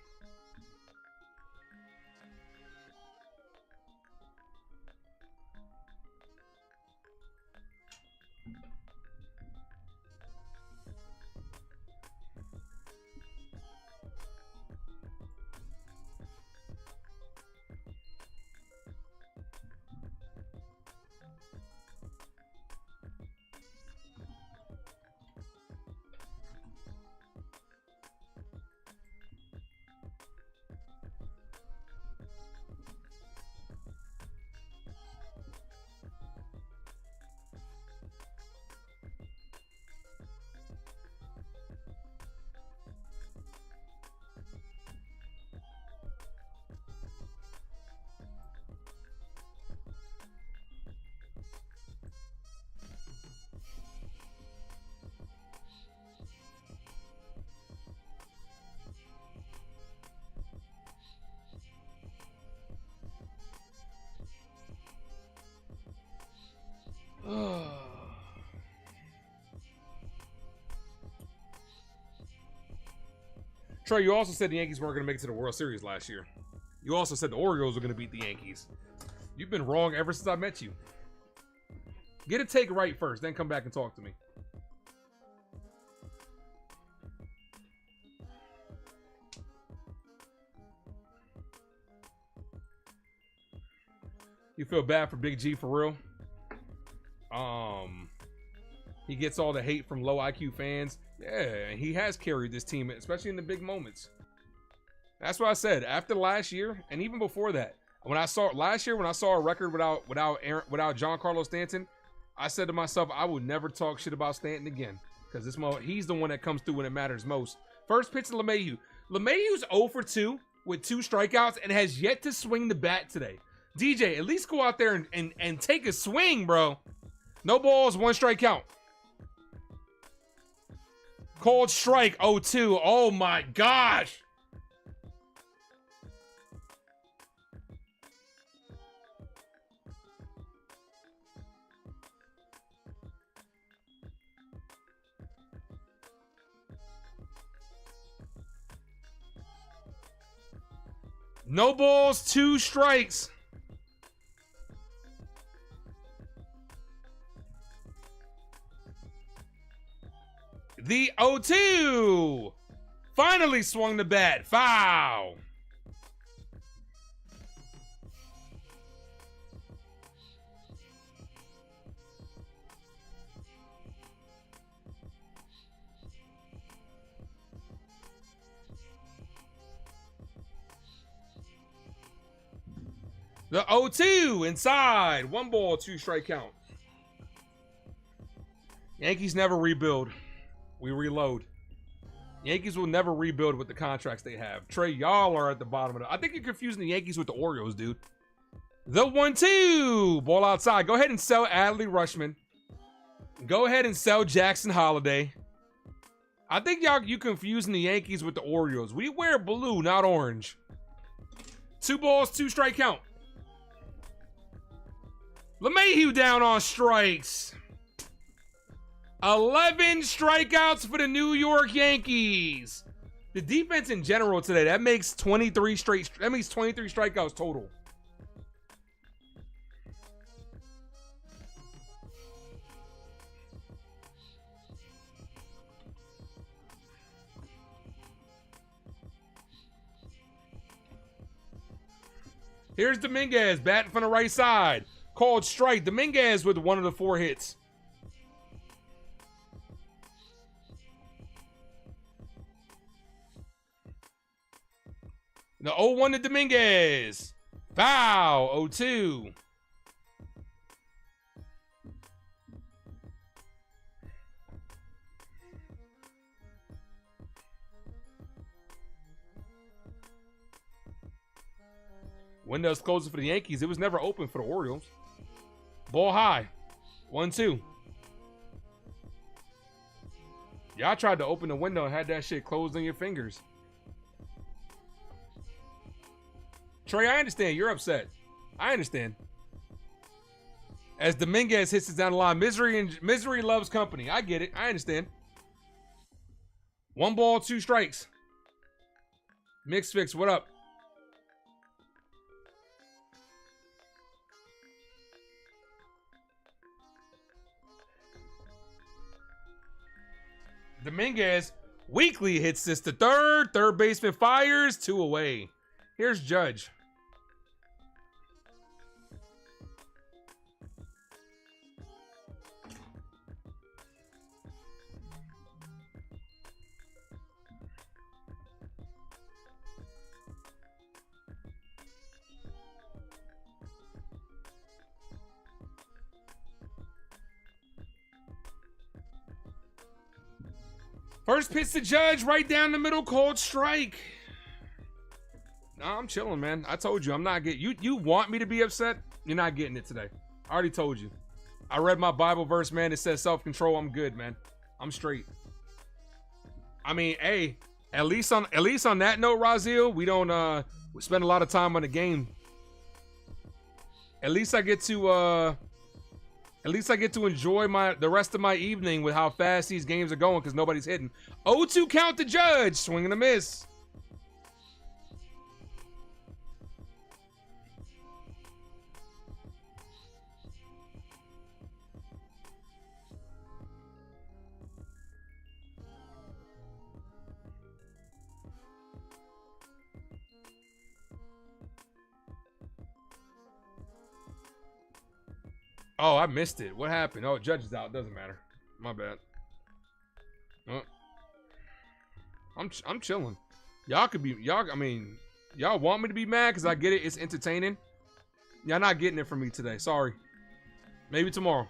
Trey, you also said the Yankees weren't going to make it to the World Series last year. You also said the Orioles were going to beat the Yankees. You've been wrong ever since I met you. Get a take right first, then come back and talk to me. You feel bad for Big G for real? He gets all the hate from low IQ fans. Yeah, he has carried this team, especially in the big moments. That's what I said. After last year, and even before that, when I saw a record without Giancarlo Stanton, I said to myself, I would never talk shit about Stanton again, because he's the one that comes through when it matters most. First pitch to LeMahieu. LeMahieu's 0 for 2 with 2 strikeouts and has yet to swing the bat today. DJ, at least go out there and take a swing, bro. No balls, 1 strikeout. Cold strike, 0-2. Oh my gosh. No balls, 2 strikes. The 0-2 finally swung the bat. Foul. The 0-2 inside. 1 ball, 2 strike count. Yankees never rebuild. We reload. Yankees will never rebuild with the contracts they have. Trey, y'all are at the bottom of it. I think you're confusing the Yankees with the Orioles, dude. The 1-2. Ball outside. Go ahead and sell Adley Rutschman. Go ahead and sell Jackson Holiday. I think you confusing the Yankees with the Orioles. We wear blue, not orange. 2 balls, 2 strike count. LeMahieu down on strikes. 11 strikeouts for the New York Yankees. The defense in general today, that makes 23 strikeouts total. Here's Dominguez batting from the right side. Called strike. Dominguez with 1 of the 4 hits. The 0-1 to Dominguez. Foul. 0-2. Window's closing for the Yankees. It was never open for the Orioles. Ball high. 1-2. Y'all tried to open the window and had that shit closed on your fingers. Trey, I understand. You're upset. I understand. As Dominguez hits us down the line, misery loves company. I get it. I understand. 1 ball, 2 strikes. Mix Fix, what up? Dominguez weakly hits this to third. Third baseman fires. 2 away. Here's Judge. First pitch to Judge, right down the middle, cold strike. Nah, I'm chilling, man. I told you, I'm not getting you want me to be upset? You're not getting it today. I already told you. I read my Bible verse, man. It says self-control. I'm good, man. I'm straight. I mean, hey, at least on that note, Raziel, we don't we spend a lot of time on the game. At least I get to enjoy the rest of my evening with how fast these games are going because nobody's hitting. 0-2 count to Judge. Swing and a miss. Oh, I missed it. What happened? Oh, Judge is out. Doesn't matter. My bad. Oh. I'm chilling. Y'all want me to be mad because I get it. It's entertaining. Y'all not getting it from me today. Sorry. Maybe tomorrow.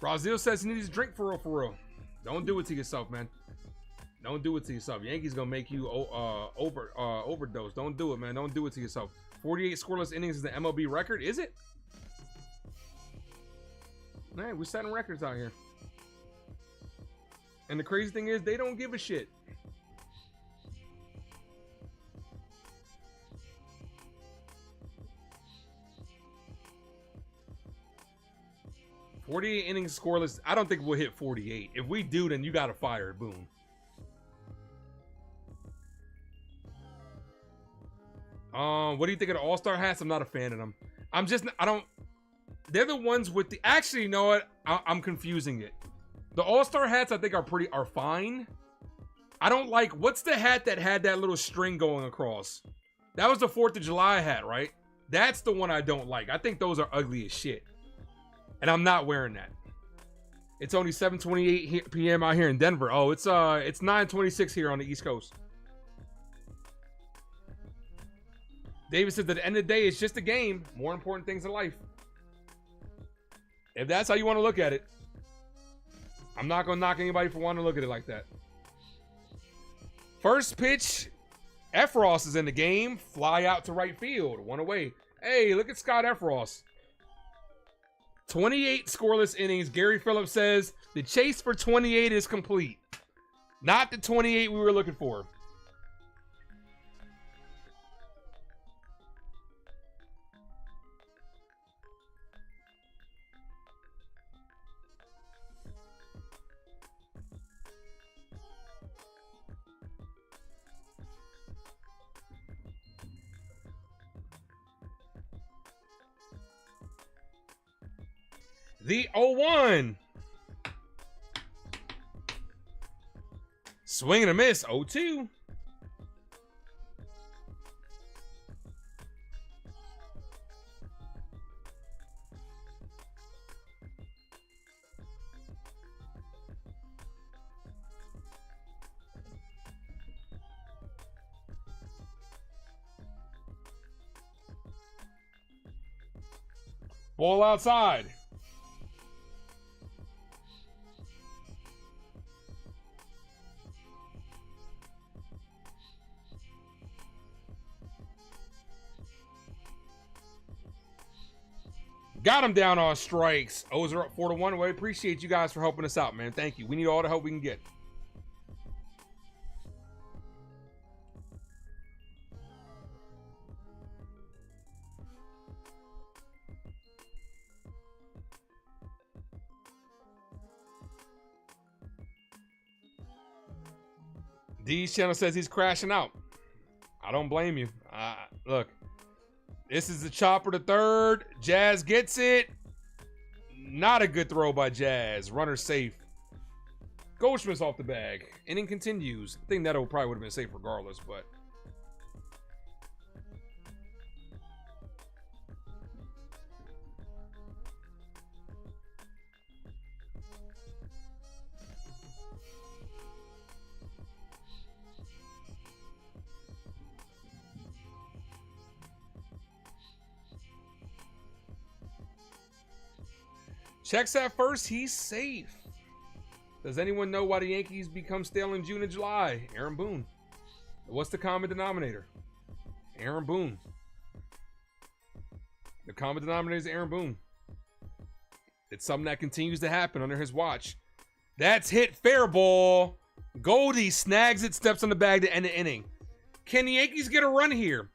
Brazil says he needs a drink for real. Don't do it to yourself, man. Don't do it to yourself. Yankees gonna make you overdose. Don't do it, man. Don't do it to yourself. 48 scoreless innings is the MLB record. Is it? Man, we're setting records out here. And the crazy thing is, they don't give a shit. "48 innings scoreless." I don't think we'll hit 48. If we do, then you got to fire Boone. What do you think of the All-Star hats? I'm not a fan of them. They're the ones with the, actually, you know what? I'm confusing it. The All-Star hats I think are fine. I don't like, what's the hat that had that little string going across? That was the 4th of July hat, right? That's the one I don't like. I think those are ugly as shit. And I'm not wearing that. It's only 7:28 p.m. out here in Denver. Oh, it's 9:26 here on the East Coast. David said that at the end of the day, it's just a game. More important things in life. If that's how you want to look at it, I'm not going to knock anybody for wanting to look at it like that. First pitch, Efros is in the game. Fly out to right field. 1 away. Hey, look at Scott Efros. 28 scoreless innings. Gary Phillips says the chase for 28 is complete. Not the 28 we were looking for. The 0-1. Swing and a miss. 0-2. Ball outside. Got him down on strikes. O's are up 4-1. We appreciate you guys for helping us out, man. Thank you. We need all the help we can get. D's channel says he's crashing out. I don't blame you. Look, this is the chopper to third. Jazz gets it. Not a good throw by Jazz. Runner safe. Goldschmidt's off the bag. Inning continues. I think that probably would have been safe regardless, but. Checks at first, he's safe. Does anyone know why the Yankees become stale in June and July? Aaron Boone. What's the common denominator? Aaron Boone. The common denominator is Aaron Boone. It's something that continues to happen under his watch. That's hit fair ball. Goldie snags it, steps on the bag to end the inning. Can the Yankees get a run here?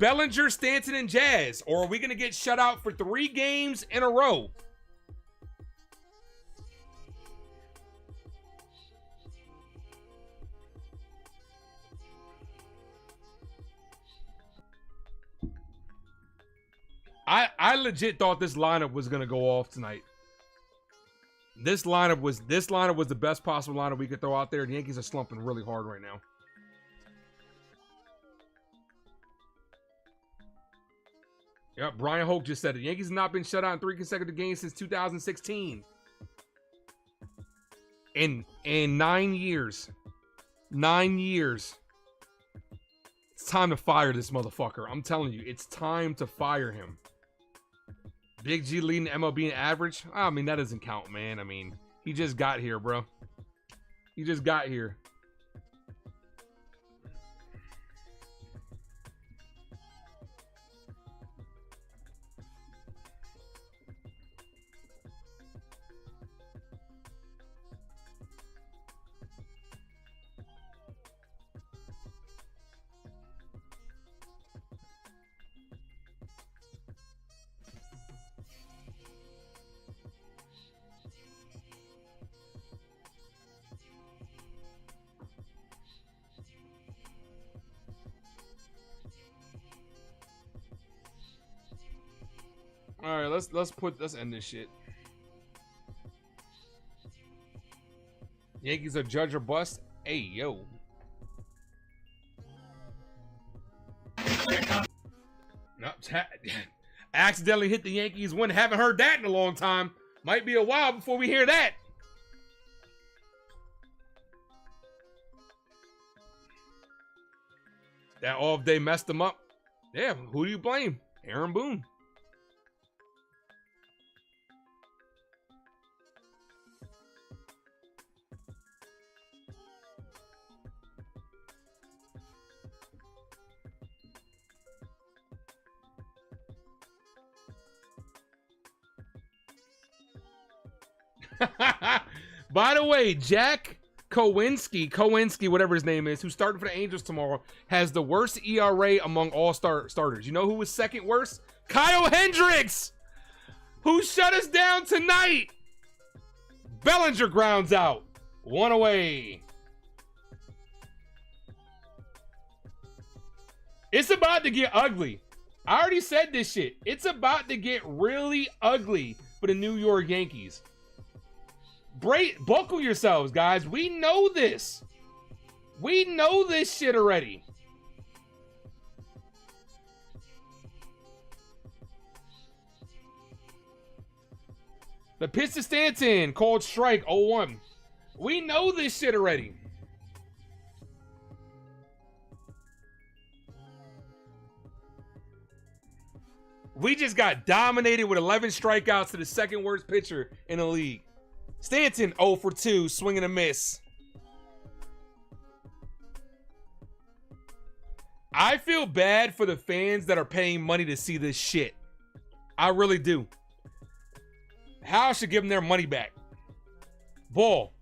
Bellinger, Stanton, and Jazz. Or are we going to get shut out for 3 games in a row? I legit thought this lineup was gonna go off tonight. This lineup was the best possible lineup we could throw out there. The Yankees are slumping really hard right now. Yep, Brian Hoke just said it. The Yankees have not been shut out in 3 consecutive games since 2016. In 9 years. 9 years. It's time to fire this motherfucker. I'm telling you, it's time to fire him. Big G leading MLB in average. I mean, that doesn't count, man. I mean, he just got here, bro. He just got here. All right, let's end this shit. Yankees are judge or bust. Hey, yo. No, accidentally hit the Yankees win. Haven't heard that in a long time. Might be a while before we hear that. That off day messed them up. Yeah, who do you blame? Aaron Boone. By the way, Jack Kowinski, whatever his name is, who's starting for the Angels tomorrow, has the worst ERA among all starters. You know who was second worst? Kyle Hendricks, who shut us down tonight. Bellinger grounds out. 1 away. It's about to get ugly. I already said this shit. It's about to get really ugly for the New York Yankees. Buckle yourselves, guys. We know this. We know this shit already. The pitch to Stanton, called strike, 0-1. We know this shit already. We just got dominated with 11 strikeouts to the second worst pitcher in the league. Stanton 0 for 2, swing and a miss. I feel bad for the fans that are paying money to see this shit. I really do. Hal should give them their money back. Ball.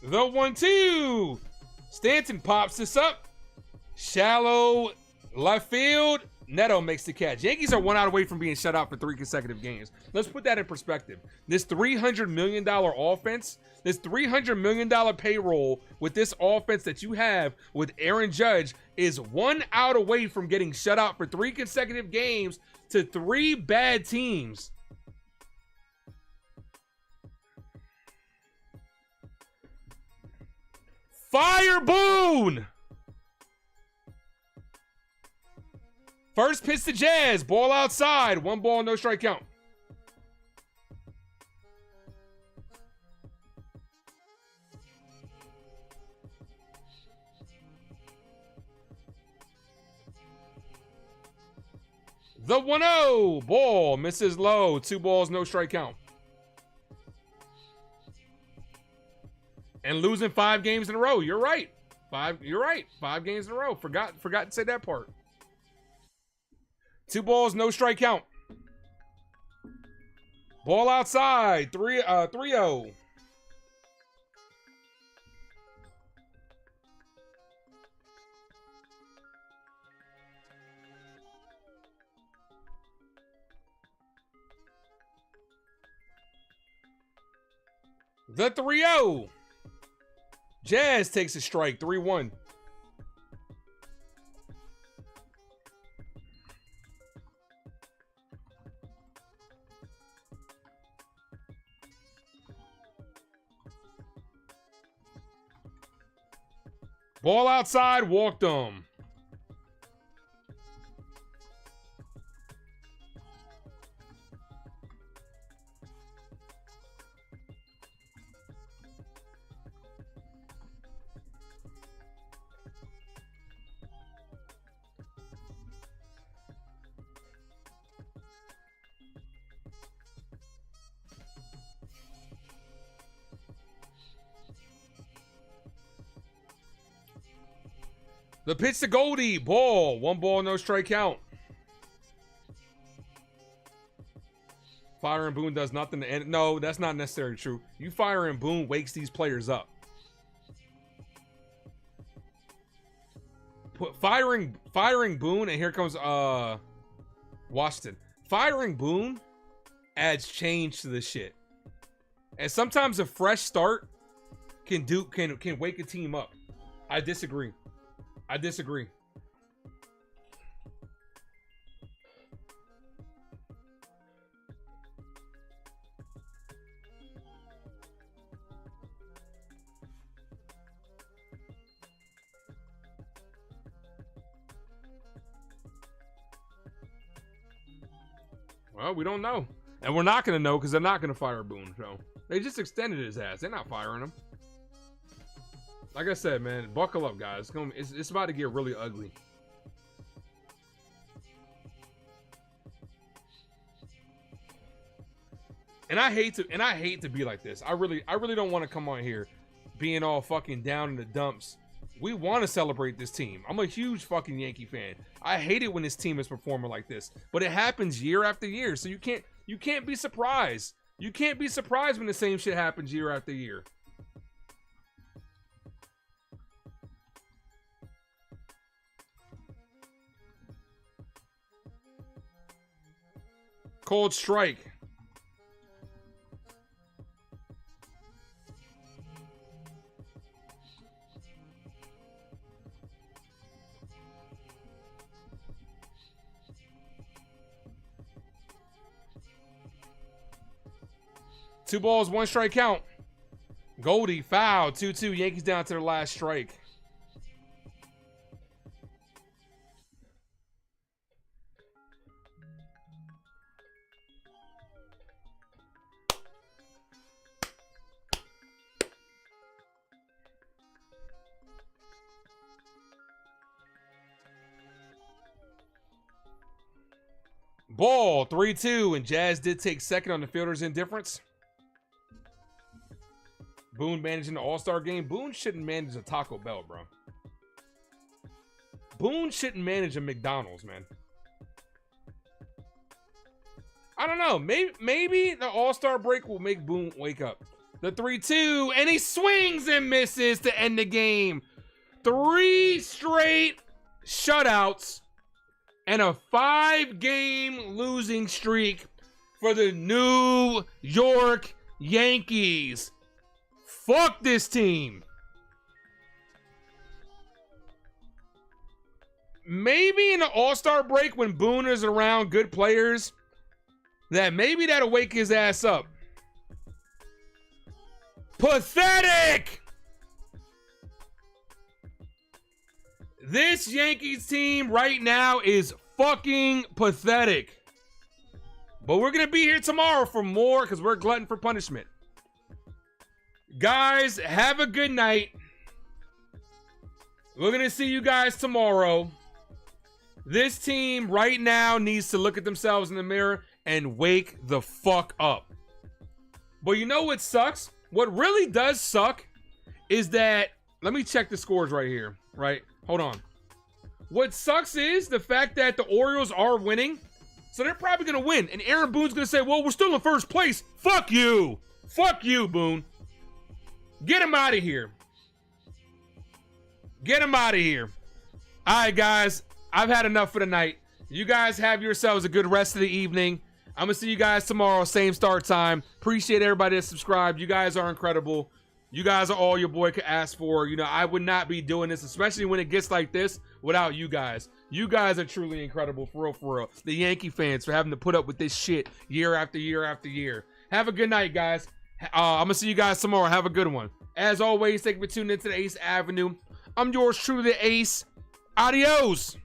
The 1-2. Stanton pops this up. Shallow left field. Neto makes the catch. Yankees are 1 out away from being shut out for 3 consecutive games. Let's put that in perspective. This $300 million offense, this $300 million payroll with this offense that you have with Aaron Judge is 1 out away from getting shut out for 3 consecutive games to 3 bad teams. Fire Boone! First pitch to Jazz. Ball outside. 1 ball, no strike count. The 1-0. Ball misses low. 2 balls, no strike count. And losing 5 games in a row. You're right. You're right. 5 games in a row. Forgot to say that part. 2 balls, no strike count. Ball outside. 3-0. The 3-0. Jazz takes a strike. 3-1. Ball outside, walked him. The pitch to Goldie. Ball. 1 ball, no strike count. Firing Boone does nothing to end. No, that's not necessarily true. You firing Boone wakes these players up. Firing Boone, and here comes Washington. Firing Boone adds change to this shit. And sometimes a fresh start can wake a team up. I disagree. Well, we don't know. And we're not going to know because they're not going to fire Boone. So they just extended his ass. They're not firing him. Like I said, man, buckle up, guys. It's about to get really ugly. And I hate to be like this. I really don't want to come on here being all fucking down in the dumps. We want to celebrate this team. I'm a huge fucking Yankee fan. I hate it when this team is performing like this, but it happens year after year. So you can't be surprised. You can't be surprised when the same shit happens year after year. Cold strike. Two balls, 1 strike count. Goldie, foul. 2-2. Yankees down to their last strike. Ball, 3-2, and Jazz did take second on the fielder's indifference. Boone managing the All-Star game. Boone shouldn't manage a Taco Bell, bro. Boone shouldn't manage a McDonald's, man. I don't know. Maybe the All-Star break will make Boone wake up. The 3-2, and he swings and misses to end the game. 3 straight shutouts and a 5-game losing streak for the New York Yankees. Fuck this team. Maybe in the All-Star break when Boone is around good players, that maybe that'll wake his ass up. Pathetic! This Yankees team right now is fucking pathetic. But we're going to be here tomorrow for more because we're glutton for punishment. Guys, have a good night. We're going to see you guys tomorrow. This team right now needs to look at themselves in the mirror and wake the fuck up. But you know what sucks? What really does suck is that, let me check the scores right here, right? Hold on. What sucks is the fact that the Orioles are winning, so they're probably going to win. And Aaron Boone's going to say, well, we're still in first place. Fuck you. Fuck you, Boone. Get him out of here. Get him out of here. All right, guys. I've had enough for the night. You guys have yourselves a good rest of the evening. I'm going to see you guys tomorrow, same start time. Appreciate everybody that subscribed. You guys are incredible. You guys are all your boy could ask for. You know, I would not be doing this, especially when it gets like this, without you guys. You guys are truly incredible, for real, for real. The Yankee fans for having to put up with this shit year after year after year. Have a good night, guys. I'm going to see you guys tomorrow. Have a good one. As always, thank you for tuning into the Ace Avenue. I'm yours truly, the Ace. Adios.